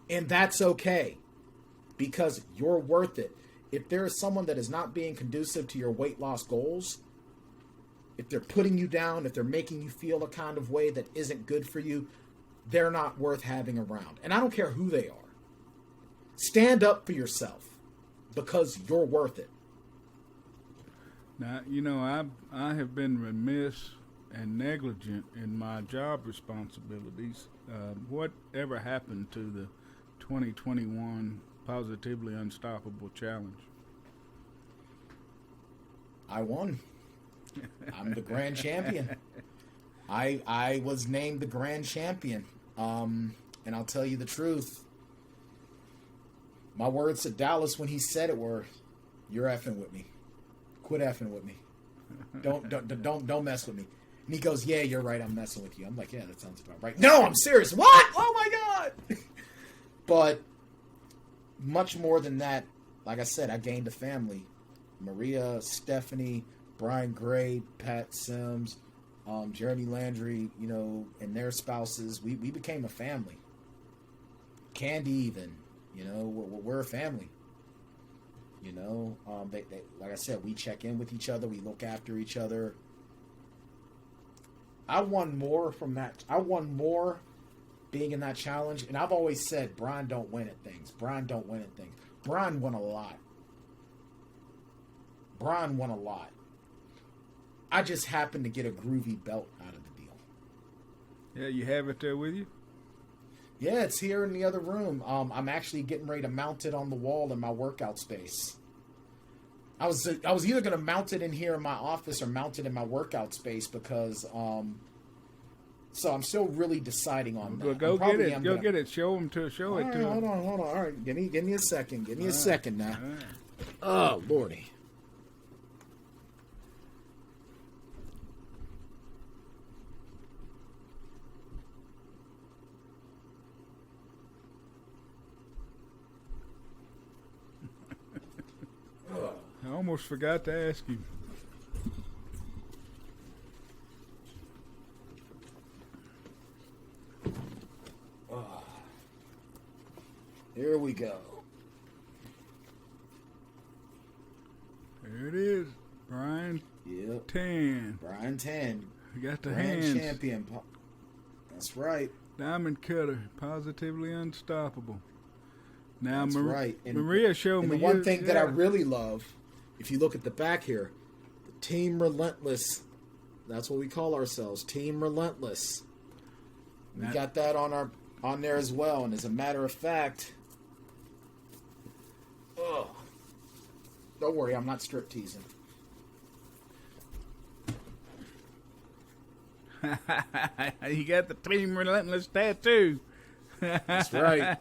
And that's okay, because you're worth it. If there is someone that is not being conducive to your weight loss goals, if they're putting you down, if they're making you feel a kind of way that isn't good for you, they're not worth having around. And I don't care who they are. Stand up for yourself, because you're worth it. Now, I have been remiss and negligent in my job responsibilities. Whatever happened to the 2021 Positively Unstoppable Challenge? I won. I'm the grand champion. I was named the grand champion. And I'll tell you the truth. My words to Dallas when he said it were, "You're effing with me. Quit effing with me. Don't mess with me." And he goes, "Yeah, you're right. I'm messing with you." I'm like, "Yeah, that sounds about right." No, I'm serious. What? Oh my God. But much more than that, like I said, I gained a family. Maria, Stephanie, Brian Gray, Pat Sims, Jeremy Landry, and their spouses. We became a family. Candy even, we're a family. They like I said, we check in with each other. We look after each other. I won more from that. I won more being in that challenge. And I've always said, Bryan don't win at things. Bryan don't win at things. Bryan won a lot. Bryan won a lot. I just happened to get a groovy belt out of the deal. Yeah, you have it there with you? Yeah, it's here in the other room. I'm actually getting ready to mount it on the wall in my workout space. I was either going to mount it in here in my office or mount it in my workout space because so I'm still really deciding on that. Go get it. Go get it. Show it to him. Hold on. All right, give me a second. Give me a second now. Right. Oh, Lordy. I almost forgot to ask you. Here we go. There it is. Bryan Tann. Bryan Tann. You got the Grand hands. champion. That's right. Diamond cutter. Positively unstoppable. Now, That's right. And, Maria showed me. The one thing that I really love, if you look at the back here, the Team Relentless. That's what we call ourselves, Team Relentless. We got that on there as well. And as a matter of fact, don't worry, I'm not strip teasing. You got the Team Relentless tattoo. That's right.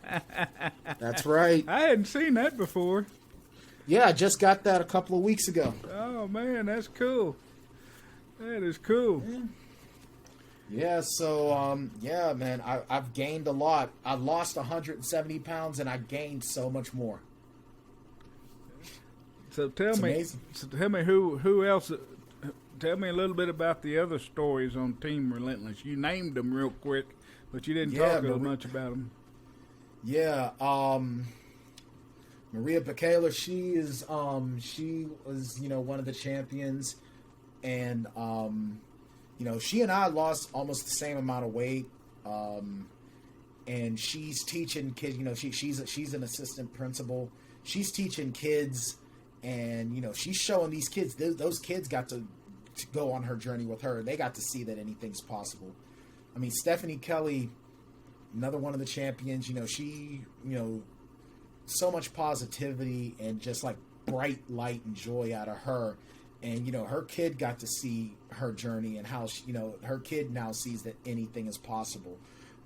That's right. I hadn't seen that before. Yeah, I just got that a couple of weeks ago. Oh, man, that's cool. That is cool. Yeah, so, man, I've gained a lot. I lost 170 pounds, and I gained so much more. So tell me who else. Tell me a little bit about the other stories on Team Relentless. You named them real quick, but you didn't talk much about them. Yeah, Maria Bacala, she was one of the champions, and she and I lost almost the same amount of weight, and she's teaching kids. She's an assistant principal. She's teaching kids, and she's showing these kids. Those kids got to go on her journey with her. They got to see that anything's possible. I mean, Stephanie Kelly, another one of the champions, she, so much positivity and just like bright light and joy out of her. And, her kid got to see her journey and how, her kid now sees that anything is possible.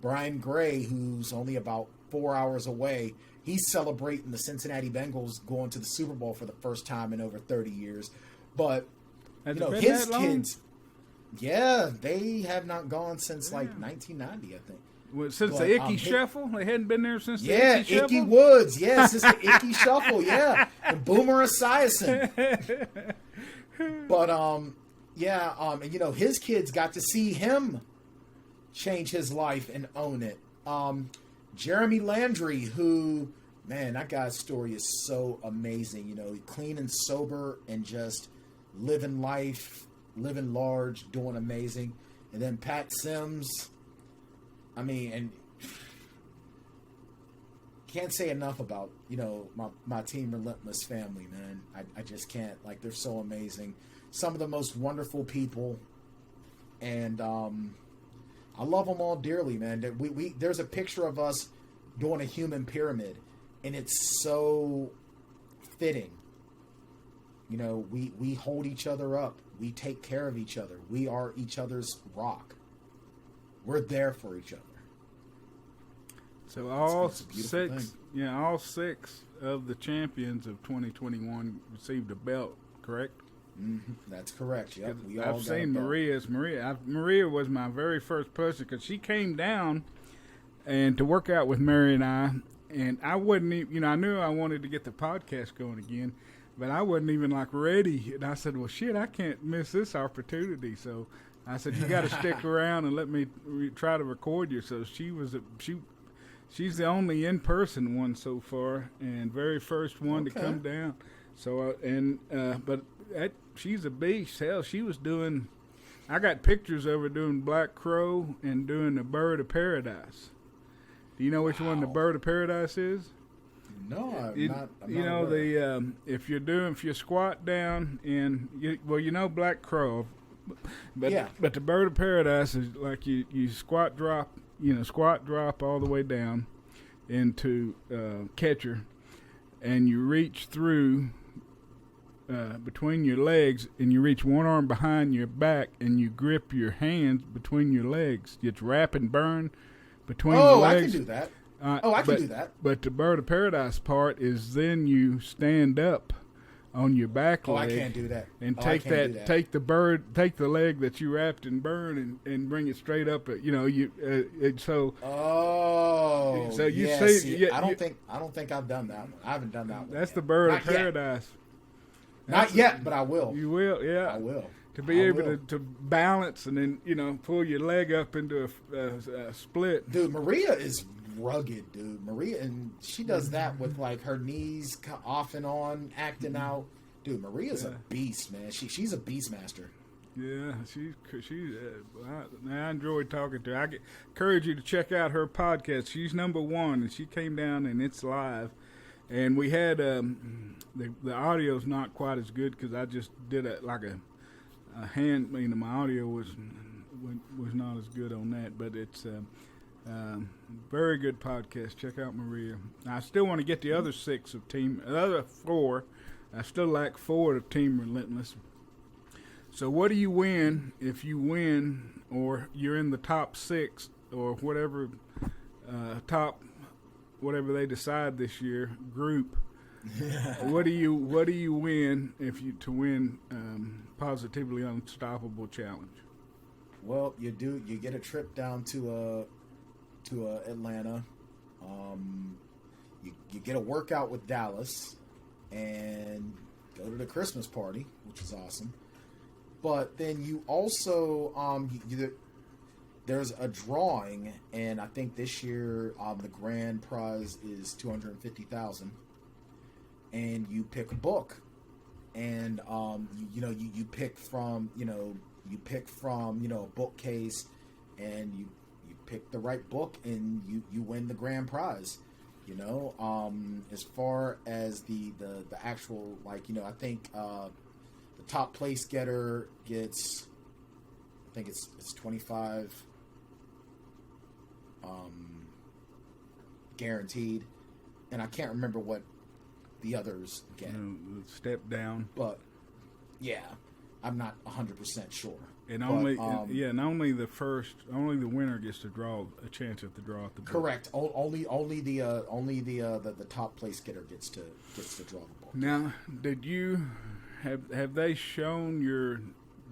Brian Gray, who's only about 4 hours away, he's celebrating the Cincinnati Bengals going to the Super Bowl for the first time in over 30 years. But, his kids, they have not gone since like 1990, I think. Well, since the Icky Shuffle? They hadn't been there since the Icky Shuffle? Icky Woods. Since the Icky Shuffle, And Boomer Esiason. But, and, his kids got to see him change his life and own it. Jeremy Landry, who, man, that guy's story is so amazing. Clean and sober and just living life, living large, doing amazing. And then Pat Sims, I mean, and can't say enough about, my Team Relentless family, man. I just can't. Like, they're so amazing. Some of the most wonderful people. And I love them all dearly, man. There's a picture of us doing a human pyramid, and it's so fitting. We hold each other up. We take care of each other. We are each other's rock. We're there for each other. So all It's a beautiful six, all six of the champions of 2021 received a belt. Correct? Mm-hmm. That's correct. Yep. We all I've got seen a belt. Maria's. Maria was my very first person because she came down and to work out with Mary and I wasn't even, I knew I wanted to get the podcast going again, but I wasn't even like ready. And I said, well, shit, I can't miss this opportunity. So I said, you got to stick around and let me try to record you. So she's the only in-person one so far and very first one to come down. So but she's a beast. Hell, she was doing. I got pictures of her doing Black Crow and doing the Bird of Paradise. Do you know which one the Bird of Paradise is? No, I'm not if you squat down and Black Crow, but the Bird of Paradise is like you squat drop all the way down into catcher, and you reach through between your legs, and you reach one arm behind your back, and you grip your hands between your legs. It's wrap and burn between your legs. I can do that. I can do that. But the Bird of Paradise part is then you stand up on your back leg. I can't do that. And take the leg that you wrapped and burn and bring it straight up. So you see. I don't think I've done that one. I haven't done that one. That's the Bird of Paradise. Not yet, but I will. You will, yeah. I will. To be able to balance and then, pull your leg up into a split. Dude, Maria is rugged, dude. Maria, and she does that with, like, her knees off and on, acting out. Dude, Maria's a beast, man. She's a beast master. Yeah, I enjoyed talking to her. I encourage you to check out her podcast. She's number one, and she came down, and it's live. And we had the audio's not quite as good because I just did a hand. My audio was not as good on that, but it's very good podcast. Check out Maria. I still want to get the other four. I still like 4 of Team Relentless. So what do you win if you win, or you're in the top 6 or whatever whatever they decide this year group? What do you win to win Positively Unstoppable Challenge? Well, you get a trip down to Atlanta. You get a workout with Dallas and go to the Christmas party, which is awesome. But then you also there's a drawing, and I think this year the grand prize is $250,000, and you pick a book, and you pick from a bookcase, and you pick the right book, and you win the grand prize. As far as the actual, I think the top place getter gets, I think it's 25 guaranteed, and I can't remember what the others get. Step down, but yeah, I'm not 100% sure. And only the winner gets to draw a chance at the draw at the book. Correct. Only the top place getter gets to draw the book. Now, did you have they shown your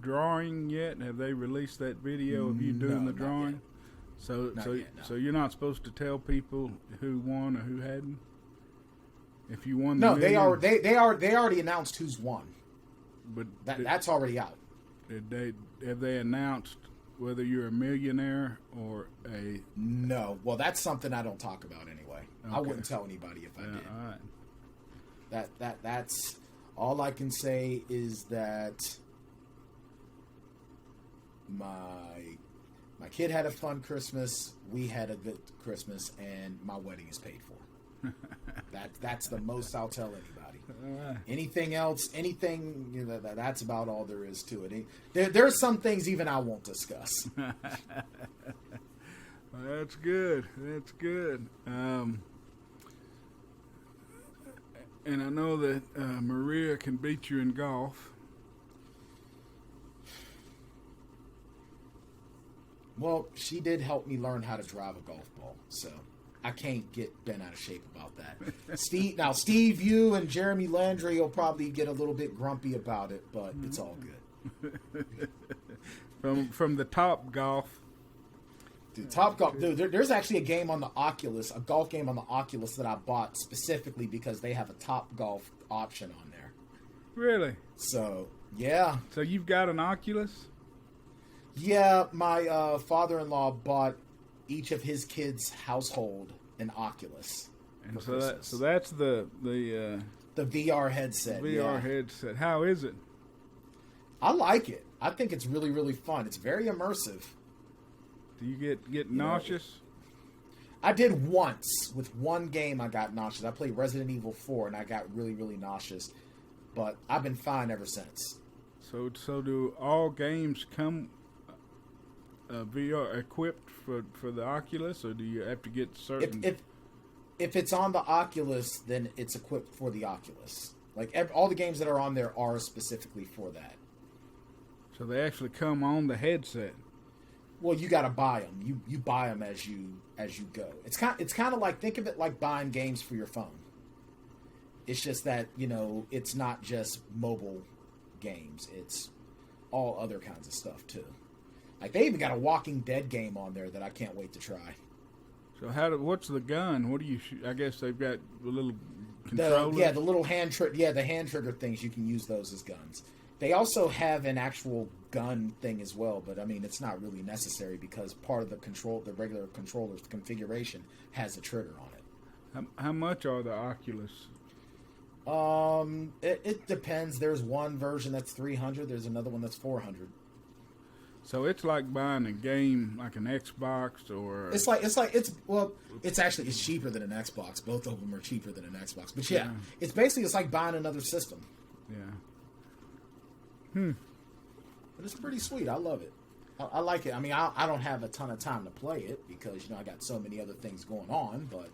drawing yet? Have they released that video of you doing the drawing? So you're not supposed to tell people who won or who hadn't. If you won, no, they already announced who's won. But that's already out. Have they announced whether you're a millionaire or a? No. Well, that's something I don't talk about anyway. Okay. I wouldn't tell anybody if I did. All right. That's all I can say is that my kid had a fun Christmas. We had a good Christmas, and my wedding is paid for. That's the most I'll tell anybody. Anything else? That's about all there is to it. There's some things even I won't discuss. That's good. That's good. And I know that Maria can beat you in golf. Well, she did help me learn how to drive a golf ball. So I can't get bent out of shape about that. Steve, you and Jeremy Landry will probably get a little bit grumpy about it, but it's all good. From the Top Golf. Dude, Top Golf. Dude, there's actually a game on the Oculus, a golf game on the Oculus that I bought specifically because they have a Top Golf option on there. Really? So, yeah. So you've got an Oculus? Yeah, my father-in-law bought each of his kids' household an Oculus. And so that's the VR headset. VR headset. How is it? I like it. I think it's really, really fun. It's very immersive. Do you get nauseous? I did once. With one game, I got nauseous. I played Resident Evil 4, and I got really, really nauseous. But I've been fine ever since. So do all games come VR equipped for the Oculus, or do you have to get certain? If it's on the Oculus, then it's equipped for the Oculus. Like all the games that are on there are specifically for that. So they actually come on the headset. Well, you got to buy them. You buy them as you go. It's kind of like, think of it like buying games for your phone. It's just that, it's not just mobile games. It's all other kinds of stuff too. Like they even got a Walking Dead game on there that I can't wait to try. So what's the gun? What do you shoot? I guess they've got the little controller. The little hand trigger things. You can use those as guns. They also have an actual gun thing as well, but I mean it's not really necessary because part of the regular controller's configuration has a trigger on it. How much are the Oculus? It depends. There's one version that's $300. There's another one that's $400. So it's like buying a game like an Xbox or... It's cheaper than an Xbox. Both of them are cheaper than an Xbox. But yeah. It's like buying another system. Yeah. But it's pretty sweet. I love it. I like it. I mean, I don't have a ton of time to play it because, I got so many other things going on, but,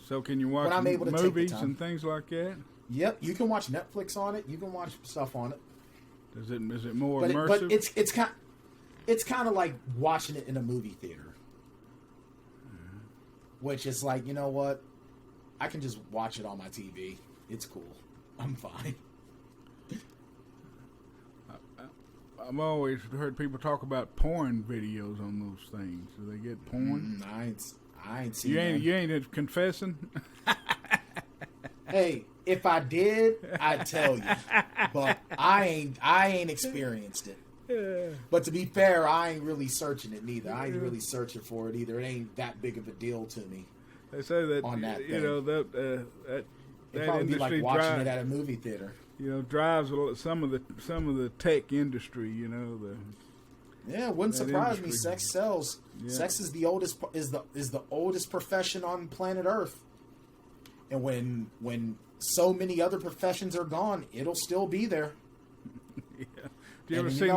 So can you watch movies and things like that? Yep. You can watch Netflix on it. You can watch stuff on it. Is it more immersive? But it's kind of like watching it in a movie theater. Which is like, you know what? I can just watch it on my TV. It's cool. I'm fine. I've always heard people talk about porn videos on those things. Do they get porn? I ain't seen that. You ain't confessing? Hey, if I did, I'd tell you. But I ain't experienced it. Yeah. But to be fair, I ain't really searching it neither. I ain't really searching for it either. It ain't that big of a deal to me. They say that on that that it'd probably be like watching it at a movie theater. Drives some of the tech industry. Yeah, it wouldn't surprise me. Sex sells. Yeah. Sex is the oldest profession on planet Earth. And when so many other professions are gone, it'll still be there. Yeah. Do you ever see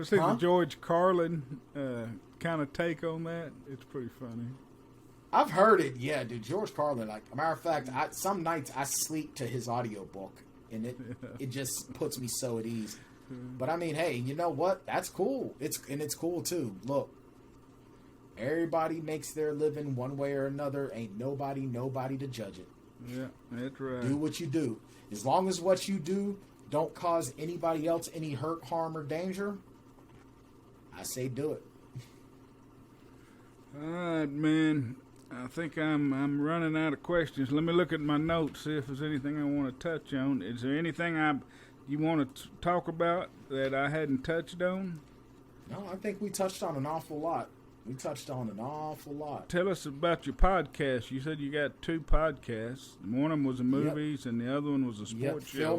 the George Carlin kind of take on that? It's pretty funny. I've heard it. Yeah, dude. George Carlin. Like, a matter of fact, some nights I sleep to his audiobook, and it just puts me so at ease. But I mean, hey, you know what? That's cool. It's cool too. Look, everybody makes their living one way or another. Ain't nobody to judge it. Yeah, that's right. Do what you do. As long as what you do don't cause anybody else any hurt, harm, or danger, I say do it. All right, man. I think I'm running out of questions. Let me look at my notes, see if there's anything I want to touch on. Is there anything you want to talk about that I hadn't touched on? No, I think we touched on an awful lot. Tell us about your podcast. You said you got 2 podcasts. One of them was the movies, and the other one was a sports show.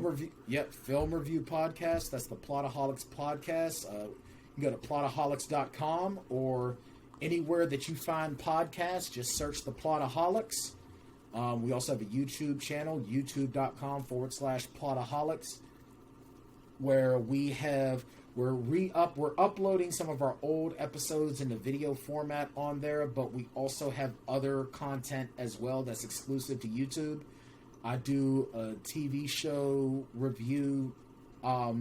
Film review podcast. That's the Plotaholics podcast. You can go to plotaholics.com or anywhere that you find podcasts. Just search the Plotaholics. We also have a YouTube channel, youtube.com/Plotaholics, where we're uploading some of our old episodes in the video format on there, but we also have other content as well that's exclusive to YouTube. I do a TV show review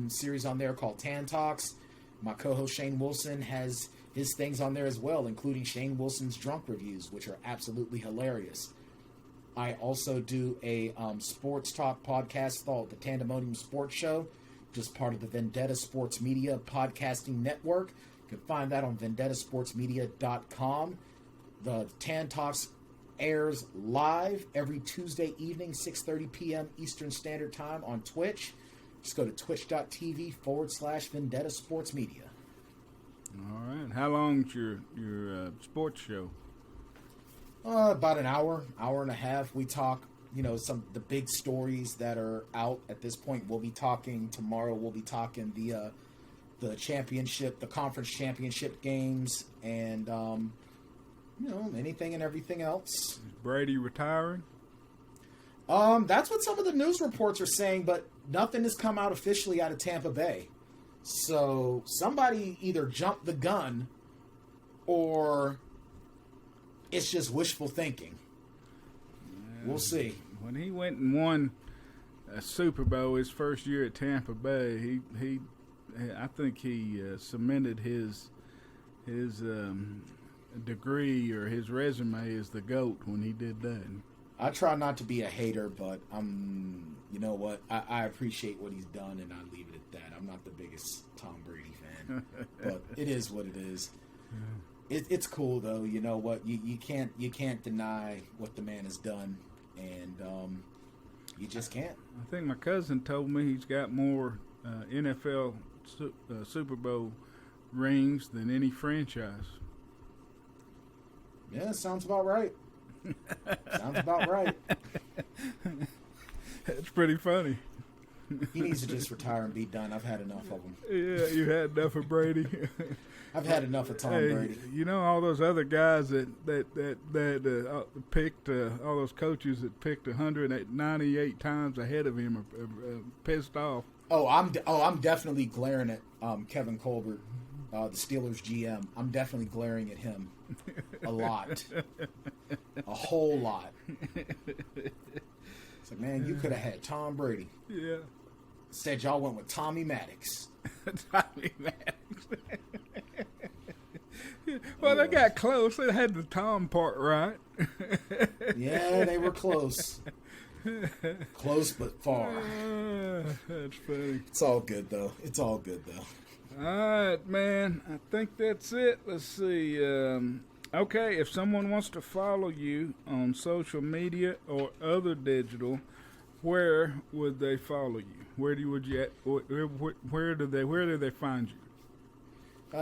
series on there called Tan Talks. My co-host Shane Wilson has his things on there as well, including Shane Wilson's drunk reviews, which are absolutely hilarious. I also do a sports talk podcast called the Tandemonium Sports Show, just part of the Vendetta Sports Media podcasting network. You can find that on vendettasportsmedia.com. The Tan Talks airs live every Tuesday evening, 6:30 p.m. Eastern Standard Time on Twitch. Just go to twitch.tv/Vendetta Sports Media. All right. How long's your sports show? About an hour and a half. We talk, some the big stories that are out at this point. We'll be talking tomorrow. We'll be talking the championship, the conference championship games, and anything and everything else. Is Brady retiring? That's what some of the news reports are saying, but nothing has come out officially out of Tampa Bay. So somebody either jumped the gun or it's just wishful thinking. We'll see. When he went and won a Super Bowl his first year at Tampa Bay, I think he cemented his degree or his resume as the GOAT when he did that. I try not to be a hater, but you know what? I appreciate what he's done, and I leave it at that. I'm not the biggest Tom Brady fan, but it is what it is. It's cool though. You know what? You can't deny what the man has done, and you just can't. I think my cousin told me he's got more NFL Super Bowl rings than any franchise. Yeah, sounds about right. Sounds about right. That's pretty funny. He needs to just retire and be done. I've had enough of him. Yeah, you had enough of Brady. I've had enough of Tom Brady. You know all those other guys that picked all those coaches that picked 198 times ahead of him are pissed off. I'm definitely glaring at Kevin Colbert, the Steelers GM. I'm definitely glaring at him a lot, a whole lot. It's like, man, you could have had Tom Brady. Yeah. Instead, y'all went with Tommy Maddox. Tommy Maddox. Well, they got close. They had the Tom part right. Yeah, they were close. Close but far. That's funny. It's all good, though. All right, man. I think that's it. Let's see. Okay, if someone wants to follow you on social media or other digital, where would they follow you? Where do they find you?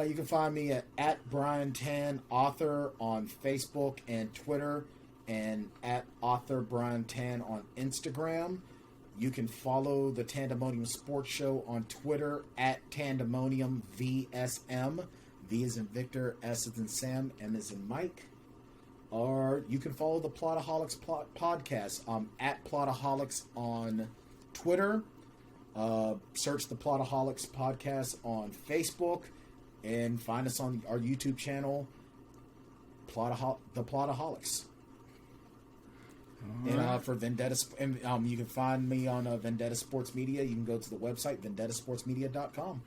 You can find me at Bryan Tann Author on Facebook and Twitter, and at Author Bryan Tann on Instagram. You can follow the Tandemonium Sports Show on Twitter at Tandemonium VSM. V as in Victor, S as in Sam, M as in Mike. Or you can follow the Plotaholics podcast at Plotaholics on Twitter. Search the Plotaholics podcast on Facebook, and find us on our YouTube channel, the Plotaholics. Right. And for Vendetta, you can find me on Vendetta Sports Media. You can go to the website vendettasportsmedia.com.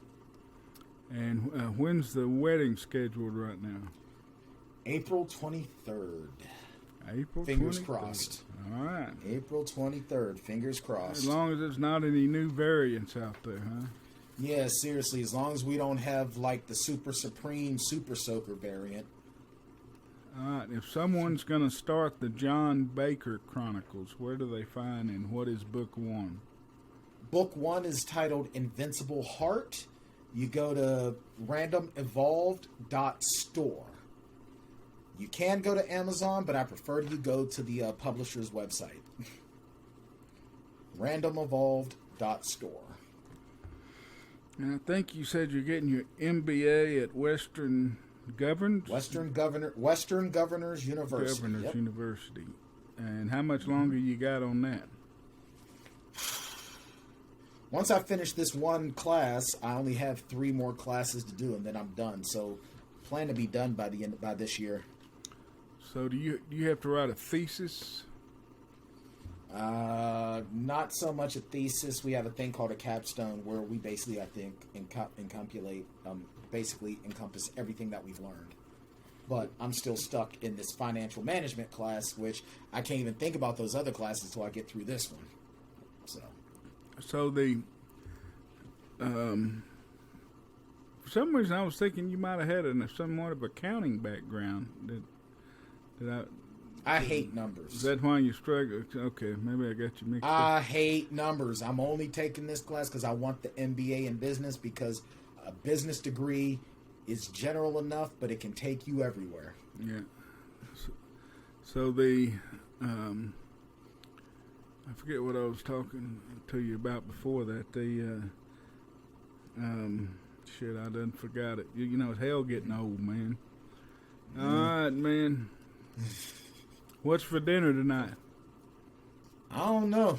And when's the wedding scheduled right now? April 23rd. Fingers crossed. All right. April 23rd. Fingers crossed. As long as there's not any new variants out there, huh? Yeah, seriously. As long as we don't have like the Super Supreme Super Soaker variant. All right. If someone's going to start the John Baker Chronicles, where do they find and what is book one? Book one is titled Invincible Heart. You go to randomevolved.store. You can go to Amazon, but I prefer you go to the publisher's website. randomevolved.store. And I think you said you're getting your MBA at Western Governors University. University. And how much longer you got on that? Once I finish this one class, I only have 3 more classes to do, and then I'm done. So, plan to be done by this year. So, do you have to write a thesis? Not so much a thesis. We have a thing called a capstone where we basically, I think, basically encompass everything that we've learned. But I'm still stuck in this financial management class, which I can't even think about those other classes until I get through this one. So the, for some reason I was thinking you might have had somewhat of accounting background. I hate numbers. Is that why you struggle? Okay, maybe I got you mixed up. I hate numbers. I'm only taking this class because I want the MBA in business, because a business degree is general enough, but it can take you everywhere. Yeah. So the, I forget what I was talking to you about before that. Shit, I done forgot it. You know, it's hell getting old, man. All right, man. What's for dinner tonight? I don't know.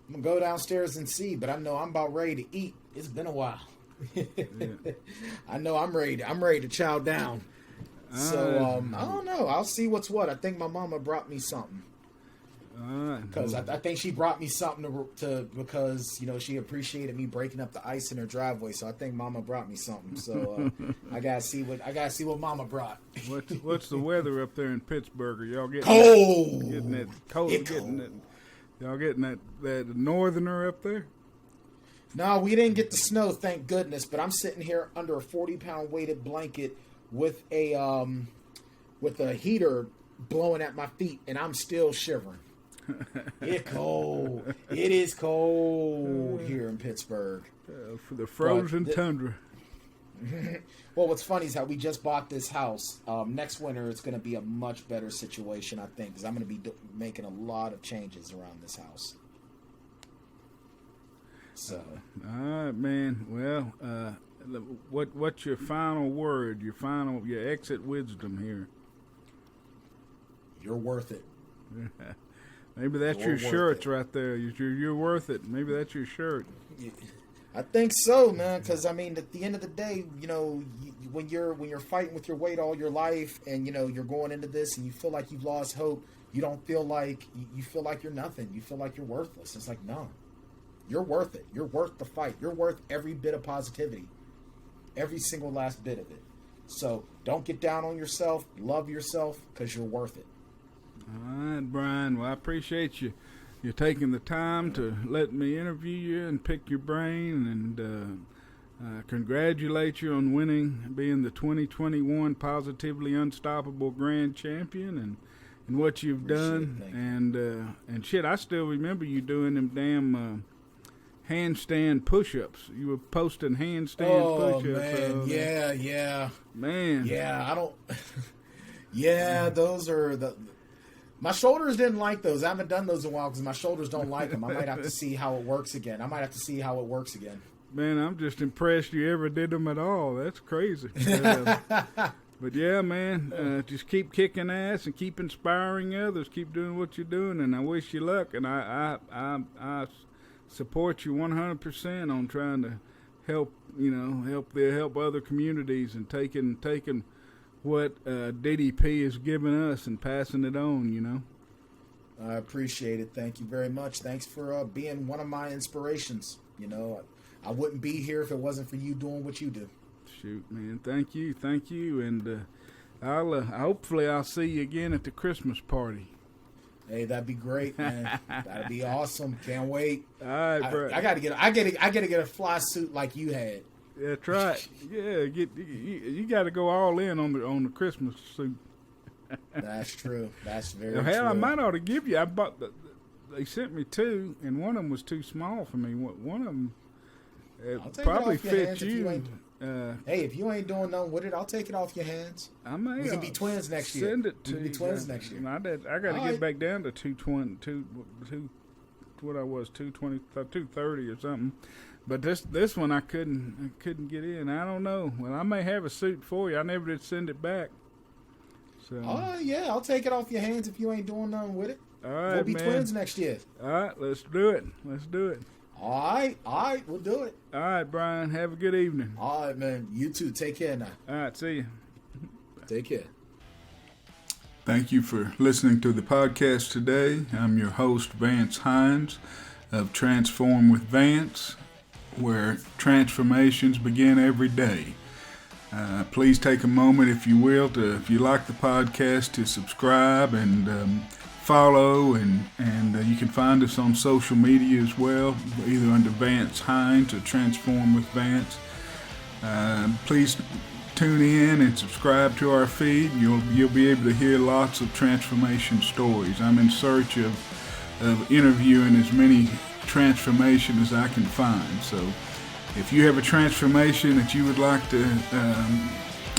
I'm going to go downstairs and see, but I know I'm about ready to eat. It's been a while. Yeah. I know I'm ready to chow down. So, I don't know. I'll see what's what. I think my mama brought me something. Because I think she brought me something because, you know, she appreciated me breaking up the ice in her driveway. So I think Mama brought me something. So I gotta see what Mama brought. What's the weather up there in Pittsburgh? Are y'all getting cold? Getting that cold? Y'all getting that northerner up there? No, we didn't get the snow, thank goodness. But I'm sitting here under a 40-pound weighted blanket with a heater blowing at my feet, and I'm still shivering. It's cold. It is cold here in Pittsburgh. For the frozen tundra. Well, what's funny is how we just bought this house. Next winter, it's going to be a much better situation, I think, because I'm going to be making a lot of changes around this house. So, all right, man. Well, what's your final word? Your exit wisdom here? You're worth it. Maybe that's your shirt right there. You're worth it. Maybe that's your shirt. I think so, man. Because I mean, at the end of the day, you know, when you're fighting with your weight all your life, and you know you're going into this, and you feel like you've lost hope, you don't feel like you feel like you're nothing. You feel like you're worthless. It's like, no, you're worth it. You're worth the fight. You're worth every bit of positivity, every single last bit of it. So don't get down on yourself. Love yourself, because you're worth it. All right, Bryan. Well, I appreciate you taking the time to let me interview you and pick your brain, and congratulate you on being the 2021 Positively Unstoppable Grand Champion, and what you've done. And shit, I still remember you doing them damn handstand push-ups. You were posting handstand push-ups. Oh, man. Yeah. Man. Yeah, I don't... Yeah, those are the... My shoulders didn't like those. I haven't done those in a while because my shoulders don't like them. I might have to see how it works again. Man, I'm just impressed you ever did them at all. That's crazy. But yeah, man, just keep kicking ass and keep inspiring others. Keep doing what you're doing, and I wish you luck. And I support you 100% on trying to help other communities and taking what DDP has given us and passing it on, you know. I appreciate it. Thank you very much. Thanks for being one of my inspirations. You know, I wouldn't be here if it wasn't for you doing what you do. Shoot, man. Thank you. And hopefully I'll see you again at the Christmas party. Hey, that'd be great, man. That'd be awesome. Can't wait. All right, bro. I gotta get a fly suit like you had. That's right. Yeah, you got to go all in on the Christmas suit. That's true. That's very true. Hell, I might ought to give you. They sent me two, and one of them was too small for me. One of them probably fit you. Hey, if you ain't doing nothing with it, I'll take it off your hands. We can be twins next year. Send it to we can be twins next year. I got to get back down to 220, what I was, 220, 230 or something. But this one I couldn't get in. I don't know. Well, I may have a suit for you. I never did send it back. So. Yeah, I'll take it off your hands if you ain't doing nothing with it. All right, we'll be twins next year. All right, let's do it. All right, we'll do it. All right, Bryan, have a good evening. All right, man. You too. Take care now. All right, see you. Take care. Thank you for listening to the podcast today. I'm your host, Vance Hines of Transform with Vance, where transformations begin every day. Please take a moment, if you will, if you like the podcast, to subscribe and follow, and you can find us on social media as well, either under Vance Hines or Transform with Vance. Please tune in and subscribe to our feed. You'll be able to hear lots of transformation stories. I'm in search of interviewing as many transformations as I can find. So if you have a transformation that you would like to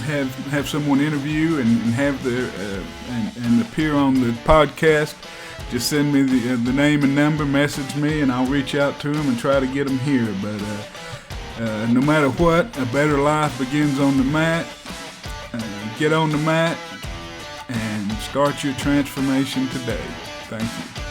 have someone interview and have and appear on the podcast, just send me the name and number, message me, and I'll reach out to them and try to get them here. But no matter what, a better life begins on the mat. Get on the mat and start your transformation today. Thank you.